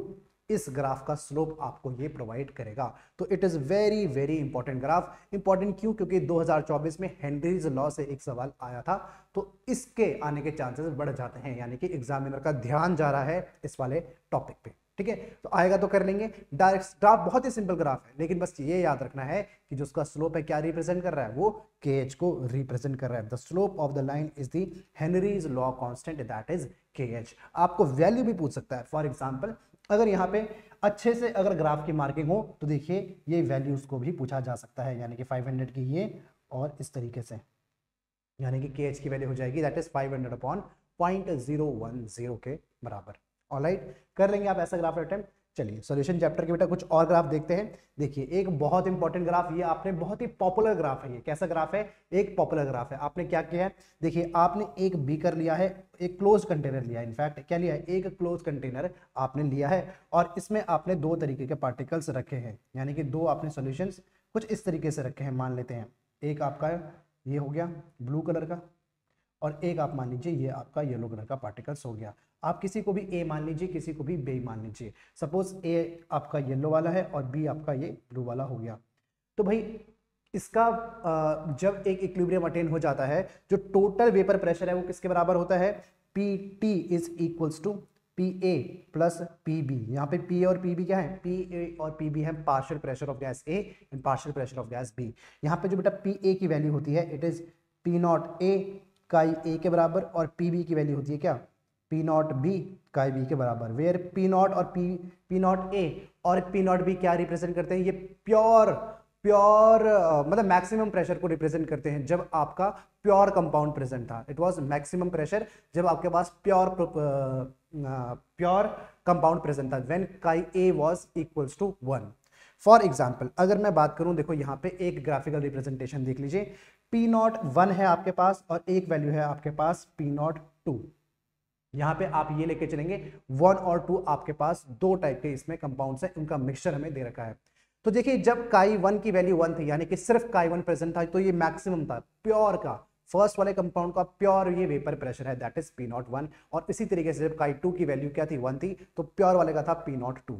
[SPEAKER 1] इस ग्राफ का स्लोप आपको ये प्रोवाइड करेगा। तो it is very very important graph. Important क्यों? क्योंकि 2024 में हेनरीज लॉ से एक सवाल आया था, तो इसके आने के चांसेस बढ़ जाते हैं, यानी कि एग्जामिनर का ध्यान जा रहा है इस वाले टॉपिक पे। ठीक है, तो आएगा तो कर लेंगे। डायरेक्ट ग्राफ बहुत ही सिंपल ग्राफ है, लेकिन बस ये याद रखना है कि जो उसका स्लोप है क्या रिप्रेजेंट कर रहा है, वो KH को रिप्रेजेंट कर रहा है। The slope of the line is the Henry's law constant, that is KH। आपको वैल्यू भी पूछ सकता है। फॉर एग्जांपल अगर यहाँ पे अच्छे से अगर ग्राफ की मार्किंग हो तो देखिए ये वैल्यूज को भी पूछा जा सकता है, यानी कि 500 की ये और इस तरीके से, यानी कि KH की वैल्यू हो जाएगी दैट इज 500 अपॉन 0.010 के बराबर। ऑलराइट, कर लेंगे आप ऐसा ग्राफ अटेम्प्ट। चलिए सॉल्यूशन चैप्टर के बेटा कुछ और ग्राफ देखते हैं। देखिए एक बहुत इंपॉर्टेंट ग्राफ, ये आपने बहुत ही पॉपुलर ग्राफ है। ये कैसा ग्राफ है? एक पॉपुलर ग्राफ है। आपने क्या किया है? देखिए आपने एक बीकर लिया है, एक क्लोज कंटेनर लिया है। इनफैक्ट क्या लिया है? एक क्लोज कंटेनर आपने लिया है और इसमें आपने दो तरीके के पार्टिकल्स रखे हैं, यानी कि दो आपने सॉल्यूशंस कुछ इस तरीके से रखे हैं। मान लेते हैं एक आपका ये हो गया ब्लू कलर का और एक आप मान लीजिए ये आपका येलो कलर का पार्टिकल्स हो गया। आप किसी को भी ए मान लीजिए, किसी को भी बी मान लीजिए। सपोज ए आपका येलो वाला है और बी आपका ये ब्लू वाला हो गया। तो भाई इसका जब एक इक्विलिब्रियम अटेन हो जाता है, जो टोटल वेपर प्रेशर है वो किसके बराबर होता है? PT is equals to PA plus PB। यहाँ पे PA और PB क्या है? PA और PB है partial pressure of gas A and partial pressure of gas B। यहाँ पे जो बेटा PA की वैल्यू होती है इट इज P0A काई A के बराबर और PB की वैल्यू होती है क्या? P0B काई B के बराबर। वेयर P0 और P0A और P0B क्या रिप्रेजेंट करते हैं? ये प्योर मतलब मैक्सिमम प्रेशर को रिप्रेजेंट करते हैं। जब आपका प्योर कंपाउंड प्रेजेंट था, इट वाज मैक्सिमम प्रेशर जब आपके पास प्योर कंपाउंड प्रेजेंट था, when chi A was equals to 1। For example अगर मैं बात करूं, देखो यहाँ पे एक ग्राफिकल रिप्रेजेंटेशन देख लीजिए। P0 1 है आपके पास और एक वैल्यू है आपके पास P0 2। यहाँ पे आप ये लेके चलेंगे 1 और 2 आपके पास दो टाइप के इसमें कंपाउंड्स हैं, उनका मिक्सचर हमें दे रखा है। तो देखिए जब काई 1 की वैल्यू 1 थी, यानी कि सिर्फ काई 1 प्रेजेंट था, तो ये मैक्सिमम था प्योर का, फर्स्ट वाले कंपाउंड का प्योर ये वेपर प्रेशर है, दैट इज P0 1। और इसी तरीके से जब काई 2 की वैल्यू क्या थी? 1 थी, तो प्योर वाले का था P0 2।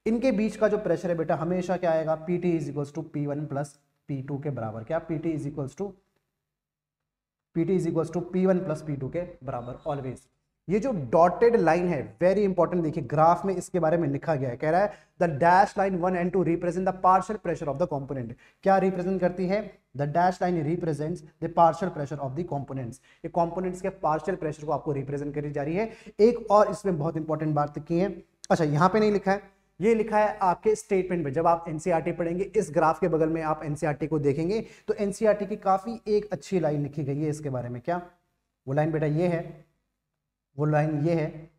[SPEAKER 1] इनके बीच का जो प्रेशर है बेटा हमेशा क्या आएगा? PT is equals to P1 plus P2 के बराबर। क्या? PT is equals to P1 plus P2 के बराबर ऑलवेज। ये जो डॉटेड लाइन है वेरी इंपॉर्टेंट, देखिए ग्राफ में इसके बारे में लिखा गया है, कह रहा है the dash line 1 and 2 represent the partial pressure of the component. क्या रिप्रेजेंट करती है? The dash line represents the partial pressure of the components. ये कंपोनेंट्स के पार्शियल प्रेशर को आपको रिप्रेजेंट करी जा रही है। एक और इसमें बहुत इंपॉर्टेंट बात की है, अच्छा यहाँ पे नहीं लिखा है, ये लिखा है आपके स्टेटमेंट में। जब आप एनसीईआरटी पढ़ेंगे, इस ग्राफ के बगल में आप एनसीईआरटी को देखेंगे तो एनसीईआरटी की काफी एक अच्छी लाइन लिखी गई है इसके बारे में। क्या वो लाइन बेटा? ये है वो लाइन, ये है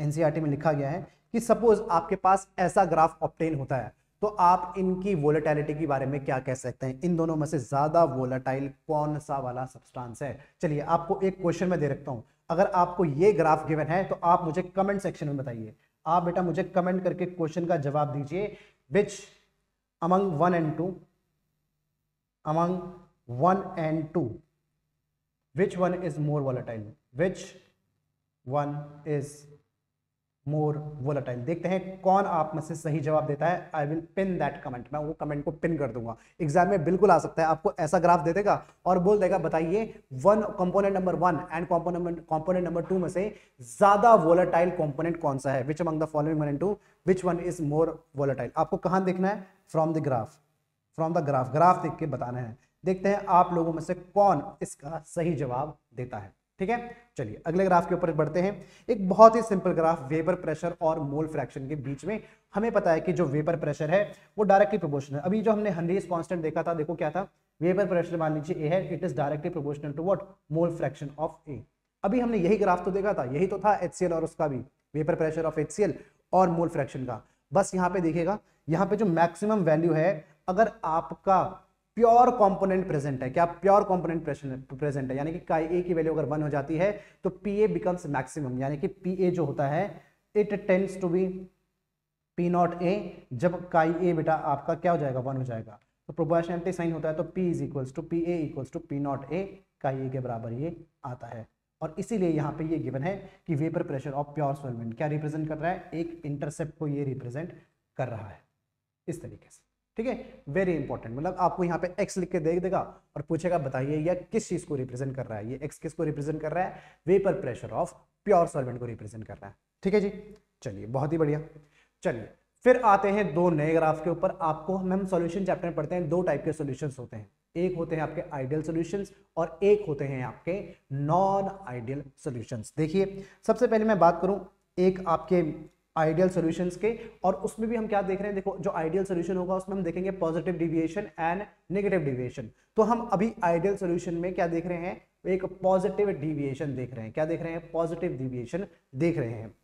[SPEAKER 1] एनसीईआरटी में लिखा गया है कि सपोज आपके पास ऐसा ग्राफ ऑब्टेन होता है तो आप इनकी वोलेटिलिटी के बारे में क्या कह सकते हैं? इन दोनों में से ज्यादा वोलेटाइल कौन सा वाला सब्सटेंस है? चलिए आपको एक क्वेश्चन में दे रखता हूं, अगर आपको ये ग्राफ गिवन है तो आप मुझे कमेंट सेक्शन में बताइए। आप बेटा मुझे कमेंट करके क्वेश्चन का जवाब दीजिए, which among 1 and 2 which one is more volatile? which one is more volatile? देखते हैं कौन आप में से सही जवाब देता है। I will pin that comment, मैं वो कमेंट को पिन कर दूंगा। एग्जाम में बिल्कुल आ सकता है, आपको ऐसा ग्राफ दे देगा और बोल देगा बताइए component number 1 and component number 2 में से ज्यादा वोलेटाइल कंपोनेंट कौन सा है? Which among the following 1 and 2 which one is more volatile? आपको कहां देखना है? फ्रॉम द ग्राफ, ग्राफ देख के बताना है। देखते हैं आप लोगों में से कौन इसका सही जवाब देता है। ठीक है, चलिए अगले ग्राफ के ऊपर बढ़ते हैं। एक बहुत ही सिंपल ग्राफ, वेपर प्रेशर और मोल फ्रैक्शन के बीच में। हमें पता है कि जो वेपर प्रेशर है वो डायरेक्टली प्रोपोर्शनल है। अभी जो हमने हेनरीज कांस्टेंट देखा था, देखो क्या था? वेपर प्रेशर मान लीजिए ए है, it is directly proportional to what? Mole fraction of A. अभी हमने यही ग्राफ तो देखा था, यही तो था HCl और उसका भी, वेपर प्रेशर ऑफ HCl और मोल फ्रैक्शन का। बस यहाँ पे देखिएगा, यहाँ पे जो मैक्सिमम वैल्यू है, अगर आपका प्योर कंपोनेंट प्रेजेंट है, क्या प्योर कंपोनेंट प्रेजेंट है, यानी कि काई ए की वैल्यू अगर 1 हो जाती है तो PA बिकम्स मैक्सिमम, यानी कि PA जो होता है it tends to be P0A। जब काई ए बेटा आपका क्या हो जाएगा? 1 हो जाएगा। तो प्रोपोर्शनलिटी साइन होता है तो P is equals to PA equals to P0A, chi ए के बराबर ये आता है। और इसीलिए यहाँ पे ये गिवन है कि vapour pressure of pure solvent क्या रिप्रेजेंट कर रहा है, एक इंटरसेप्ट को ये रिप्रेजेंट कर रहा है इस तरीके से। ठीक है, वेरी इंपॉर्टेंट, मतलब आपको यहाँ पे x लिख के दे देगा और पूछेगा बताइए यह किस चीज को रिप्रेजेंट कर रहा है, ये x किसको रिप्रेजेंट कर रहा है, vapour pressure of pure solvent को रिप्रेजेंट कर रहा है। ठीक है जी, चलिए बहुत ही बढ़िया। चलिए फिर आते हैं दो नए ग्राफ के ऊपर। आपको हम सॉल्यूशन चैप्टर में पढ़ते हैं, दो टाइप के सॉल्यूशंस होते हैं, एक होते हैं आपके आइडियल सॉल्यूशंस और एक होते हैं आपके नॉन आइडियल सॉल्यूशंस। देखिए सबसे पहले मैं बात करूं एक आपके आइडियल सॉल्यूशंस के, और उसमें भी हम क्या देख रहे हैं, देखो जो आइडियल सॉल्यूशन होगा उसमें हम देखेंगे positive deviation and negative deviation. तो हम अभी आइडियल सॉल्यूशन में क्या देख रहे हैं, एक पॉजिटिव डिविएशन देख रहे हैं। क्या देख रहे हैं, पॉजिटिव डिविएशन देख रहे हैं।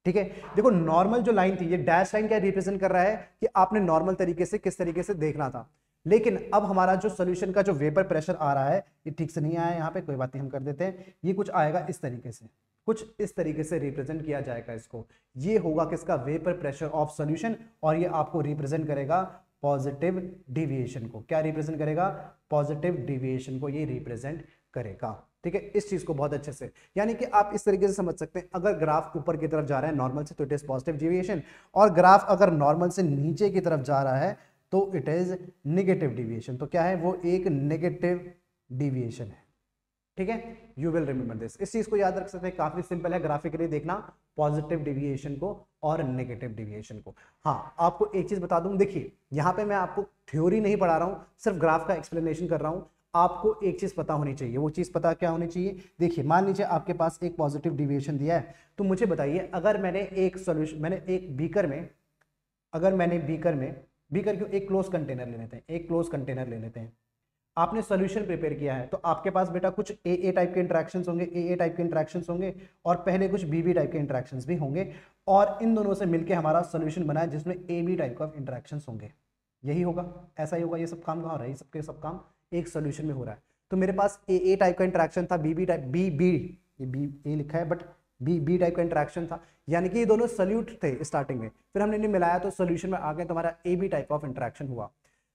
[SPEAKER 1] ठीक है, देखो नॉर्मल जो लाइन थी, ये डैश लाइन क्या रिप्रेजेंट कर रहा है कि आपने नॉर्मल तरीके से किस तरीके से देखना था, लेकिन अब हमारा जो सॉल्यूशन का जो वेपर प्रेशर आ रहा है ये ठीक से नहीं आया यहाँ पे, कोई बात नहीं हम कर देते हैं, ये कुछ आएगा इस तरीके से, कुछ इस तरीके से रिप्रेजेंट किया जाएगा इसको। ये होगा किसका, वेपर प्रेशर ऑफ सॉल्यूशन, और ये आपको रिप्रेजेंट करेगा पॉजिटिव डिविएशन को। क्या रिप्रेजेंट करेगा, पॉजिटिव डिविएशन को ये रिप्रेजेंट करेगा। ठीक है, इस चीज को बहुत अच्छे से, यानी कि आप इस तरीके से समझ सकते हैं, अगर ग्राफ ऊपर की तरफ जा रहा है नॉर्मल से तो इट इज पॉजिटिव डिविएशन, और ग्राफ अगर नॉर्मल से नीचे की तरफ जा रहा है तो इट इज नेगेटिव डिविएशन। तो क्या है, वो एक नेगेटिव डिविएशन है। ठीक है, यू विल रिमेंबर दिस, इस चीज को याद रख सकते हैं, काफी सिंपल है ग्राफिकली देखना पॉजिटिव डिविएशन को और नेगेटिव डिविएशन को। हाँ, आपको एक चीज बता दूं, देखिए यहाँ पे मैं आपको थ्योरी नहीं पढ़ा रहा हूं, सिर्फ ग्राफ का एक्सप्लेनेशन कर रहा हूं। आपको एक चीज पता होनी चाहिए, वो चीज पता क्या होनी चाहिए, देखिए मान लीजिए आपके पास एक पॉजिटिव डिविएशन दिया है, तो मुझे बताइए अगर मैंने एक सॉल्यूशन, मैंने एक बीकर में, अगर मैंने बीकर क्यों, एक क्लोज कंटेनर ले लेते हैं, एक क्लोज कंटेनर ले लेते हैं, आपने सॉल्यूशन प्रिपेयर किया है, तो आपके पास बेटा कुछ ए टाइप के इंटरेक्शंस होंगे, ए टाइप के इंटरेक्शंस होंगे, और पहले कुछ बी टाइप के इंटरेक्शंस भी होंगे, और इन दोनों से मिलकर हमारा सॉल्यूशन बना है जिसमें ए बी टाइप का इंटरेक्शंस होंगे। यही होगा, ऐसा ही होगा, ये सब काम कहाँ हो रहा है, ये सबके सब काम एक सॉल्यूशन में हो रहा है। तो मेरे पास ए टाइप का इंटरेक्शन था, बी टाइप, बी ए लिखा है बट बी टाइप का इंटरेक्शन था, यानी कि ये दोनों सॉल्यूट थे स्टार्टिंग में, फिर हमने इन्हें मिलाया तो सॉल्यूशन में आ गए, तो हमारा A B type of interaction हुआ।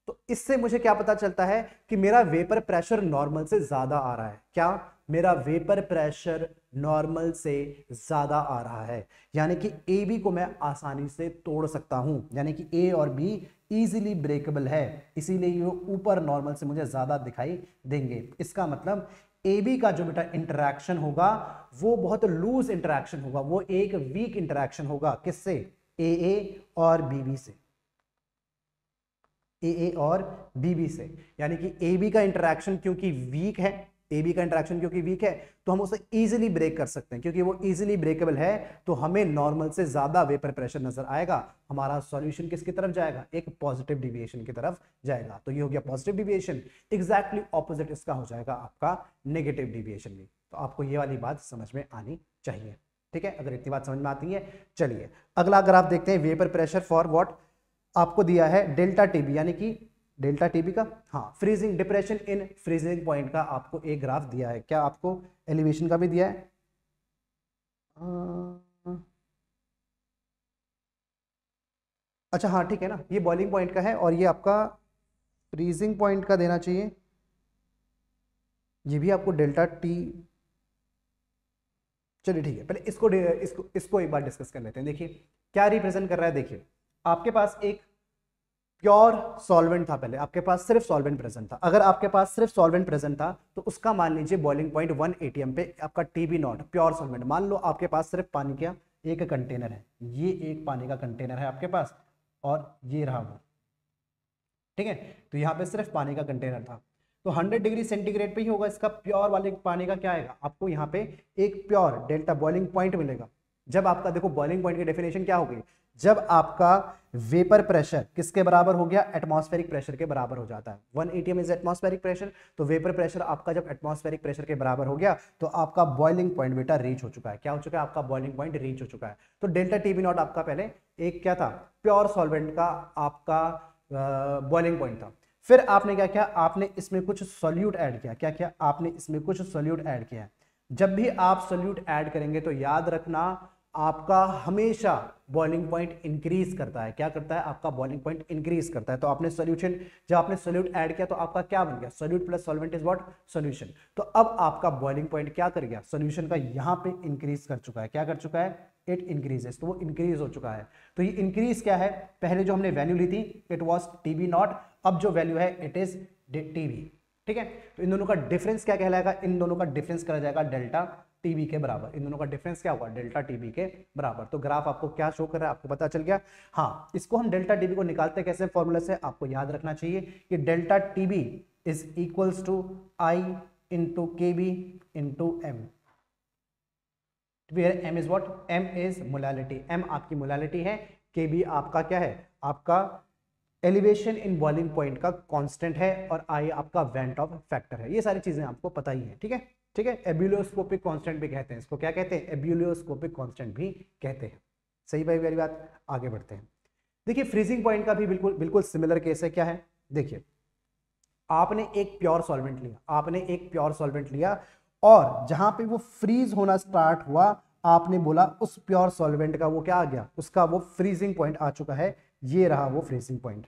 [SPEAKER 1] तो इससे मुझे क्या पता चलता है कि मेरा वेपर प्रेशर नॉर्मल से ज्यादा आ रहा है। क्या, मेरा वेपर प्रेशर नॉर्मल से ज्यादा आ रहा है, यानी कि ए बी को मैं आसानी से तोड़ सकता हूं, यानी कि ए और बी इजीली ब्रेकेबल है, इसीलिए ये ऊपर नॉर्मल से मुझे ज्यादा दिखाई देंगे। इसका मतलब ए बी का जो बेटा इंटरेक्शन होगा वो बहुत लूज इंटरेक्शन होगा, वो एक वीक इंटरेक्शन होगा, किससे, ए और बी से, ए और बी से, यानी कि ए बी का इंटरेक्शन क्योंकि वीक है, ए बी का इंटरेक्शन क्योंकि वीक है तो हम उसे इजीली ब्रेक कर सकते हैं, क्योंकि वो इजीली ब्रेकेबल है तो हमें नॉर्मल से ज्यादा वेपर प्रेशर नजर आएगा। हमारा सॉल्यूशन किसकी तरफ जाएगा, एक पॉजिटिव डिविएशन की तरफ जाएगा। तो ये हो गया पॉजिटिव डिविएशन, एग्जैक्टली ऑपोजिट इसका हो जाएगा आपका नेगेटिव डिविएशन भी। तो आपको ये वाली बात समझ में आनी चाहिए। ठीक है, अगर इतनी बात समझ में आती है, चलिए अगला ग्राफ देखते हैं, वेपर प्रेशर फॉर व्हाट, आपको दिया है डेल्टा टीबी, यानी कि डेल्टा टीबी का, हाँ freezing, depression in freezing point का आपको एक ग्राफ दिया है। क्या आपको एलिवेशन का भी दिया है, अच्छा हाँ ठीक है ना, ये बॉइलिंग पॉइंट का है और ये आपका फ्रीजिंग पॉइंट का देना चाहिए, ये भी आपको डेल्टा टी, चलिए ठीक है, पहले इसको एक बार डिस्कस कर लेते हैं। देखिए क्या रिप्रेजेंट कर रहा है, देखिए आपके पास एक प्योर सॉल्वेंट था, पहले आपके पास सिर्फ सॉल्वेंट प्रेजेंट था, अगर आपके पास सिर्फ सॉल्वेंट प्रेजेंट था तो उसका मान लीजिए बॉइलिंग पॉइंट 1 atm पे आपका टीबी नॉट प्योर सॉल्वेंट, मान लो आपके पास सिर्फ पानी का एक कंटेनर है, ये एक पानी का कंटेनर है आपके पास और ये रहा वो, ठीक है, तो यहाँ पे सिर्फ पानी का कंटेनर था, तो 100 डिग्री सेंटीग्रेड पे ही होगा इसका प्योर वाले पानी का क्या आएगा, आपको यहाँ पे एक प्योर डेल्टा बॉइलिंग पॉइंट मिलेगा। जब आपका देखो बॉइलिंग पॉइंट की डेफिनेशन क्या होगी, जब आपका वेपर प्रेशर किसके बराबर हो गया, एटमॉस्फेरिक प्रेशर के बराबर हो जाता है। 1 atm इज एटमॉस्फेरिक प्रेशर, तो वेपर प्रेशर आपका जब एटमॉस्फेरिक प्रेशर के बराबर हो गया तो आपका बॉइलिंग पॉइंट बेटा रीच हो चुका है। क्या हो चुका है, आपका बॉइलिंग पॉइंट रीच हो चुका है। तो डेल्टा टीबी नॉट आपका पहले एक क्या था, प्योर सॉल्वेंट का आपका बॉइलिंग पॉइंट था। फिर आपने क्या किया, आपने इसमें कुछ सोल्यूट ऐड किया, क्या किया, आपने इसमें कुछ सोल्यूट ऐड किया। जब भी आप सोल्यूट ऐड करेंगे तो याद रखना आपका हमेशा बॉइलिंग पॉइंट इंक्रीज करता है। क्या करता है? आपका बॉइलिंग पॉइंट इंक्रीज करता है। तो आपने सोल्यूशन, जब आपने सोल्यूट ऐड किया तो आपका क्या बन गया? Solute plus solvent is what? Solution. तो अब आपका बॉइलिंग पॉइंट क्या कर गया? सोल्यूशन का यहां पे इंक्रीज कर चुका है। क्या कर चुका है? It increases. तो वो इंक्रीज हो चुका है। तो ये इंक्रीज क्या है? पहले जो हमने वैल्यू ली थी इट वॉज टीबी नॉट, अब जो वैल्यू है इट इज टीबी। ठीक है, तो इन दोनों का डिफरेंस क्या कहलाएगा? इन दोनों का डिफरेंस करा जाएगा डेल्टा टीबी के बराबर। इन दोनों का डिफरेंस क्या होगा? डेल्टा टीबी के बराबर। तो ग्राफ आपको क्या शो कर रहा है? आपको पता चल गया। हाँ, इसको हम डेल्टा टीबी को निकालते कैसे? फॉर्मूला से आपको याद रखना चाहिए कि delta T B is equals to I into K B into M. M is what? M is molality. M आपकी मोलालिटी है, के बी आपका क्या है? आपका एलिवेशन इन बॉइलिंग पॉइंट का कांस्टेंट है, और आई आपका वेंट ऑफ फैक्टर है। ये सारी चीजें आपको पता ही है। ठीक है, ठीक है। एब्यूलियोस्कोपिक कांस्टेंट भी कहते हैं इसको। क्या कहते हैं? एब्यूलियोस्कोपिक कांस्टेंट भी कहते हैं। सही भाई, मेरी बात। आगे बढ़ते हैं। देखिए फ्रीजिंग पॉइंट का भी बिल्कुल बिल्कुल सिमिलर केस है। क्या है? देखिए आपने एक प्योर सॉल्वेंट लिया, आपने एक प्योर सॉल्वेंट लिया, और जहां पे वो फ्रीज होना स्टार्ट हुआ आपने बोला उस प्योर सॉल्वेंट का वो क्या आ गया? उसका वो फ्रीजिंग पॉइंट आ चुका है। ये रहा वो फ्रीजिंग पॉइंट।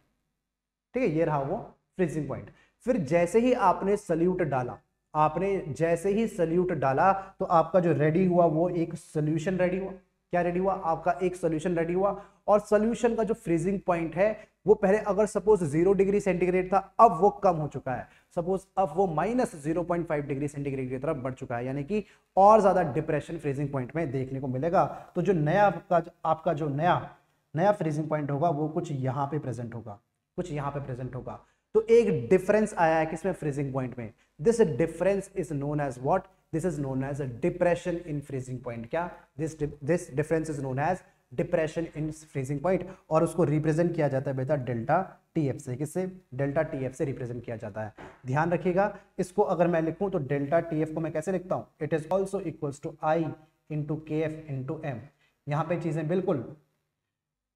[SPEAKER 1] ठीक है, ये रहा वो फ्रीजिंग पॉइंट। फिर जैसे ही आपने सल्यूट डाला, आपने जैसे ही सल्यूट डाला तो आपका जो रेडी हुआ वो एक सोल्यूशन रेडी हुआ। क्या रेडी हुआ? आपका एक सोल्यूशन रेडी हुआ, और सोल्यूशन का जो फ्रीजिंग पॉइंट है वो पहले अगर सपोज 0 डिग्री सेंटीग्रेड था, अब वो कम हो चुका है। सपोज अब वो -0.5 डिग्री सेंटीग्रेड की तरफ बढ़ चुका है, यानी कि और ज्यादा डिप्रेशन फ्रीजिंग पॉइंट में देखने को मिलेगा। तो जो नया आपका जो नया फ्रीजिंग पॉइंट होगा वो कुछ यहाँ पे प्रेजेंट होगा, कुछ यहाँ पे प्रेजेंट होगा। तो एक डिफरेंस आया है किसमें? फ्रीजिंग पॉइंट में। This difference is known as what? This is known as depression in freezing point. क्या? This difference is known as depression in freezing point, और उसको रिप्रेजेंट किया जाता है बेटा डेल्टा टीएफ से। किससे? डेल्टा टीएफ से रिप्रेजेंट किया जाता है। ध्यान रखिएगा, इसको अगर मैं लिखूं तो डेल्टा टीएफ को मैं कैसे लिखता हूं? It is also equals to I into K F into M. यहां पर चीजें बिल्कुल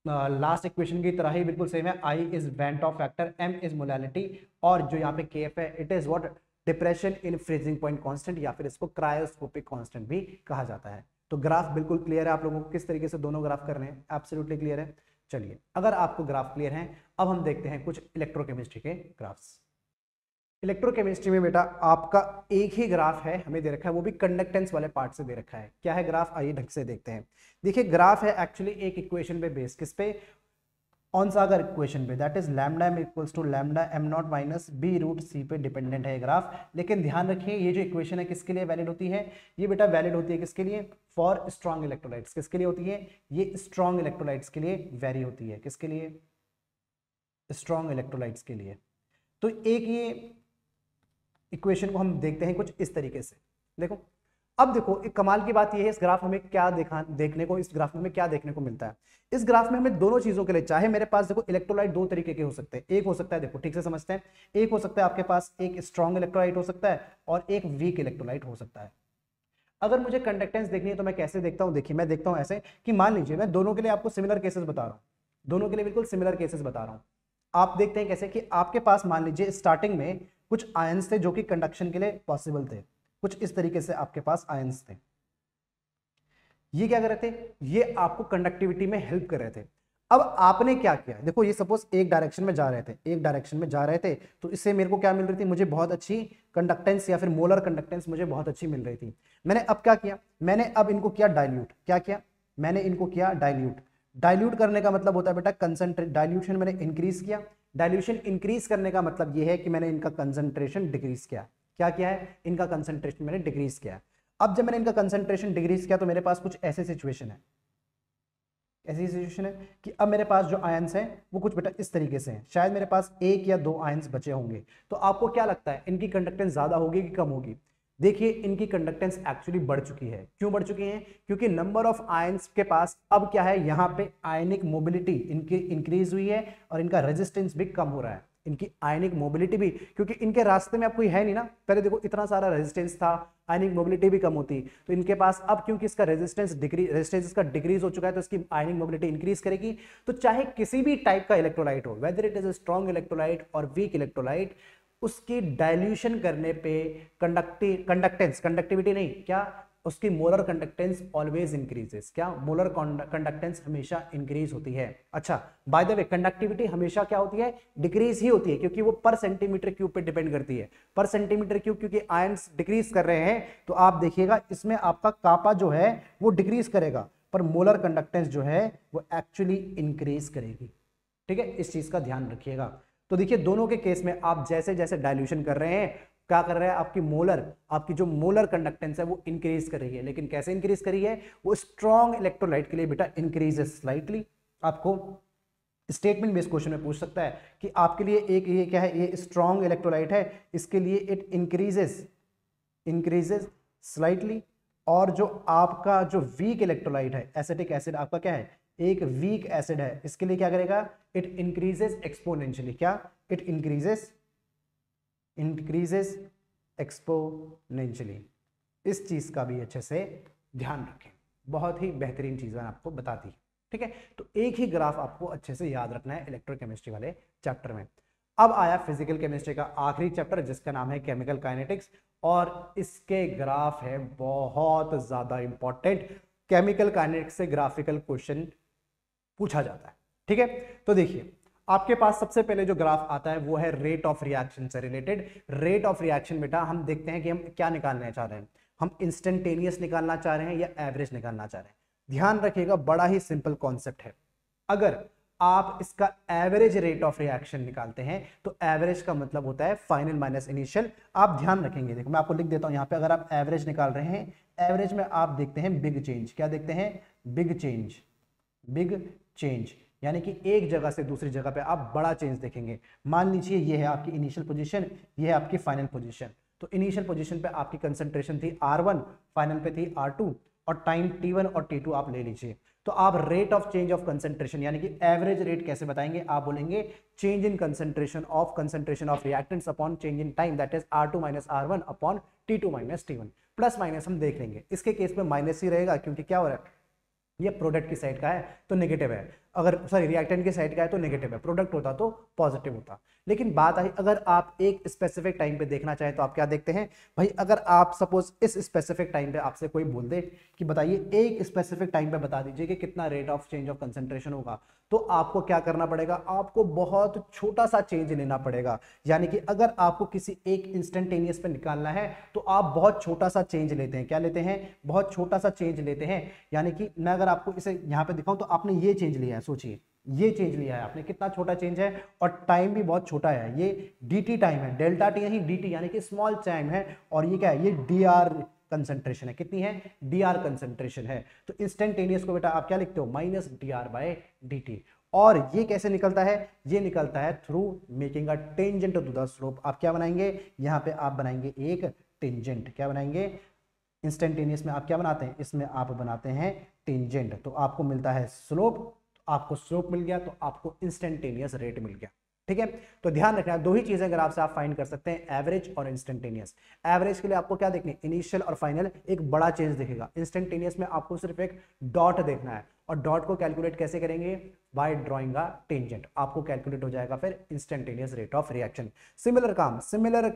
[SPEAKER 1] लास्ट इक्वेशन की तरह ही बिल्कुल सेम है। I is van't Hoff factor, M is molality, और जो यहाँ पे के एफ है it is what? Depression in freezing point constant, या फिर इसको क्रायोस्कोपिक कांस्टेंट भी कहा जाता है। तो ग्राफ बिल्कुल क्लियर है आप लोगों को किस तरीके से दोनों ग्राफ कर रहे हैं? एब्सोल्युटली क्लियर है। चलिए, अगर आपको ग्राफ क्लियर है, अब हम देखते हैं कुछ इलेक्ट्रोकेमिस्ट्री के ग्राफ्स। इलेक्ट्रोकेमिस्ट्री में बेटा आपका एक ही ग्राफ है हमें दे रखा है, वो भी कंडक्टेंस वाले पार्ट से दे रखा है। क्या है ग्राफ? आइए ढंग से देखते हैं। देखिए ग्राफ है एक्चुअली एक इक्वेशन पे बेस्ड। किस पे? ऑन सागर इक्वेशन पे, that is lambda M equals to lambda M not minus B root C पे डिपेंडेंट है ग्राफ। लेकिन ध्यान रखिए ये जो इक्वेशन है किसके लिए वैलिड होती है? ये बेटा वैलिड होती है किसके लिए? For strong electrolytes. किसके लिए होती है? ये स्ट्रॉन्ग इलेक्ट्रोलाइट्स के लिए वेरी होती है। किसके लिए? स्ट्रॉन्ग इलेक्ट्रोलाइट्स के लिए। तो एक ये इक्वेशन को हम देखते हैं कुछ इस तरीके से। देखो, अब देखो एक कमाल की बात यह है, इस ग्राफ में हमें क्या देखने को, इस ग्राफ में हमें क्या देखने को मिलता है? इस ग्राफ में हमें दोनों चीजों के लिए, चाहे मेरे पास देखो इलेक्ट्रोलाइट दो तरीके के हो सकते हैं। एक हो सकता है, देखो ठीक से समझते हैं, एक हो सकता है आपके पास एक स्ट्रॉन्ग इलेक्ट्रोलाइट हो सकता है और एक वीक इलेक्ट्रोलाइट हो सकता है। अगर मुझे कंडक्टेंस देखनी है तो मैं कैसे देखता हूं? देखिए मैं देखता हूं ऐसे कि मान लीजिए मैं दोनों के लिए आपको सिमिलर केसेस बता रहा हूं, दोनों के लिए बिल्कुल सिमिलर केसेस बता रहा हूं। आप देखते हैं कैसे कि आपके पास मान लीजिए स्टार्टिंग में कुछ आयंस थे जो कि कंडक्शन के लिए पॉसिबल थे। कुछ इस तरीके से आपके पास आयंस थे। ये क्या कर रहे थे? ये आपको कंडक्टिविटी में हेल्प कर रहे थे। अब आपने क्या किया? देखो ये सपोज एक डायरेक्शन में जा रहे थे, एक डायरेक्शन में जा रहे थे, तो इससे मेरे को क्या मिल रही थी? मुझे बहुत अच्छी कंडक्टेंस या फिर मोलर कंडक्टेंस मुझे बहुत अच्छी मिल रही थी। मैंने अब क्या किया? मैंने अब इनको किया डाइल्यूट। क्या किया? मैंने इनको किया डाइल्यूट। डाइल्यूट करने का मतलब होता है बेटा कंसंट्रेट, डाइल्यूशन मैंने इंक्रीज किया। डाइल्यूशन इंक्रीज करने का मतलब ये है कि मैंने इनका कंसंट्रेशन डिक्रीज किया। क्या किया है? इनका कंसंट्रेशन मैंने डिक्रीज किया। अब जब मैंने इनका कंसंट्रेशन डिक्रीज किया तो मेरे पास कुछ ऐसे सिचुएशन है, ऐसी सिचुएशन है कि अब मेरे पास जो आयंस हैं वो कुछ बेटा इस तरीके से हैं। शायद मेरे पास एक या दो आयंस बचे होंगे। तो आपको क्या लगता है इनकी कंडक्टेंस ज्यादा होगी कि कम होगी? देखिए इनकी कंडक्टेंस एक्चुअली बढ़ चुकी है। क्यों बढ़ चुकी है? क्योंकि नंबर ऑफ आयंस के पास अब क्या है, यहाँ पे आयनिक मोबिलिटी इनकी इंक्रीज हुई है और इनका रेजिस्टेंस भी कम हो रहा है। इनकी आयनिक मोबिलिटी भी, क्योंकि इनके रास्ते में अब कोई है नहीं ना। पहले देखो इतना सारा रेजिस्टेंस था, आयनिक मोबिलिटी भी कम होती, तो इनके पास अब क्योंकि इसका रेजिस्टेंस इसका डिक्रीज हो चुका है तो इसकी आयनिक मोबिलिटी इंक्रीज करेगी। तो चाहे किसी भी टाइप का इलेक्ट्रोलाइट हो, whether it is a strong electrolyte और वीक इलेक्ट्रोलाइट, उसकी डाइल्यूशन करने पे कंडक्टिविटी नहीं, क्या उसकी मोलर कंडक्टेंस ऑलवेज इंक्रीजेस। क्या? मोलर कंडक्टेंस हमेशा इंक्रीज होती है। अच्छा, बाय द वे कंडक्टिविटी हमेशा क्या होती है? डिक्रीज ही होती है, क्योंकि वो पर सेंटीमीटर क्यूब पे डिपेंड करती है। पर सेंटीमीटर क्यूब क्योंकि आयंस डिक्रीज कर रहे हैं, तो आप देखिएगा इसमें आपका कापा जो है वो डिक्रीज करेगा, पर मोलर कंडक्टेंस जो है वो एक्चुअली इंक्रीज करेगी। ठीक है, इस चीज का ध्यान रखिएगा। तो देखिए दोनों के केस में आप जैसे जैसे डाइल्यूशन कर रहे हैं, क्या कर रहा है? आपकी जो मोलर कंडक्टेंस है वो इंक्रीज कर रही है। लेकिन कैसे इंक्रीज कर रही है? वो स्ट्रॉन्ग इलेक्ट्रोलाइट के लिए बेटा इंक्रीजेस स्लाइटली। आपको स्टेटमेंट बेस्ड क्वेश्चन में पूछ सकता है कि आपके लिए एक ये क्या है, ये स्ट्रॉन्ग इलेक्ट्रोलाइट है, इसके लिए इट इंक्रीजेस स्लाइटली। और जो आपका जो वीक इलेक्ट्रोलाइट है, एसिटिक एसिड आपका क्या है? एक वीक एसिड है, इसके लिए क्या करेगा? It increases exponentially. क्या? It increases exponentially. इस चीज का भी अच्छे से ध्यान रखें, बहुत ही बेहतरीन चीज मैंने आपको बता दी। ठीक है, तो एक ही ग्राफ आपको अच्छे से याद रखना है इलेक्ट्रोकेमिस्ट्री वाले चैप्टर में। अब आया फिजिकल केमिस्ट्री का आखिरी चैप्टर जिसका नाम है केमिकल काइनेटिक्स, और इसके ग्राफ है बहुत ज्यादा इंपॉर्टेंट। केमिकल काइनेटिक्स से ग्राफिकल क्वेश्चन पूछा जाता है। ठीक है, तो देखिए आपके पास सबसे पहले जो ग्राफ आता है वो है रेट ऑफ रिएक्शन से रिलेटेड। रेट ऑफ रिएक्शन बेटा हम देखते हैं कि हम क्या निकालना चाह रहे हैं, हम इंस्टेंटेनियस निकालना चाह रहे हैं या एवरेज निकालना चाह रहे हैं। ध्यान रखिएगा, बड़ा ही सिंपल कॉन्सेप्ट है। अगर आप इसका एवरेज रेट ऑफ रिएक्शन निकालते हैं तो एवरेज का मतलब होता है फाइनल माइनस इनिशियल। आप ध्यान रखेंगे, देखो मैं आपको लिख देता हूं यहां पे। अगर आप एवरेज निकाल रहे हैं, एवरेज में आप देखते हैं बिग चेंज। क्या देखते हैं? बिग चेंज, यानी कि एक जगह से दूसरी जगह पे आप बड़ा चेंज देखेंगे। मान लीजिए ये है आपकी इनिशियल पोजीशन, ये है आपकी फाइनल पोजीशन। तो इनिशियल पोजीशन पे आपकी कंसंट्रेशन थी R1, फाइनल पे थी R2, और टाइम T1 और T2 आप ले लीजिए। तो आप rate of change of concentration यानी कि एवरेज रेट कैसे बताएंगे? आप बोलेंगे change in concentration of reactants upon change in time, that is R2 minus R1 upon T2 minus T1। Plus minus हम देख लेंगे, इसके केस में माइनस ही रहेगा क्योंकि क्या हो रहा है? ये प्रोडक्ट की साइड का है तो नेगेटिव है, अगर सॉरी रिएक्टेंट की साइड का है तो नेगेटिव है, प्रोडक्ट होता तो पॉजिटिव होता। लेकिन बात आई अगर आप एक स्पेसिफिक टाइम पे देखना चाहें तो आप क्या देखते हैं भाई? अगर आप सपोज इस स्पेसिफिक टाइम पे आपसे कोई बोल दे कि बताइए एक स्पेसिफिक टाइम पे बता दीजिए कि कितना rate of change of concentration होगा, तो आपको क्या करना पड़ेगा? आपको बहुत छोटा सा चेंज लेना पड़ेगा। यानी कि अगर आपको किसी एक इंस्टेंटेनियस पे निकालना है तो आप बहुत छोटा सा चेंज लेते हैं। क्या लेते हैं? बहुत छोटा सा चेंज लेते हैं। यानी कि मैं अगर आपको इसे यहाँ पे दिखाऊं तो आपने ये चेंज लिया है, सोचिए ये चेंज लिया है आपने, कितना छोटा चेंज है, और टाइम भी बहुत छोटा है। ये dt टाइम है, डेल्टा टी नहीं dt, यानी कि स्मॉल टाइम है। और ये क्या है? ये dr कंसंट्रेशन है। कितनी है? dr कंसंट्रेशन है। तो इंस्टेंटेनियस को बेटा आप क्या लिखते हो? Minus dr by dt। और ये कैसे निकलता है? ये निकलता है through making a tangent to the slope. आप क्या बनाएंगे? यहाँ पे आप बनाएंगे एक टेंजेंट। क्या बनाएंगे? इंस्टेंटेनियस में आप क्या बनाते हैं? इसमें आप बनाते हैं टेंजेंट। तो आपको मिलता है स्लोप, आपको स्लोप मिल गया तो आपको इंस्टेंटेनियस रेट मिल गया। ठीक है, तो ध्यान रखना दो ही चीजें अगर आपसे आप फाइंड कर सकते हैं, एवरेज और इंस्टेंटेनियस। एवरेज के लिए आपको क्या देखनी? इनिशियल और फाइनल एक बड़ा चेंज दिखेगा। इंस्टेंटेनियस में आपको सिर्फ एक डॉट देखना है, और डॉट को कैलकुलेट कैसे करेंगे? By drawing a tangent. आपको कैलकुलेट हो जाएगा फिर instantaneous rate of reaction. Similar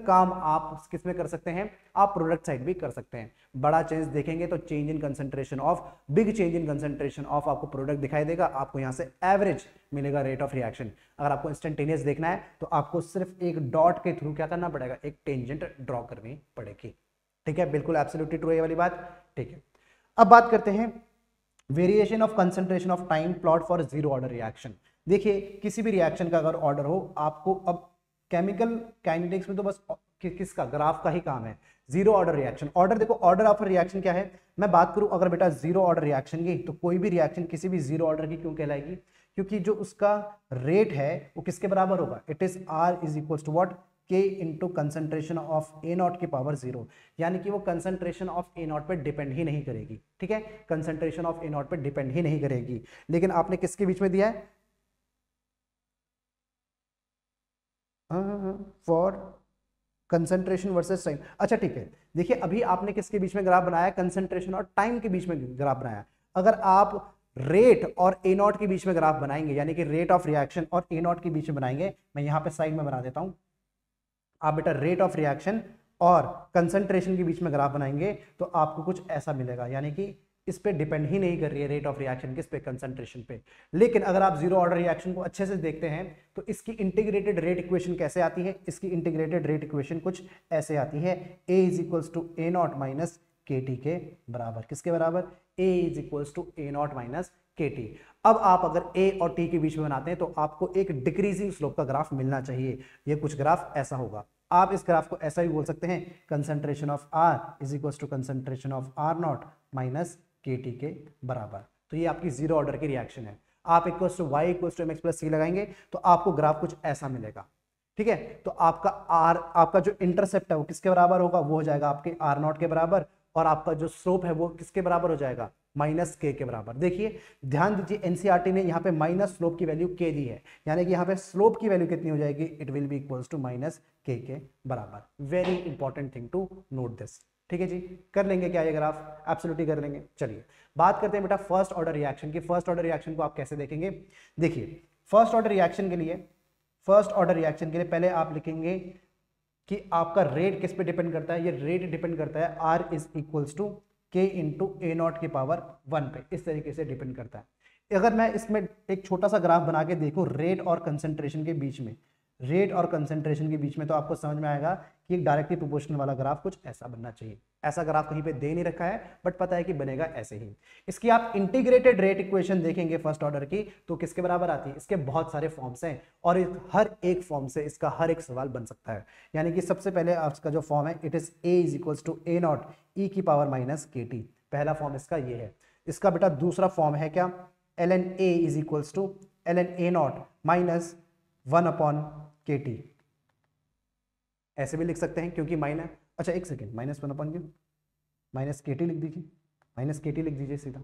[SPEAKER 1] काम आप किस में कर सकते हैं? आप प्रोडक्ट साइड भी कर सकते हैं। बड़ा चेंज देखेंगे तो change in concentration of, big change in concentration of आपको प्रोडक्ट दिखाई देगा, आपको यहां से एवरेज मिलेगा रेट ऑफ रिएक्शन। अगर आपको इंस्टेंटेनियस देखना है तो आपको सिर्फ एक डॉट के थ्रू क्या करना पड़ेगा? एक टेंजेंट ड्रॉ करनी पड़ेगी। ठीक है, बिल्कुल एब्सोल्युटली ट्रू है ये वाली बात। ठीक है, अब बात करते हैं variation of concentration of time plot for zero order reaction. देखिए किसी भी रिएक्शन का अगर ऑर्डर हो, आपको अब केमिकल काइनेटिक्स में तो बस किसका? ग्राफ का ही काम है। जीरो ऑर्डर रिएक्शन, ऑर्डर देखो, ऑर्डर ऑफ रिएक्शन क्या है? मैं बात करूं अगर बेटा जीरो ऑर्डर रिएक्शन की, तो कोई भी रिएक्शन किसी भी जीरो ऑर्डर की क्यों कहलाएगी? क्योंकि जो उसका रेट है वो किसके बराबर होगा? It is R is equal to what? K into concentration of A naught की पावर 0। यानी कि वो कंसंट्रेशन ऑफ ए नॉट पे डिपेंड ही नहीं करेगी। ठीक है, कंसंट्रेशन ऑफ ए नॉट पे डिपेंड ही नहीं करेगी। लेकिन आपने किसके बीच में दिया है? For concentration versus time. अच्छा ठीक है, देखिए अभी आपने किसके बीच में ग्राफ बनाया? कंसंट्रेशन और टाइम के बीच में ग्राफ बनाया। अगर आप रेट और ए नॉट के बीच में ग्राफ बनाएंगे, यानी कि रेट ऑफ रिएक्शन और ए नॉट के बीच में बनाएंगे, मैं यहां पे साइड में बना देता हूं। आप बेटा रेट ऑफ रिएक्शन और कंसंट्रेशन के बीच में ग्राफ बनाएंगे तो आपको कुछ ऐसा मिलेगा, यानी कि इस पे डिपेंड ही नहीं कर रही है रेट ऑफ रिएक्शन किस पे, कंसंट्रेशन पे। लेकिन अगर आप जीरो ऑर्डर रिएक्शन को अच्छे से देखते हैं तो इसकी इंटीग्रेटेड रेट इक्वेशन कैसे आती है, इसकी इंटीग्रेटेड रेट इक्वेशन कुछ ऐसे आती है, A is equals to A not minus K T के बराबर। किसके बराबर? A is equals to A not minus K T. अब आप अगर A और T के बीच में बनाते हैं तो आपको एक डिक्रीजिंग स्लोप का ग्राफ मिलना चाहिए। ये कुछ ग्राफ ऐसा होगा। आप इस ग्राफ को ऐसा भी बोल सकते हैं, concentration of R is equals to concentration of R naught minus K T के बराबर। तो ये आपकी जीरो ऑर्डर की रिएक्शन है। आप equals to Y equals to M X plus C लगाएंगे तो आपको ग्राफ कुछ ऐसा मिलेगा। ठीक है, तो आपका आर, आपका जो इंटरसेप्ट है वो किसके बराबर होगा, वो हो जाएगा आपके आर नॉट के बराबर, और आपका जो स्लोप है वो किसके बराबर हो जाएगा, माइनस के बराबर। देखिए ध्यान दीजिए, एनसीईआरटी ने यहाँ पे माइनस स्लोप की वैल्यू के दी है, यानी कि यहाँ पे स्लोप की वैल्यू कितनी हो जाएगी, it will be equals to minus K बराबर। Very important thing to note this. ठीक है जी, कर लेंगे क्या ये ग्राफ, एब्सोल्युटली कर लेंगे। चलिए बात करते हैं बेटा फर्स्ट ऑर्डर रिएक्शन की। फर्स्ट ऑर्डर रिएक्शन को आप कैसे देखेंगे, देखिए फर्स्ट ऑर्डर रिएक्शन के लिए, फर्स्ट ऑर्डर रिएक्शन के लिए पहले आप लिखेंगे कि आपका रेट किस पे डिपेंड करता है, ये रेट डिपेंड करता है आर इज इक्वल्स टू के इंटू ए नॉट की पावर 1 पे, इस तरीके से डिपेंड करता है। अगर मैं इसमें एक छोटा सा ग्राफ बना के देखूं रेट और कंसंट्रेशन के बीच में, रेट और कंसंट्रेशन के बीच में, तो आपको समझ में आएगा कि एक डायरेक्टली प्रोपोर्शनल वाला ग्राफ कुछ ऐसा बनना चाहिए। ऐसा ग्राफ कहीं पे दे नहीं रखा है बट पता है कि बनेगा ऐसे ही। इसकी आप इंटीग्रेटेड रेट इक्वेशन देखेंगे फर्स्ट ऑर्डर की तो किसके बराबर आती है, इसके बहुत सारे फॉर्म्स हैं और हर एक फॉर्म से इसका हर एक सवाल बन सकता है। यानी कि सबसे पहले आपका जो फॉर्म है, it is A is equals to A not E की पावर माइनस के टी, पहला फॉर्म इसका ये है। इसका बेटा दूसरा फॉर्म है क्या, L N A is equals to L N A not minus 1 upon K T, ऐसे भी लिख सकते हैं क्योंकि माइनस, अच्छा एक सेकेंड, माइनस 1 अपॉन क्यों, माइनस के टी लिख दीजिए, माइनस के टी लिख दीजिए सीधा।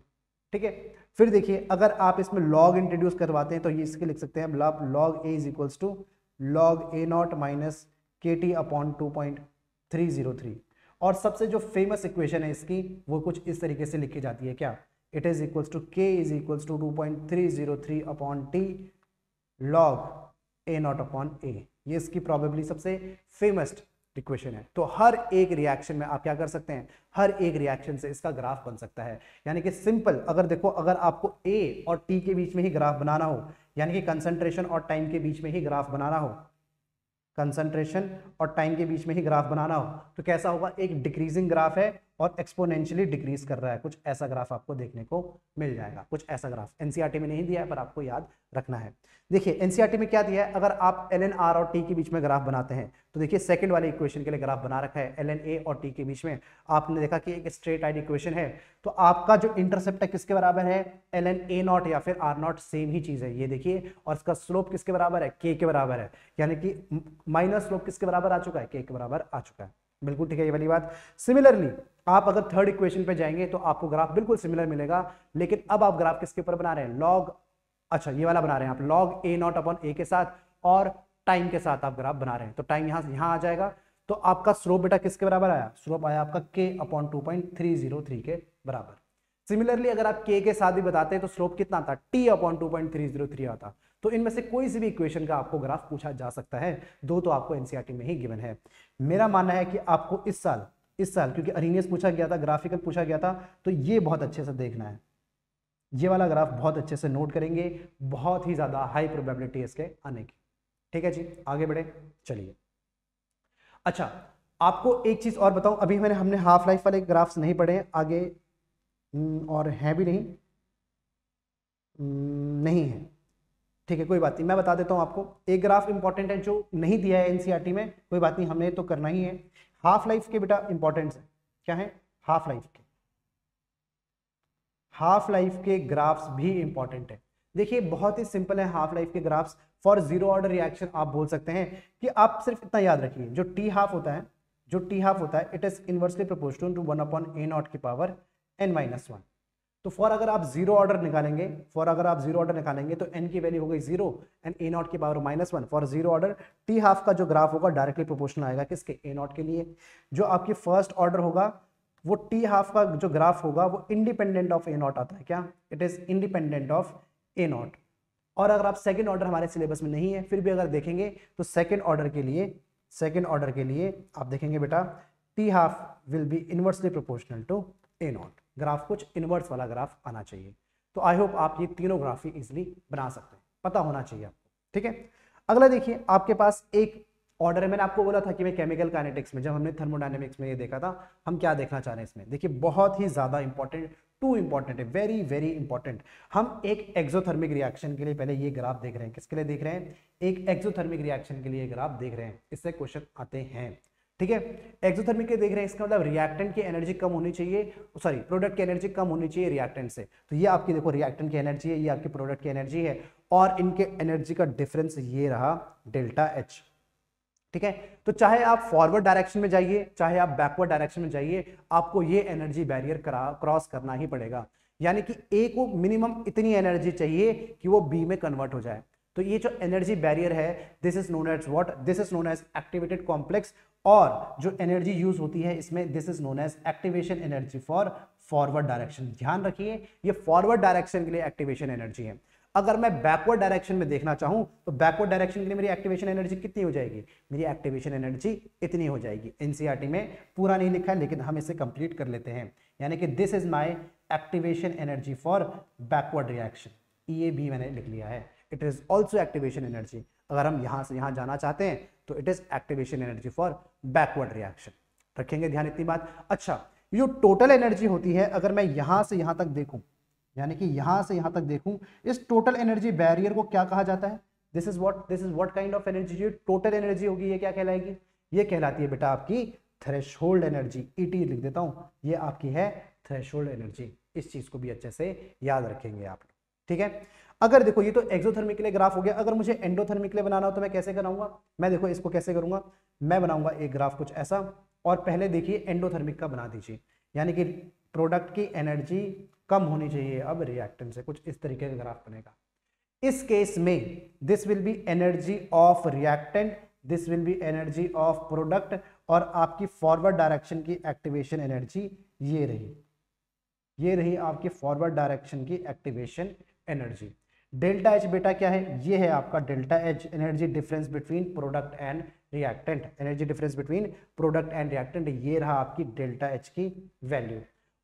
[SPEAKER 1] ठीक है, फिर देखिए अगर आप इसमें लॉग इंट्रोड्यूस करवाते हैं तो ये इसके लिख सकते हैं log A is equals to log A not minus K T upon 2.303। और सबसे जो फेमस इक्वेशन है इसकी वो कुछ इस तरीके से लिखी जाती है क्या, it is equals to K is equals to 2.303 upon T log A not upon A. ये इसकी प्रॉबेबली सबसे फेमस इक्वेशन है। तो हर एक रिएक्शन में आप क्या कर सकते हैं, हर एक रिएक्शन से इसका ग्राफ बन सकता है। यानी कि सिंपल, अगर देखो अगर आपको ए और टी के बीच में ही ग्राफ बनाना हो, यानी कि कंसंट्रेशन और टाइम के बीच में ही ग्राफ बनाना हो, कंसंट्रेशन और टाइम के बीच में ही ग्राफ बनाना हो तो कैसा होगा, एक डिक्रीजिंग ग्राफ है और एक्सपोनेंशियली डिक्रीज कर रहा है, कुछ ऐसा ग्राफ आपको देखने को मिल जाएगा। कुछ ऐसा ग्राफ एनसीईआरटी में नहीं दिया है पर आपको याद रखना है। देखिए एनसीईआरटी में क्या दिया है, अगर आप एल एन आर और टी के बीच में ग्राफ बनाते हैं तो देखिए सेकंड वाले इक्वेशन के लिए ग्राफ बना रखा है, एल एन ए और टी के बीच में आपने देखा कि एक स्ट्रेट लाइन इक्वेशन है, तो आपका जो इंटरसेप्ट है किसके बराबर है, एल एन ए नॉट या फिर आर नॉट, सेम ही चीज है ये देखिए, और इसका स्लोप किसके बराबर है, के के बराबर है, यानी कि माइनस स्लोप किसके बराबर आ चुका है, के के बराबर आ चुका है। बिल्कुल ठीक है ये वाली बात। सिमिलरली आप अगर थर्ड इक्वेशन पे जाएंगे तो आपको ग्राफ बिल्कुल सिमिलर मिलेगा, लेकिन अब आप ग्राफ किसके ऊपर बना रहे हैं, लॉग, अच्छा ये वाला बना रहे हैं आप लॉग ए नॉट अपॉन ए के साथ और टाइम के साथ आप ग्राफ बना रहे हैं। तो टाइम यहां आ जाएगा, तो आपका स्लोप बेटा किसके बराबर आया, स्लोप आया आपका के अपॉन 2.303 के बराबर। सिमिलरली अगर आप के साथ भी बताते हैं तो स्लोप कितना आता, टी अपॉन 2.303 आता। तो इनमें से कोई सी भी इक्वेशन का आपको ग्राफ पूछा जा सकता है, दो तो आपको एनसीईआरटी में ही गिवन है। मेरा मानना है कि आपको इस साल क्योंकि अरीनियस पूछा गया था, ग्राफिकल पूछा गया था, तो ये बहुत अच्छे से देखना है, ये वाला ग्राफ बहुत अच्छे से नोट करेंगे, बहुत ही ज्यादा हाई प्रोबेबिलिटी है इसके आने की। ठीक है जी, आगे बढ़े, चलिए। अच्छा आपको एक चीज और बताऊं, अभी हमने हाफ लाइफ वाले ग्राफ्स नहीं पढ़े आगे, और है भी नहीं, नहीं है, ठीक है कोई बात नहीं, मैं बता देता हूं आपको। एक ग्राफ इंपॉर्टेंट है जो नहीं दिया है एनसीईआरटी में, कोई बात नहीं, हमने तो करना ही है। हाफ लाइफ के बेटा इंपॉर्टेंस है, क्या है, हाफ लाइफ के, हाफ लाइफ के ग्राफ्स भी इंपॉर्टेंट है। देखिए बहुत ही सिंपल है हाफ लाइफ के graphs. For zero order reaction आप बोल सकते हैं कि आप सिर्फ इतना याद रखिए, जो टी हाफ होता है, जो टी हाफ होता है, it is inversely proportional to 1 upon A naught की पावर n-1। तो फॉर अगर आप जीरो ऑर्डर निकालेंगे, तो n की वैल्यू हो गई 0 एंड ए नॉट की power -1। For zero order T half का जो ग्राफ होगा डायरेक्टली प्रोपोर्शनल आएगा किसके, ए नॉट के लिए। जो आपकी फर्स्ट ऑर्डर होगा वो टी हाफ का जो ग्राफ होगा वो इंडिपेंडेंट ऑफ ए नॉट आता है, क्या, it is independent of A not. और अगर आप सेकंड ऑर्डर हमारे सिलेबस में नहीं है फिर भी अगर देखेंगे तो सेकंड ऑर्डर के लिए सेकेंड ऑर्डर के लिए आप देखेंगे बेटा T half will be inversely proportional to A naught, graph कुछ इनवर्स वाला ग्राफ आना चाहिए। तो आई होप आप ये तीनों ग्राफ ही इजिली बना सकते हैं, पता होना चाहिए आपको, ठीक है। अगला देखिए आपके पास एक ऑर्डर है, मैंने आपको बोला था कि मैं केमिकल काइनेटिक्स में, जब हमने थर्मोडायनेमिक्स में ये देखा था, हम क्या देखना चाह रहे हैं इसमें, देखिए बहुत ही ज्यादा इंपॉर्टेंट, टू इंपॉर्टेंट है, वेरी वेरी इंपॉर्टेंट। हम एक एक्सोथर्मिक रिएक्शन के लिए पहले ये ग्राफ देख रहे हैं, किसके लिए देख रहे हैं, एक एक्सोथर्मिक रिएक्शन के लिए ग्राफ देख रहे हैं, इससे क्वेश्चन आते हैं, ठीक है। एक्सोथर्मिक के देख रहे हैं, इसका मतलब रिएक्टेंट की एनर्जी कम होनी चाहिए, सॉरी प्रोडक्ट की एनर्जी कम होनी चाहिए रिएक्टेंट से। तो ये आपकी देखो रिएक्टेंट की एनर्जी है, ये आपकी प्रोडक्ट की एनर्जी है, और इनके एनर्जी का डिफरेंस ये रहा डेल्टा एच, ठीक है। तो चाहे आप फॉरवर्ड डायरेक्शन में जाइए, चाहे आप बैकवर्ड डायरेक्शन में जाइए, आपको ये एनर्जी बैरियर क्रॉस करना ही पड़ेगा, यानी कि ए को मिनिमम इतनी एनर्जी चाहिए कि वो बी में कन्वर्ट हो जाए। तो ये जो एनर्जी बैरियर है, this is known as what, this is known as activated complex, और जो एनर्जी यूज होती है इसमें, this is known as activation energy for forward direction. ध्यान रखिए ये फॉरवर्ड डायरेक्शन के लिए एक्टिवेशन एनर्जी है। अगर मैं बैकवर्ड डायरेक्शन में देखना चाहूं तो बैकवर्ड डायरेक्शन के लिए मेरी एक्टिवेशन एनर्जी कितनी हो जाएगी, मेरी एक्टिवेशन एनर्जी इतनी हो जाएगी। एनसीईआरटी में पूरा नहीं लिखा है लेकिन हम इसे कंप्लीट कर लेते हैं, यानी कि this is my activation energy for backward reaction, ये भी मैंने लिख लिया है, it is also activation energy. अगर हम यहां से यहां जाना चाहते हैं तो it is activation energy for backward reaction, रखेंगे ध्यान इतनी बात। अच्छा, जो टोटल एनर्जी होती है, अगर मैं यहां से यहां तक देखूं, यानी कि यहां से यहां तक देखूं, इस टोटल एनर्जी बैरियर को क्या कहा जाता है, this is what kind of energy, ये टोटल एनर्जी होगी, ये क्या कहलाएगी, ये कहलाती है बेटा आपकी थ्रेशोल्ड एनर्जी, ईटी लिख देता हूं, ये आपकी है थ्रेशोल्ड एनर्जी। इस चीज को भी अच्छे से याद रखेंगे आप, ठीक है। अगर देखो ये तो एक्सोथर्मिक के लिए ग्राफ हो गया, अगर मुझे एंडोथर्मिक के लिए बनाना हो तो मैं कैसे कराऊंगा, मैं देखो इसको कैसे करूंगा, मैं बनाऊंगा एक ग्राफ कुछ ऐसा, और पहले देखिए एंडोथर्मिक का बना दीजिए, यानी कि प्रोडक्ट की एनर्जी कम होनी चाहिए अब रिएक्टेंट से, कुछ इस तरीके का ग्राफ बनेगा। इस केस में this will be energy of reactant, this will be energy of product, और आपकी फॉरवर्ड डायरेक्शन की एक्टिवेशन एनर्जी ये रही, ये रही आपकी फॉरवर्ड डायरेक्शन की एक्टिवेशन एनर्जी। डेल्टा एच बेटा क्या है, ये है आपका delta H, energy difference between product and reactant, energy difference between product and reactant, ये रहा आपकी डेल्टा एच की वैल्यू।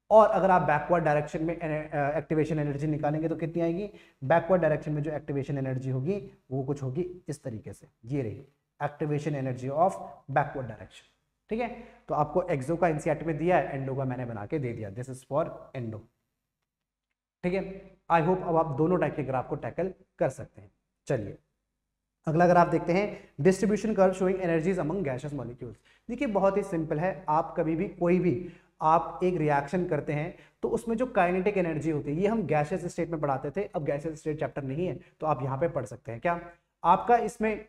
[SPEAKER 1] और अगर आप बैकवर्ड डायरेक्शन में एक्टिवेशन एनर्जी निकालेंगे तो कितनी आएगी, बैकवर्ड डायरेक्शन में जो एक्टिवेशन एनर्जी होगी वो कुछ होगी इस तरीके से, ये रही activation energy of backward direction, ठीक है। तो आपको एक्सो का एनसीईआरटी में दिया है, एंडो का मैंने बना के दे दिया, दिस इज फॉर एंडो, ठीक है। आई होप अब आप दोनों टाइप के ग्राफ को टैकल कर सकते हैं। चलिए अगला ग्राफ देखते हैं, distribution curve showing energies among gaseous molecules. देखिए बहुत ही सिंपल है, आप कभी भी कोई भी आप एक रिएक्शन करते हैं तो उसमें जो काइनेटिक एनर्जी होती है, ये हम गैसियस स्टेट में पढ़ाते थे, अब गैसियस स्टेट चैप्टर नहीं है तो आप यहाँ पे पढ़ सकते हैं। क्या आपका इसमें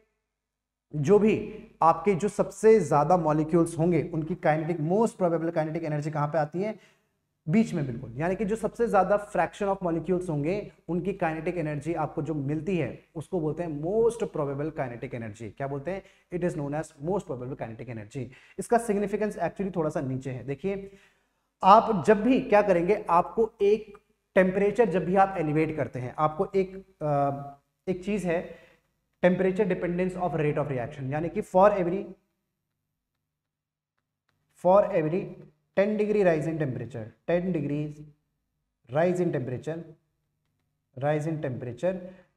[SPEAKER 1] जो भी आपके जो सबसे ज्यादा मॉलिक्यूल्स होंगे उनकी kinetic, most probable kinetic energy कहाँ पे आती है, बीच में बिल्कुल, यानी कि जो सबसे ज्यादा फ्रैक्शन ऑफ मॉलिक्यूल्स होंगे उनकी काइनेटिक एनर्जी आपको जो मिलती है उसको बोलते हैं मोस्ट प्रोबेबल काइनेटिक एनर्जी। क्या बोलते हैं, it is known as most probable kinetic energy. इसका सिग्निफिकेंस एक्चुअली थोड़ा सा नीचे है। देखिए आप जब भी क्या करेंगे, आपको एक टेम्परेचर जब भी आप एलिवेट करते हैं, आपको एक चीज है temperature dependence of rate of reaction, यानी कि for every 10 degree rise in temperature, 10 degrees rise in temperature,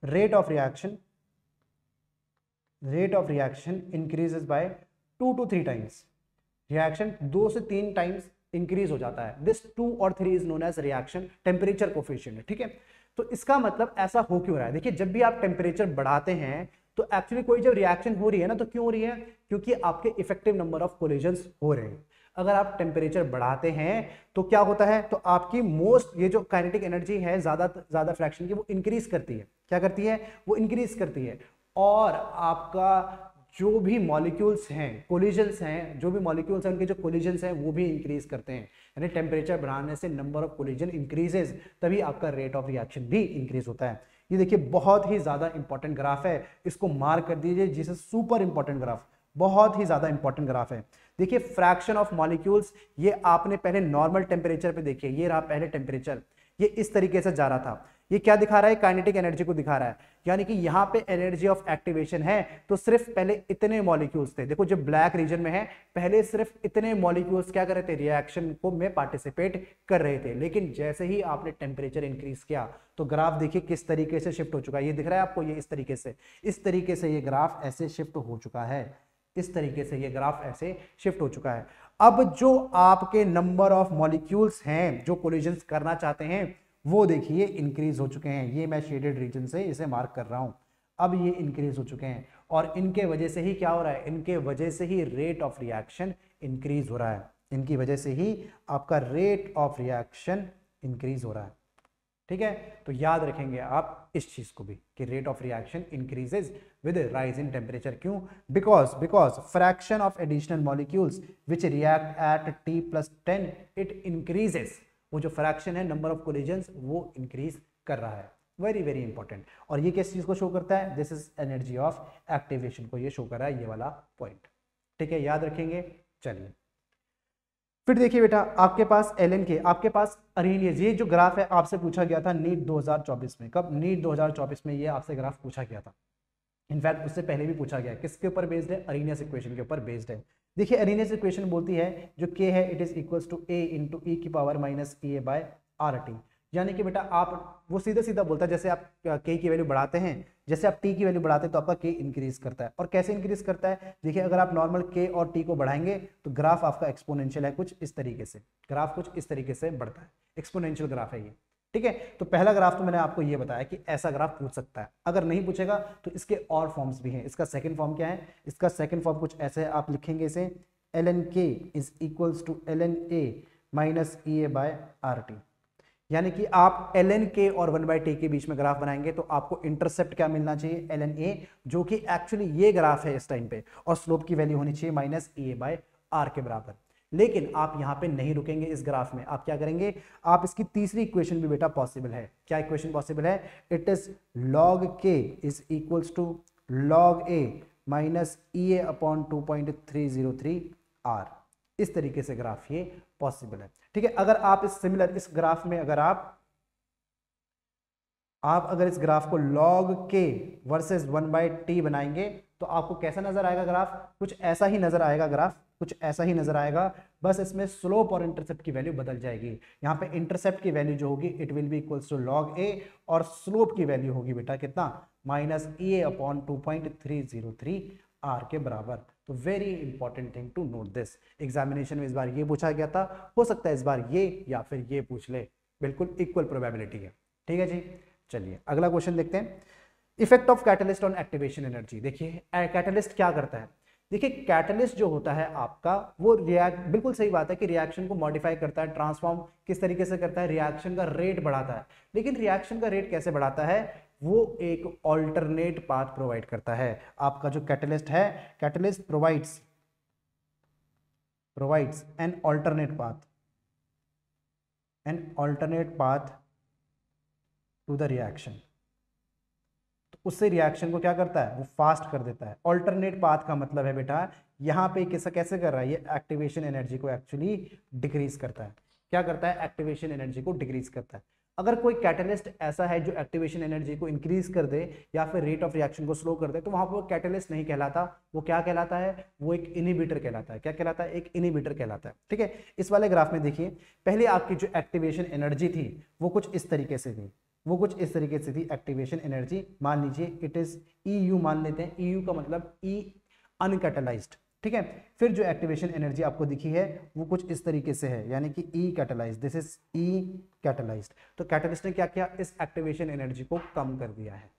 [SPEAKER 1] rate of reaction increases by 2 to 3 times, reaction 2 से 3 times इंक्रीज हो जाता है। दिस 2 और 3 is known as reaction temperature coefficient, ठीक है। तो इसका मतलब ऐसा हो क्यों रहा है, देखिए जब भी आप टेम्परेचर बढ़ाते हैं तो एक्चुअली कोई जब रिएक्शन हो रही है ना, तो क्यों हो रही है, क्योंकि आपके इफेक्टिव नंबर ऑफ कोलिजन्स हो रहे हैं। अगर आप टेम्परेचर बढ़ाते हैं तो क्या होता है, तो आपकी मोस्ट ये जो काइनेटिक एनर्जी है ज्यादा फ्रैक्शन की वो इंक्रीज करती है। क्या करती है, वो इंक्रीज करती है, और आपका जो भी मॉलिक्यूल्स हैं, कोलिजन्स हैं, जो भी मॉलिक्यूल्स हैं उनके जो कोलिजन्स हैं वो भी इंक्रीज करते हैं। यानी टेम्परेचर बढ़ाने से नंबर ऑफ कोलिजन इंक्रीजेज, तभी आपका रेट ऑफ रिएक्शन भी इंक्रीज होता है। ये देखिए बहुत ही ज्यादा इंपॉर्टेंट ग्राफ है, इसको मार्क कर दीजिए, जिसे सुपर इंपॉर्टेंट ग्राफ, बहुत ही ज्यादा इंपॉर्टेंट ग्राफ है। देखिए फ्रैक्शन ऑफ मॉलिक्यूल्स, ये आपने पहले नॉर्मल टेम्परेचर पे देखिए, ये रहा पहले टेम्परेचर, ये इस तरीके से जा रहा था। ये क्या दिखा रहा है, काइनेटिक एनर्जी को दिखा रहा है, यानी कि यहाँ पे एनर्जी ऑफ एक्टिवेशन है तो सिर्फ पहले इतने मॉलिक्यूल्स थे, देखो जो ब्लैक रीजन में है पहले सिर्फ इतने मॉलिक्यूल्स क्या कर रहे थे, रिएक्शन को में पार्टिसिपेट कर रहे थे, लेकिन जैसे ही आपने टेम्परेचर इंक्रीज किया तो ग्राफ देखिए किस तरीके से शिफ्ट हो चुका है। ये दिख रहा है आपको, ये इस तरीके से ये ग्राफ ऐसे शिफ्ट हो चुका है, इस तरीके से ये ग्राफ ऐसे शिफ्ट हो चुका है। अब जो आपके नंबर ऑफ मॉलिक्यूल्स हैं जो कोलिजन्स करना चाहते हैं वो देखिए इंक्रीज हो चुके हैं, ये मैं शेडेड रीजन से इसे मार्क कर रहा हूं, अब ये इंक्रीज हो चुके हैं और इनके वजह से ही क्या हो रहा है, इनके वजह से ही रेट ऑफ रिएक्शन इंक्रीज हो रहा है, इनकी वजह से ही आपका रेट ऑफ रिएक्शन इंक्रीज हो रहा है। ठीक है, तो याद रखेंगे आप इस चीज को भी कि rate of reaction increases with rise in temperature. क्यों? Because fraction of additional molecules which react at T+10 it increases, वो जो फ्रैक्शन है नंबर ऑफ कोलिजन्स वो इंक्रीज कर रहा है। Very very important. और ये किस चीज को शो करता है, this is energy of activation को ये शो कर रहा है, ये वाला पॉइंट। ठीक है, याद रखेंगे। चलिए फिर देखिए बेटा, आपके पास एलन के, आपके पास अरेनियस, ये जो ग्राफ है आपसे पूछा गया था नीट 2024 में। कब? नीट 2024 में ये आपसे ग्राफ पूछा गया था, इनफैक्ट उससे पहले भी पूछा गया। किसके ऊपर बेस्ड है? अरेनियस इक्वेशन के ऊपर बेस्ड है। देखिए अरेनियस इक्वेशन बोलती है जो k है it is equals to a into e की power minus e a by R T, यानी कि बेटा आप वो सीधा सीधा बोलता है जैसे आप k की वैल्यू बढ़ाते हैं, जैसे आप t की वैल्यू बढ़ाते हैं तो आपका k इंक्रीज करता है। और कैसे इंक्रीज करता है? देखिए अगर आप नॉर्मल k और t को बढ़ाएंगे तो ग्राफ आपका एक्सपोनेंशियल है, कुछ इस तरीके से ग्राफ कुछ इस तरीके से बढ़ता है, एक्सपोनेंशियल ग्राफ है ये। ठीक है, तो पहला ग्राफ तो मैंने आपको ये बताया कि ऐसा ग्राफ पूछ सकता है। अगर नहीं पूछेगा तो इसके और फॉर्म्स भी हैं। इसका सेकंड फॉर्म क्या है? इसका सेकंड फॉर्म कुछ ऐसे आप लिखेंगे इसे, ln k is equals to ln a minus E A by R T, यानी कि आप ln k और 1/t के बीच में ग्राफ बनाएंगे तो आपको इंटरसेप्ट क्या मिलना चाहिए? ln a, जो कि एक्चुअली ये ग्राफ है इस टाइम पे, और स्लोप की वैल्यू होनी चाहिए minus E A by R के बराबर। लेकिन आप यहां पे नहीं रुकेंगे इस ग्राफ में, आप क्या करेंगे, आप इसकी तीसरी इक्वेशन भी बेटा पॉसिबल है। क्या इक्वेशन पॉसिबल है? It is log k is equals to log a minus E A upon 2.303 r। इस तरीके से ग्राफ ये पॉसिबल है। ठीक है, अगर आप इस सिमिलर इस ग्राफ में अगर आप अगर इस ग्राफ को log k वर्सेस 1/t बनाएंगे तो आपको कैसा नजर आएगा ग्राफ? कुछ ऐसा ही नजर आएगा ग्राफ, कुछ ऐसा ही नजर आएगा, बस इसमें स्लोप और इंटरसेप्ट की वैल्यू बदल जाएगी। यहाँ पे इंटरसेप्ट की वैल्यू जो होगी it will be equals to log a, और स्लोप की वैल्यू होगी बेटा कितना? Minus E A upon 2.303 r के बराबर। तो very important thing to note this, examination में इस बार ये पूछा गया था, हो सकता है इस बार ये या फिर ये पूछ ले, बिल्कुल इक्वल प्रोबेबिलिटी है। ठीक है जी, चलिए अगला क्वेश्चन देखते हैं। Effect of catalyst on activation energy. देखिए कैटलिस्ट क्या करता है? देखिए कैटलिस्ट जो होता है आपका वो बिल्कुल सही बात है कि रिएक्शन को मॉडिफाई करता है, ट्रांसफॉर्म किस तरीके से करता है? रिएक्शन का रेट बढ़ाता है। लेकिन रिएक्शन का रेट कैसे बढ़ाता है? वो एक ऑल्टरनेट पाथ प्रोवाइड करता है। आपका जो कैटलिस्ट है, catalyst provides an alternate path to the reaction. तो उससे रिएक्शन को क्या करता है? वो फास्ट कर देता है। ऑल्टरनेट पाथ का मतलब है बेटा यहां पे कैसे कर रहा है? ये एक्टिवेशन एनर्जी को एक्चुअली डिक्रीज करता है। क्या करता है? एक्टिवेशन एनर्जी को डिक्रीज करता है। अगर कोई कैटलिस्ट ऐसा है जो एक्टिवेशन एनर्जी को इंक्रीज कर दे या फिर रेट ऑफ रिएक्शन को स्लो कर दे तो वहां पर वो कैटलिस्ट नहीं कहलाता, वो क्या कहलाता है? वो एक इनहिबिटर कहलाता है। क्या कहलाता है? एक इनहिबिटर कहलाता है। ठीक है, इस वाले ग्राफ में देखिए पहले आपकी जो एक्टिवेशन एनर्जी थी वो कुछ इस तरीके से थी, एक्टिवेशन एनर्जी। मान लीजिए इट इज EU मान लेते हैं, EU का मतलब E अनकैटलाइज्ड। ठीक है, फिर जो एक्टिवेशन एनर्जी आपको दिखी है वो कुछ इस तरीके से है, यानी कि E catalysed, this is E catalysed. तो कैटलिस्ट ने क्या किया? इस एक्टिवेशन एनर्जी को कम कर दिया है।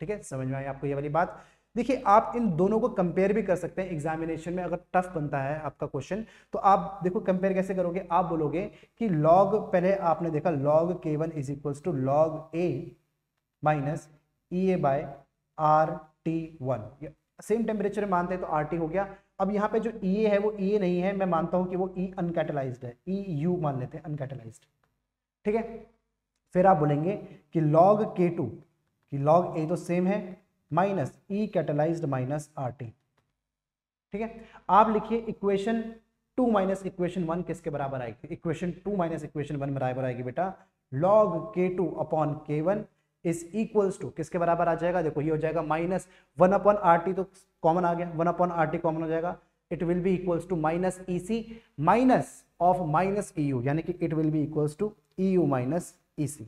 [SPEAKER 1] ठीक है, समझ में आई आपको ये वाली बात? देखिए आप इन दोनों को कंपेयर भी कर सकते हैं एग्जामिनेशन में, अगर टफ बनता है आपका क्वेश्चन तो आप देखो कंपेयर कैसे करोगे। आप बोलोगे कि log, पहले आपने देखा log k1 is equals to log a minus E A by RT1। Same temperature मानते हैं तो RT हो गया। अब यहाँ पे जो EA है वो EA नहीं है, मैं मानता हूं कि वो E अनकैटलाइज्ड है, EU मान लेते हैं अनकैटलाइज्ड। ठीक है, फिर आप बोलेंगे कि log K2 कि log A तो सेम है minus E catalysed minus RT। ठीक है, आप लिखिए इक्वेशन 2 माइनस इक्वेशन 1 किसके बराबर आएगी? इक्वेशन 2 माइनस इक्वेशन 1 बराबर आएगी बेटा log K2 अपॉन K1 इज इक्वल्स टू किसके बराबर आ जाएगा, देखो ये हो जाएगा माइनस 1 अपॉन RT, तो कॉमन आ गया, 1 अपॉन RT कॉमन हो जाएगा, it will be equals to minus EC minus of minus EU, यानी कि it will be equals to EU minus EC।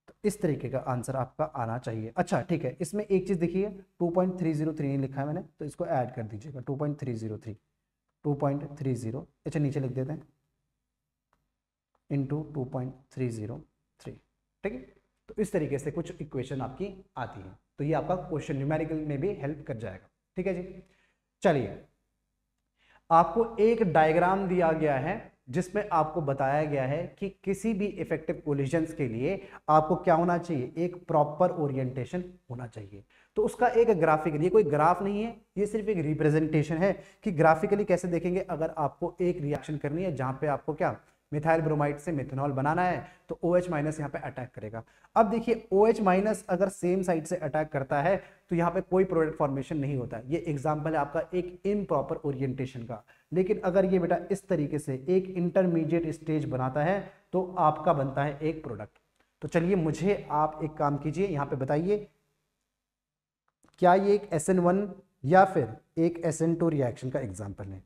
[SPEAKER 1] तो इस तरीके का आंसर आपका आना चाहिए। अच्छा ठीक है, इसमें एक चीज देखिए 2.303 लिखा है मैंने, तो इसको ऐड कर दीजिएगा 2.303 अच्छा नीचे लिख देते हैं इंटू 2.303, ठीक है। तो इस तरीके से कुछ इक्वेशन आपकी आती है, तो ये आपका क्वेश्चन न्यूमेरिकल में भी हेल्प कर जाएगा, ठीक है जी। चलिए, आपको एक डायग्राम दिया गया है जिसमें आपको बताया गया है कि किसी भी इफेक्टिव कोलिजन्स के लिए आपको क्या होना चाहिए, एक प्रॉपर ओरिएंटेशन होना चाहिए। तो उसका एक ग्राफिकली, ये कोई ग्राफ नहीं है, ये सिर्फ एक रिप्रेजेंटेशन है कि ग्राफिकली कैसे देखेंगे। अगर आपको एक रिएक्शन करनी है जहां पे आपको क्या मिथाइल ब्रोमाइड से मिथेनॉल बनाना है, तो OH माइनस यहाँ पे अटैक करेगा। अब देखिए OH माइनस अगर सेम साइड से अटैक करता है तो यहाँ पे कोई प्रोडक्ट फॉर्मेशन नहीं होता। ये एग्जांपल है आपका एक इम्प्रॉपर ओरिएंटेशन का। लेकिन अगर ये बेटा इस तरीके से एक इंटरमीडिएट स्टेज बनाता है तो आपका बनता है एक प्रोडक्ट। तो चलिए, मुझे आप एक काम कीजिए, यहाँ पे बताइए क्या ये एक SN1 या फिर एक SN2 रिएक्शन का एग्जाम्पल है।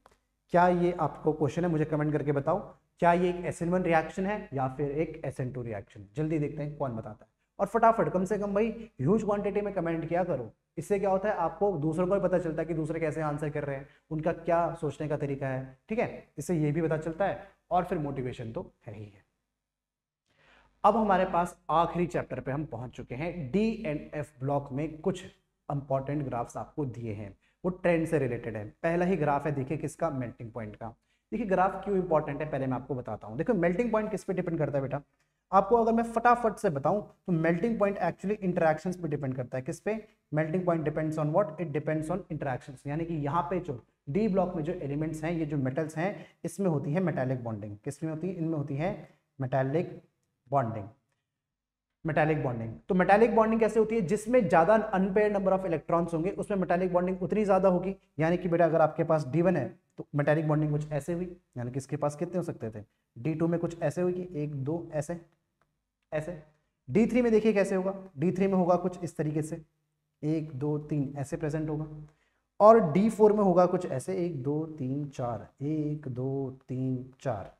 [SPEAKER 1] क्या ये आपको क्वेश्चन है, मुझे कमेंट करके बताओ, क्या ये एक SN1 रिएक्शन है या फिर एक SN2 रिएक्शन। जल्दी देखते हैं कौन बताता है, और फटाफट कम से कम भाई ह्यूज क्वांटिटी में कमेंट किया करो। इससे क्या होता है, आपको दूसरों को भी पता चलता है कि दूसरे कैसे आंसर कर रहे हैं, उनका क्या सोचने का तरीका है, ठीक है। इससे ये भी पता चलता है और फिर मोटिवेशन तो है ही है। अब हमारे पास आखिरी चैप्टर पे हम पहुंच चुके हैं। D&F ब्लॉक में कुछ इंपॉर्टेंट ग्राफ्स आपको दिए हैं, वो ट्रेंड से रिलेटेड है। पहला ही ग्राफ है, देखिए किसका, मेल्टिंग पॉइंट का। देखिए ग्राफ क्यों इंपॉर्टेंट है पहले मैं आपको बताता हूँ। देखो मेल्टिंग पॉइंट किस पे डिपेंड करता है बेटा, आपको अगर मैं फटाफट से बताऊं तो मेल्टिंग पॉइंट एक्चुअली इंटरैक्शंस पे डिपेंड करता है। किस पे, melting point depends on what, it depends on interactions. यानी कि यहाँ पे जो डी ब्लॉक में जो एलिमेंट्स हैं, ये जो मेटल्स हैं, इसमें होती है मेटालिक बॉन्डिंग। किसमें होती है, इनमें होती है मेटालिक बॉन्डिंग। मेटालिक बॉन्डिंग, तो मेटालिक बॉन्डिंग कैसे होती है, जिसमें ज्यादा अनपेयर्ड नंबर ऑफ इलेक्ट्रॉन्स होंगे उसमें मेटालिक बॉन्डिंग उतनी ज्यादा होगी। यानी कि बेटा अगर आपके पास D1 है तो मेटालिक बॉन्डिंग कुछ ऐसे हुई, यानी कि इसके पास कितने हो सकते थे, D2 में कुछ ऐसे हुई, 1 2 ऐसे ऐसे। D3 में देखिए कैसे होगा, D3 में होगा कुछ इस तरीके से 1 2 3 ऐसे प्रेजेंट होगा, और D4 में होगा कुछ ऐसे 1 2 3 4 1 2 3 4।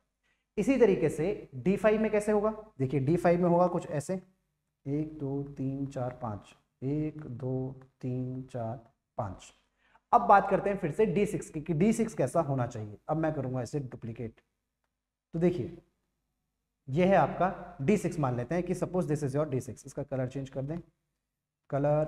[SPEAKER 1] इसी तरीके से D5 में कैसे होगा, देखिए D5 में होगा कुछ ऐसे 1 2 3 4 5 1 2 3 4 5। अब बात करते हैं फिर से D6 की कि D6 कैसा होना चाहिए। अब मैं करूंगा इसे डुप्लीकेट, तो देखिए ये है आपका D6, मान लेते हैं कि suppose this is your D6। इसका कलर चेंज कर दें, कलर,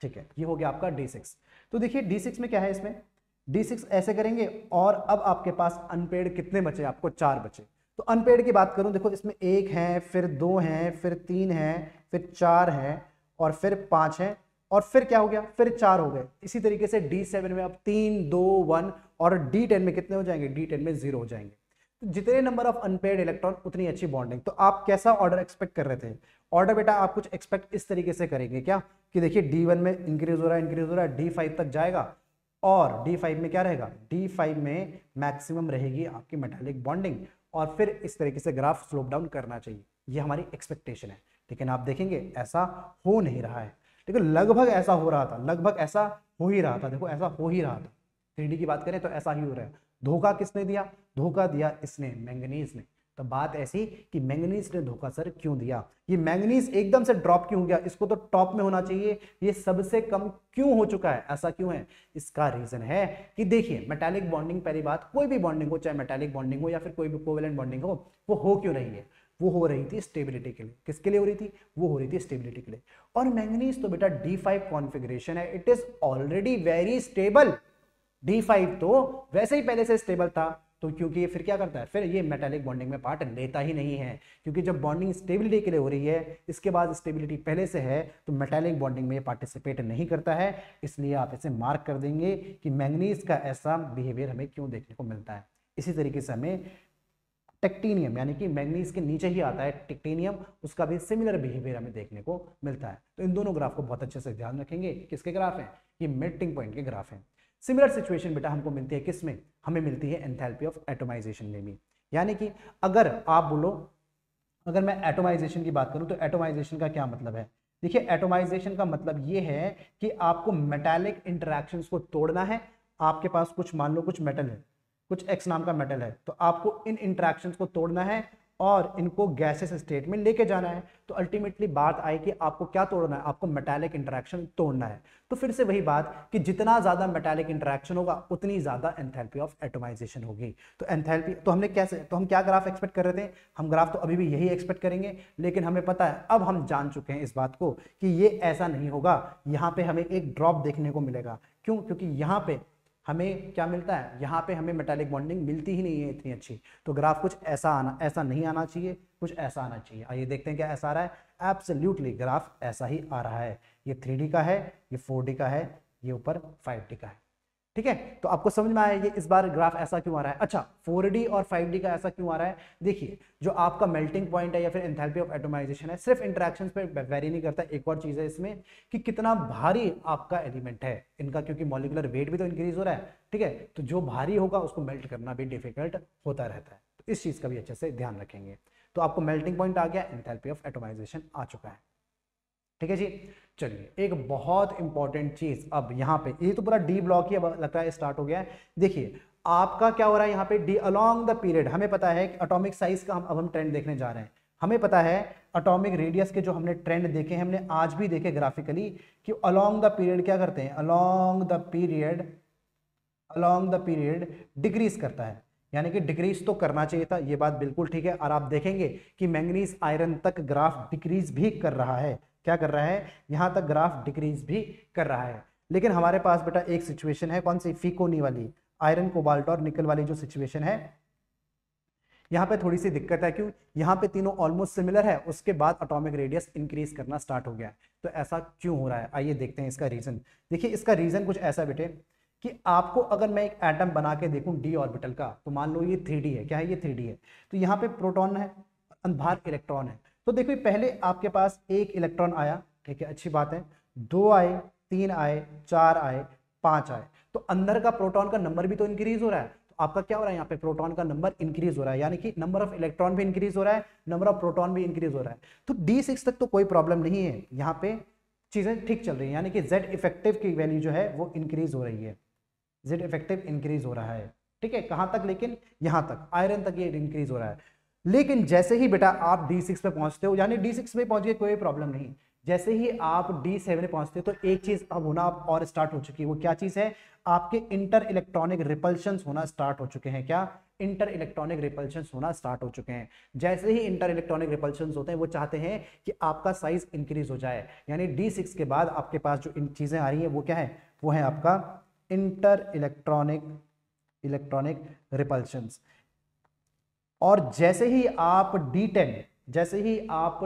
[SPEAKER 1] ठीक है, ये हो गया आपका D6। तो देखिए D6 में क्या है, इसमें D6 ऐसे करेंगे, और अब आपके पास अनपेड कितने बचे, आपको 4 बचे। तो अनपेड की बात करूं, देखो इसमें 1 है, फिर 2 है, फिर 3 है, फिर 4 है, और फिर 5 है, और फिर क्या हो गया, फिर 4 हो गए। इसी तरीके से D7 में अब 3 2 1, और D10 में कितने हो जाएंगे, D10 में 0 हो जाएंगे। तो जितने नंबर ऑफ अनपेड इलेक्ट्रॉन उतनी अच्छी बॉन्डिंग। तो आप कैसा ऑर्डर एक्सपेक्ट कर रहे थे, ऑर्डर बेटा आप कुछ एक्सपेक्ट इस तरीके से करेंगे क्या, कि देखिए D1 में इंक्रीज हो रहा है, D5 तक जाएगा, और D5 में क्या रहेगा, D5 में मैक्सिमम रहेगी आपकी मेटालिक बॉन्डिंग, और फिर इस तरीके से ग्राफ स्लोप डाउन करना चाहिए। ये हमारी एक्सपेक्टेशन है, लेकिन आप देखेंगे ऐसा हो नहीं रहा है। लेकिन लगभग ऐसा हो रहा था, लगभग ऐसा हो ही रहा था, देखो ऐसा हो ही रहा था। 3D की बात करें तो ऐसा ही हो रहा है। धोखा किसने दिया, धोखा दिया इसने, मैंगनीज ने। तो बात ऐसी कि मैंगनीज ने धोखा सर क्यों दिया, ये मैंगनीज एकदम से ड्रॉप क्यों हो गया, इसको तो टॉप में होना चाहिए, ये सबसे कम क्यों हो चुका है, ऐसा क्यों है। इसका रीजन है कि देखिए मेटालिक बॉन्डिंग, पहली बात कोई भी बॉन्डिंग हो, चाहे मेटालिक बॉन्डिंग हो या फिर कोई भी कोवेलेंट बॉन्डिंग हो, वो हो क्यों रही है, वो हो रही थी स्टेबिलिटी के लिए। किसके लिए हो रही थी, वो हो रही थी स्टेबिलिटी के लिए। और मैंगनीज तो बेटा D5 कॉन्फ़िगरेशन है, it is already very stable. D5 तो वैसे ही पहले से स्टेबल था, तो क्योंकि ये फिर क्या करता है, फिर ये मेटालिक बॉन्डिंग में पार्ट लेता ही नहीं है, क्योंकि जब बॉन्डिंग स्टेबिलिटी के लिए हो रही है, इसके बाद स्टेबिलिटी पहले से है, तो मेटालिक बॉन्डिंग में ये पार्टिसिपेट नहीं करता है। इसलिए आप इसे मार्क कर देंगे कि मैंगनीज का ऐसा बिहेवियर हमें क्यों देखने को मिलता है। इसी तरीके से हमें टेक्टिनियम, यानी कि मैंगनीज के नीचे ही आता है टेक्टिनियम, उसका भी सिमिलर बिहेवियर हमें देखने को मिलता है। तो इन दोनों ग्राफ को बहुत अच्छे से ध्यान रखेंगे। किसके ग्राफ हैं, ये मेल्टिंग पॉइंट के ग्राफ हैं। सिमिलर सिचुएशन बेटा हमको मिलती है किसमें, हमें मिलती है एंथैल्पी ऑफ एटोमाइजेशन में भी। यानी कि अगर आप बोलो अगर मैं एटोमाइजेशन की बात करूं तो एटोमाइजेशन का क्या मतलब है? देखिए, एटोमाइजेशन का मतलब ये है कि आपको मेटालिक इंटरेक्शंस को तोड़ना है। आपके पास कुछ, मान लो कुछ मेटल है, कुछ एक्स नाम का मेटल है, तो आपको इन इंटरेक्शंस को तोड़ना है और इनको गैसेस स्टेट में लेके जाना है। तो अल्टीमेटली बात आई कि आपको क्या तोड़ना है, आपको मेटालिक इंटरेक्शन तोड़ना है। तो फिर से वही बात कि जितना ज्यादा मेटालिक इंटरेक्शन होगा उतनी ज्यादा एंथैल्पी ऑफ एटोमाइजेशन होगी। तो एंथैल्पी, तो हमने कैसे, तो हम क्या ग्राफ एक्सपेक्ट कर रहे थे? हम ग्राफ तो अभी भी यही एक्सपेक्ट करेंगे, लेकिन हमें पता है, अब हम जान चुके हैं इस बात को कि ये ऐसा नहीं होगा। यहाँ पे हमें एक ड्रॉप देखने को मिलेगा। क्यों? क्योंकि यहाँ पे हमें क्या मिलता है, यहाँ पे हमें मेटालिक बॉन्डिंग मिलती ही नहीं है इतनी अच्छी। तो ग्राफ कुछ ऐसा आना, ऐसा नहीं आना चाहिए, कुछ ऐसा आना चाहिए। आइए देखते हैं क्या ऐसा आ रहा है। एब्सोल्युटली ग्राफ ऐसा ही आ रहा है। ये 3D का है, ये 4D का है, ये ऊपर 5D का है। ठीक है, तो आपको समझ में आया ये इस बार ग्राफ ऐसा क्यों आ रहा है। अच्छा, 4D और 5D का ऐसा क्यों आ रहा है? देखिए, जो आपका मेल्टिंग पॉइंट है या फिर एंथैल्पी ऑफ एटोमाइजेशन है, सिर्फ इंटरेक्शंस पे वेरी नहीं करता। एक और चीज है इसमें कि कितना भारी आपका एलिमेंट है इनका, क्योंकि मॉलिक्यूलर वेट भी तो इंक्रीज हो रहा है। ठीक है, तो जो भारी होगा उसको मेल्ट करना भी डिफिकल्ट होता रहता है। तो इस चीज का भी अच्छे से ध्यान रखेंगे। तो आपको मेल्टिंग पॉइंट आ गया, एंथैल्पी ऑफ एटोमाइजेशन आ चुका है। ठीक है जी। चलिए, एक बहुत इंपॉर्टेंट चीज अब यहाँ पे, ये तो पूरा डी ब्लॉक ही अब लगता है स्टार्ट हो गया है। देखिए, आपका क्या हो रहा है यहाँ पे, डी अलोंग द पीरियड। हमें पता है कि एटॉमिक साइज का अब हम ट्रेंड देखने जा रहे हैं। हमें पता है एटॉमिक रेडियस के जो हमने ट्रेंड देखे हैं, हमने आज भी देखे ग्राफिकली, कि अलोंग द पीरियड क्या करते हैं, along the period, along the period decrease करता है। यानी कि डिक्रीज तो करना चाहिए था, ये बात बिल्कुल ठीक है। और आप देखेंगे कि मैंगनीज आयरन तक ग्राफ डिक्रीज भी कर रहा है। क्या कर रहा है? यहां तक ग्राफ डिक्रीज भी कर रहा है। लेकिन हमारे पास बेटा एक सिचुएशन है, कौन सी? फीकोनी वाली, आयरन कोबाल्ट और निकल वाली जो सिचुएशन है, यहाँ पे थोड़ी सी दिक्कत है। क्यों? यहाँ पे तीनों ऑलमोस्ट सिमिलर है, उसके बाद एटॉमिक रेडियस इंक्रीज करना स्टार्ट हो गया है। तो ऐसा क्यों हो रहा है? आइए देखते हैं इसका रीजन। देखिए, इसका रीजन कुछ ऐसा बेटे कि आपको अगर मैं एक एटम बना के देखूं डी ऑर्बिटल का, तो मान लो ये 3D है। क्या है? ये 3D है। तो यहाँ पे प्रोटॉन है, बाहर इलेक्ट्रॉन है। तो देखो, पहले आपके पास एक इलेक्ट्रॉन आया, ठीक है, अच्छी बात है। 2 आए, 3 आए, 4 आए, 5 आए। तो अंदर का प्रोटॉन का नंबर भी तो इंक्रीज हो रहा है। तो आपका क्या हो रहा है, यहाँ पे प्रोटॉन का नंबर इंक्रीज हो रहा है, यानी कि नंबर ऑफ इलेक्ट्रॉन भी इंक्रीज हो रहा है, नंबर ऑफ प्रोटॉन भी इंक्रीज हो रहा है। तो D6 तक तो कोई प्रॉब्लम नहीं है, यहाँ पे चीजें ठीक चल रही है। यानी कि Z इफेक्टिव की वैल्यू जो है वो इंक्रीज हो रही है, Z इफेक्टिव इंक्रीज हो रहा है। ठीक है, कहां तक? लेकिन यहां तक, आयरन तक ये इंक्रीज हो रहा है। लेकिन जैसे ही बेटा आप D6 पे पहुंचते हो, यानी D6 पे पहुंच गए, कोई प्रॉब्लम नहीं। जैसे ही आप D7 पे पहुंचते हो, तो एक चीज अब होना और स्टार्ट हो चुकी है। वो क्या चीज है? आपके इंटर इलेक्ट्रॉनिक रिपल्शंस होना स्टार्ट हो चुके हैं। क्या? इंटर इलेक्ट्रॉनिक रिपल्शंस होना स्टार्ट हो चुके हैं। जैसे ही इंटर इलेक्ट्रॉनिक रिपल्शंस होते हैं, वो चाहते हैं कि आपका साइज इंक्रीज हो जाए। यानी D6 के बाद आपके पास जो इन चीजें आ रही है वो क्या है? वो है आपका इंटर इलेक्ट्रॉनिक रिपल्शंस। और जैसे ही आप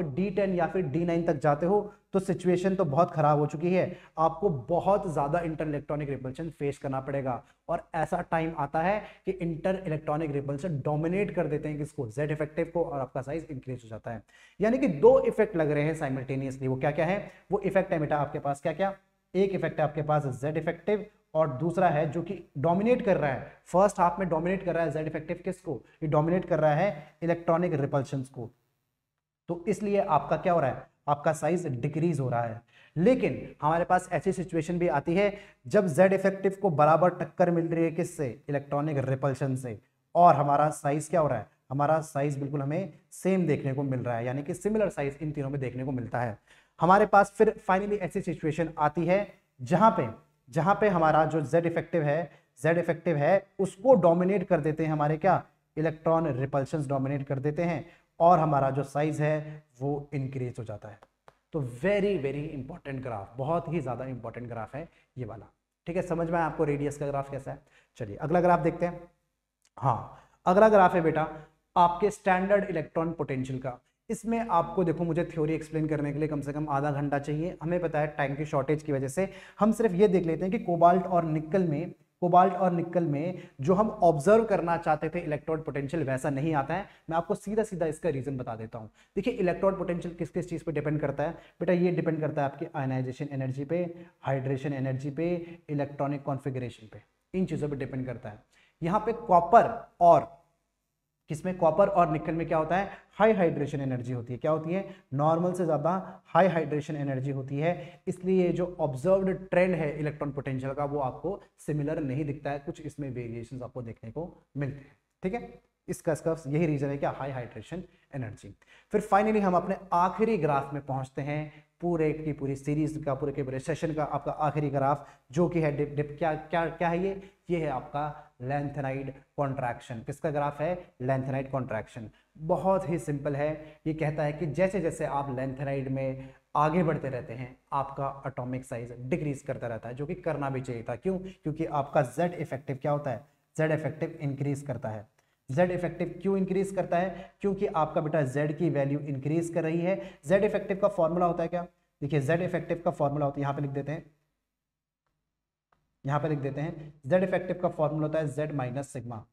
[SPEAKER 1] D10 या फिर D9 तक जाते हो, तो सिचुएशन तो बहुत खराब हो चुकी है। आपको बहुत ज्यादा इंटर इलेक्ट्रॉनिक रिपल्शन फेस करना पड़ेगा। और ऐसा टाइम आता है कि इंटर इलेक्ट्रॉनिक रिपल्शन डोमिनेट कर देते हैं किसको? Z इफेक्टिव को, और आपका साइज इंक्रीज हो जाता है। यानी कि दो इफेक्ट लग रहे हैं साइमल्टेनियसली। वो क्या क्या है? वो इफेक्ट है बेटा आपके पास क्या क्या? एक इफेक्ट है आपके पास Z इफेक्टिव, और दूसरा है जो कि डोमिनेट कर रहा है, फर्स्ट हाफ में डोमिनेट कर रहा है Z इफेक्टिव किसको? ये डोमिनेट कर रहा है इलेक्ट्रॉनिक रिपल्शंस को। तो इसलिए आपका क्या हो रहा है? आपका साइज डिक्रीज हो रहा है। लेकिन हमारे पास ऐसी सिचुएशन भी आती है जब Z इफेक्टिव को बराबर टक्कर मिल रही है किससे? इलेक्ट्रॉनिक रिपल्शन से। और हमारा साइज क्या हो रहा है? हमारा साइज बिल्कुल हमें सेम देखने को मिल रहा है, यानी कि सिमिलर साइज इन तीनों में देखने को मिलता है। हमारे पास फिर फाइनली ऐसी सिचुएशन आती है जहां पे हमारा जो Z इफेक्टिव है उसको डोमिनेट कर देते हैं हमारे क्या? इलेक्ट्रॉन रिपल्शंस डोमिनेट कर देते हैं, और हमारा जो साइज है वो इंक्रीज हो जाता है। तो वेरी वेरी इंपॉर्टेंट ग्राफ, बहुत ही ज्यादा इंपॉर्टेंट ग्राफ है ये वाला। ठीक है, समझ में आया आपको रेडियस का ग्राफ कैसा है? चलिए अगला ग्राफ देखते हैं। हाँ, अगला ग्राफ है बेटा आपके स्टैंडर्ड इलेक्ट्रॉन पोटेंशियल का। इसमें आपको देखो, मुझे थ्योरी एक्सप्लेन करने के लिए कम से कम आधा घंटा चाहिए। हमें पता है टाइम की शॉर्टेज की वजह से हम सिर्फ ये देख लेते हैं कि कोबाल्ट और निकल में जो हम ऑब्जर्व करना चाहते थे इलेक्ट्रोड पोटेंशियल, वैसा नहीं आता है। मैं आपको सीधा सीधा इसका रीजन बता देता हूं। देखिए, इलेक्ट्रोड पोटेंशियल किस किस चीज पे डिपेंड करता है बेटा? ये डिपेंड करता है आपकी आयनाइजेशन एनर्जी पे, हाइड्रेशन एनर्जी पे, इलेक्ट्रॉनिक कॉन्फ़िगरेशन पे, इन चीजों पे डिपेंड करता है। यहाँ पे कॉपर और किसमें, कॉपर और निकल में क्या होता है, हाई हाइड्रेशन एनर्जी होती है। क्या होती है, नॉर्मल से ज्यादा हाई हाइड्रेशन एनर्जी होती है। इसलिए जो ऑब्जर्व्ड ट्रेंड है इलेक्ट्रॉन पोटेंशियल का वो आपको सिमिलर नहीं दिखता है, कुछ इसमें वेरिएशंस आपको देखने को मिलते हैं। ठीक है, इसका यही रीजन है क्या, हाई हाइड्रेशन एनर्जी। फिर फाइनली हम अपने आखिरी ग्राफ में पहुंचते हैं, पूरे की पूरी सीरीज का, पूरे के पूरे सेशन का आपका आखिरी ग्राफ, जो कि है डिप क्या क्या क्या है ये है आपका लेंथेनाइड कॉन्ट्रैक्शन। किसका ग्राफ है, लेंथेनाइड कॉन्ट्रैक्शन। बहुत ही सिंपल है, ये कहता है कि जैसे जैसे आप लेंथेनाइड में आगे बढ़ते रहते हैं आपका एटॉमिक साइज डिक्रीज करता रहता है, जो कि करना भी चाहिए था। क्यों, क्योंकि आपका जेड इफेक्टिव क्या होता है, जेड इफेक्टिव इंक्रीज करता है। जेड इफेक्टिव क्यों इंक्रीज करता है, क्योंकि आपका बेटा जेड की वैल्यू इंक्रीज कर रही है। जेड इफेक्टिव का फॉर्मूला होता है क्या, देखिए जेड इफेक्टिव का फॉर्मूला होता है, यहां पे लिख देते हैं, यहां पे लिख देते हैं, जेड इफेक्टिव का फॉर्मूला होता है जेड माइनस सिग्मा।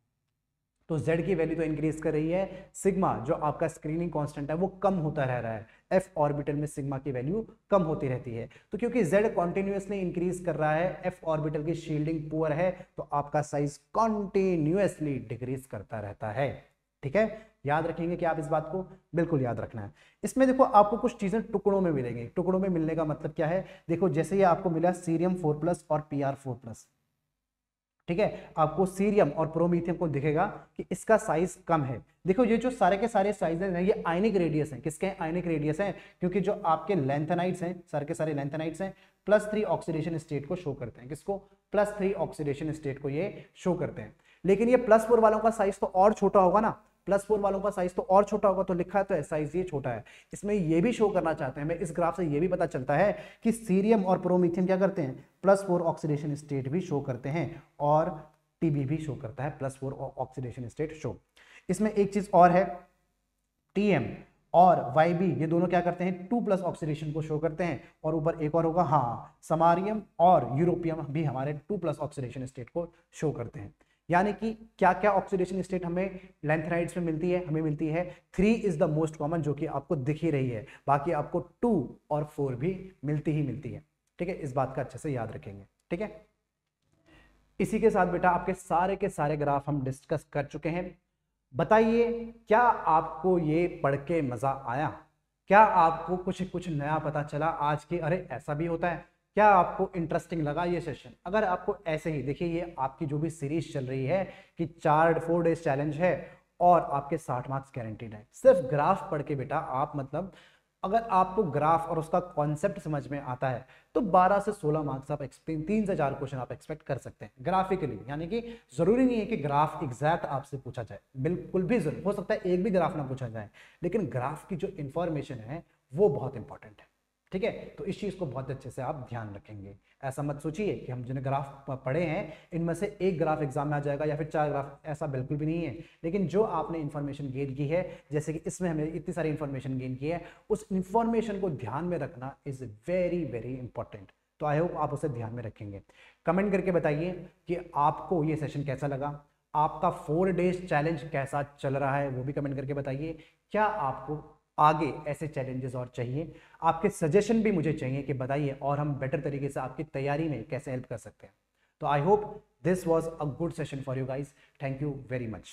[SPEAKER 1] तो z की वैल्यू तो इंक्रीज कर रही है, सिग्मा जो आपका स्क्रीनिंग कांस्टेंट है वो कम होता रह रहा है, f ऑर्बिटल में सिग्मा की वैल्यू कम होती रहती है। तो क्योंकि z कॉन्टिन्यूसली इंक्रीज कर रहा है, f ऑर्बिटल की शील्डिंग पुअर है, तो आपका साइज कॉन्टिन्यूसली डिक्रीज करता रहता है। ठीक है, याद रखेंगे कि आप इस बात को बिल्कुल याद रखना है। इसमें देखो आपको कुछ चीजें टुकड़ों में मिलेंगी। टुकड़ों में मिलने का मतलब क्या है, देखो जैसे ये आपको मिला सीरियम 4+ और Pr4+, ठीक है, आपको सीरियम और प्रोमीथियम को दिखेगा कि इसका साइज कम है। देखो ये जो सारे के सारे साइजेस हैं ये आयनिक रेडियस हैं, किसके आयनिक रेडियस हैं, क्योंकि जो आपके लेंथेनाइड्स हैं, सारे के सारे लेंथेनाइड्स हैं, +3 ऑक्सीडेशन स्टेट को शो करते हैं। किसको, +3 ऑक्सीडेशन स्टेट को ये शो करते हैं। लेकिन ये +4 वालों का साइज तो और छोटा होगा ना, +4 वालों का साइज तो और छोटा होगा, तो लिखा है तो साइज ये छोटा है। इसमें ये भी शो करना चाहते हैं, मैं इस ग्राफ से ये भी पता चलता है कि सीरियम और प्रोमीथियम क्या करते हैं, +4 ऑक्सीडेशन स्टेट भी शो करते हैं, और टीबी भी शो करता है, +4 ऑक्सीडेशन स्टेट शो। इसमें एक चीज और है, टीएम और वाईबी ये दोनों क्या करते हैं, 2+ ऑक्सीडेशन को शो करते हैं। और ऊपर एक और होगा, हाँ, समारियम और यूरोपियम भी हमारे 2+ ऑक्सीडेशन स्टेट को शो करते हैं। यानी कि क्या क्या ऑक्सीडेशन स्टेट हमें लेंथेनाइड्स में मिलती है, हमें मिलती है 3 इज द मोस्ट कॉमन, जो कि आपको दिख ही रही है, बाकी आपको 2 और 4 भी मिलती ही मिलती है। ठीक है, इस बात का अच्छे से याद रखेंगे। ठीक है, इसी के साथ बेटा आपके सारे के सारे ग्राफ हम डिस्कस कर चुके हैं। बताइए क्या आपको ये पढ़ के मजा आया, क्या आपको कुछ कुछ नया पता चला आज के, अरे ऐसा भी होता है, क्या आपको इंटरेस्टिंग लगा ये सेशन। अगर आपको ऐसे ही, देखिए ये आपकी जो भी सीरीज चल रही है कि 4 डेज चैलेंज है और आपके 60 मार्क्स गारंटीड है, सिर्फ ग्राफ पढ़ के बेटा आप, मतलब अगर आपको ग्राफ और उसका कॉन्सेप्ट समझ में आता है तो 12 से 16 मार्क्स आप 3 से 4 क्वेश्चन आप एक्सपेक्ट कर सकते हैं ग्राफिकली। यानी कि जरूरी नहीं है कि ग्राफ एग्जैक्ट आपसे पूछा जाए, बिल्कुल भी जरूर हो सकता है एक भी ग्राफ ना पूछा जाए, लेकिन ग्राफ की जो इंफॉर्मेशन है वो बहुत इंपॉर्टेंट है। ठीक है, तो इस चीज को बहुत अच्छे से आप ध्यान रखेंगे। ऐसा मत सोचिए कि हम जिन्हें ग्राफ पढ़े हैं इनमें से एक ग्राफ एग्जाम में आ जाएगा या फिर 4 ग्राफ, ऐसा बिल्कुल भी नहीं है। लेकिन जो आपने इन्फॉर्मेशन गेन की है, जैसे कि इसमें हमने इतनी सारी इन्फॉर्मेशन गेन की है, उस इन्फॉर्मेशन को ध्यान में रखना इज वेरी वेरी इंपॉर्टेंट। तो आई होप आप उसे ध्यान में रखेंगे। कमेंट करके बताइए कि आपको ये सेशन कैसा लगा, आपका 4 डेज चैलेंज कैसा चल रहा है वो भी कमेंट करके बताइए। क्या आपको आगे ऐसे चैलेंजेस और चाहिए, आपके सजेशन भी मुझे चाहिए कि बताइए, और हम बेटर तरीके से आपकी तैयारी में कैसे हेल्प कर सकते हैं। तो I hope this was a good session for you guys. Thank you very much.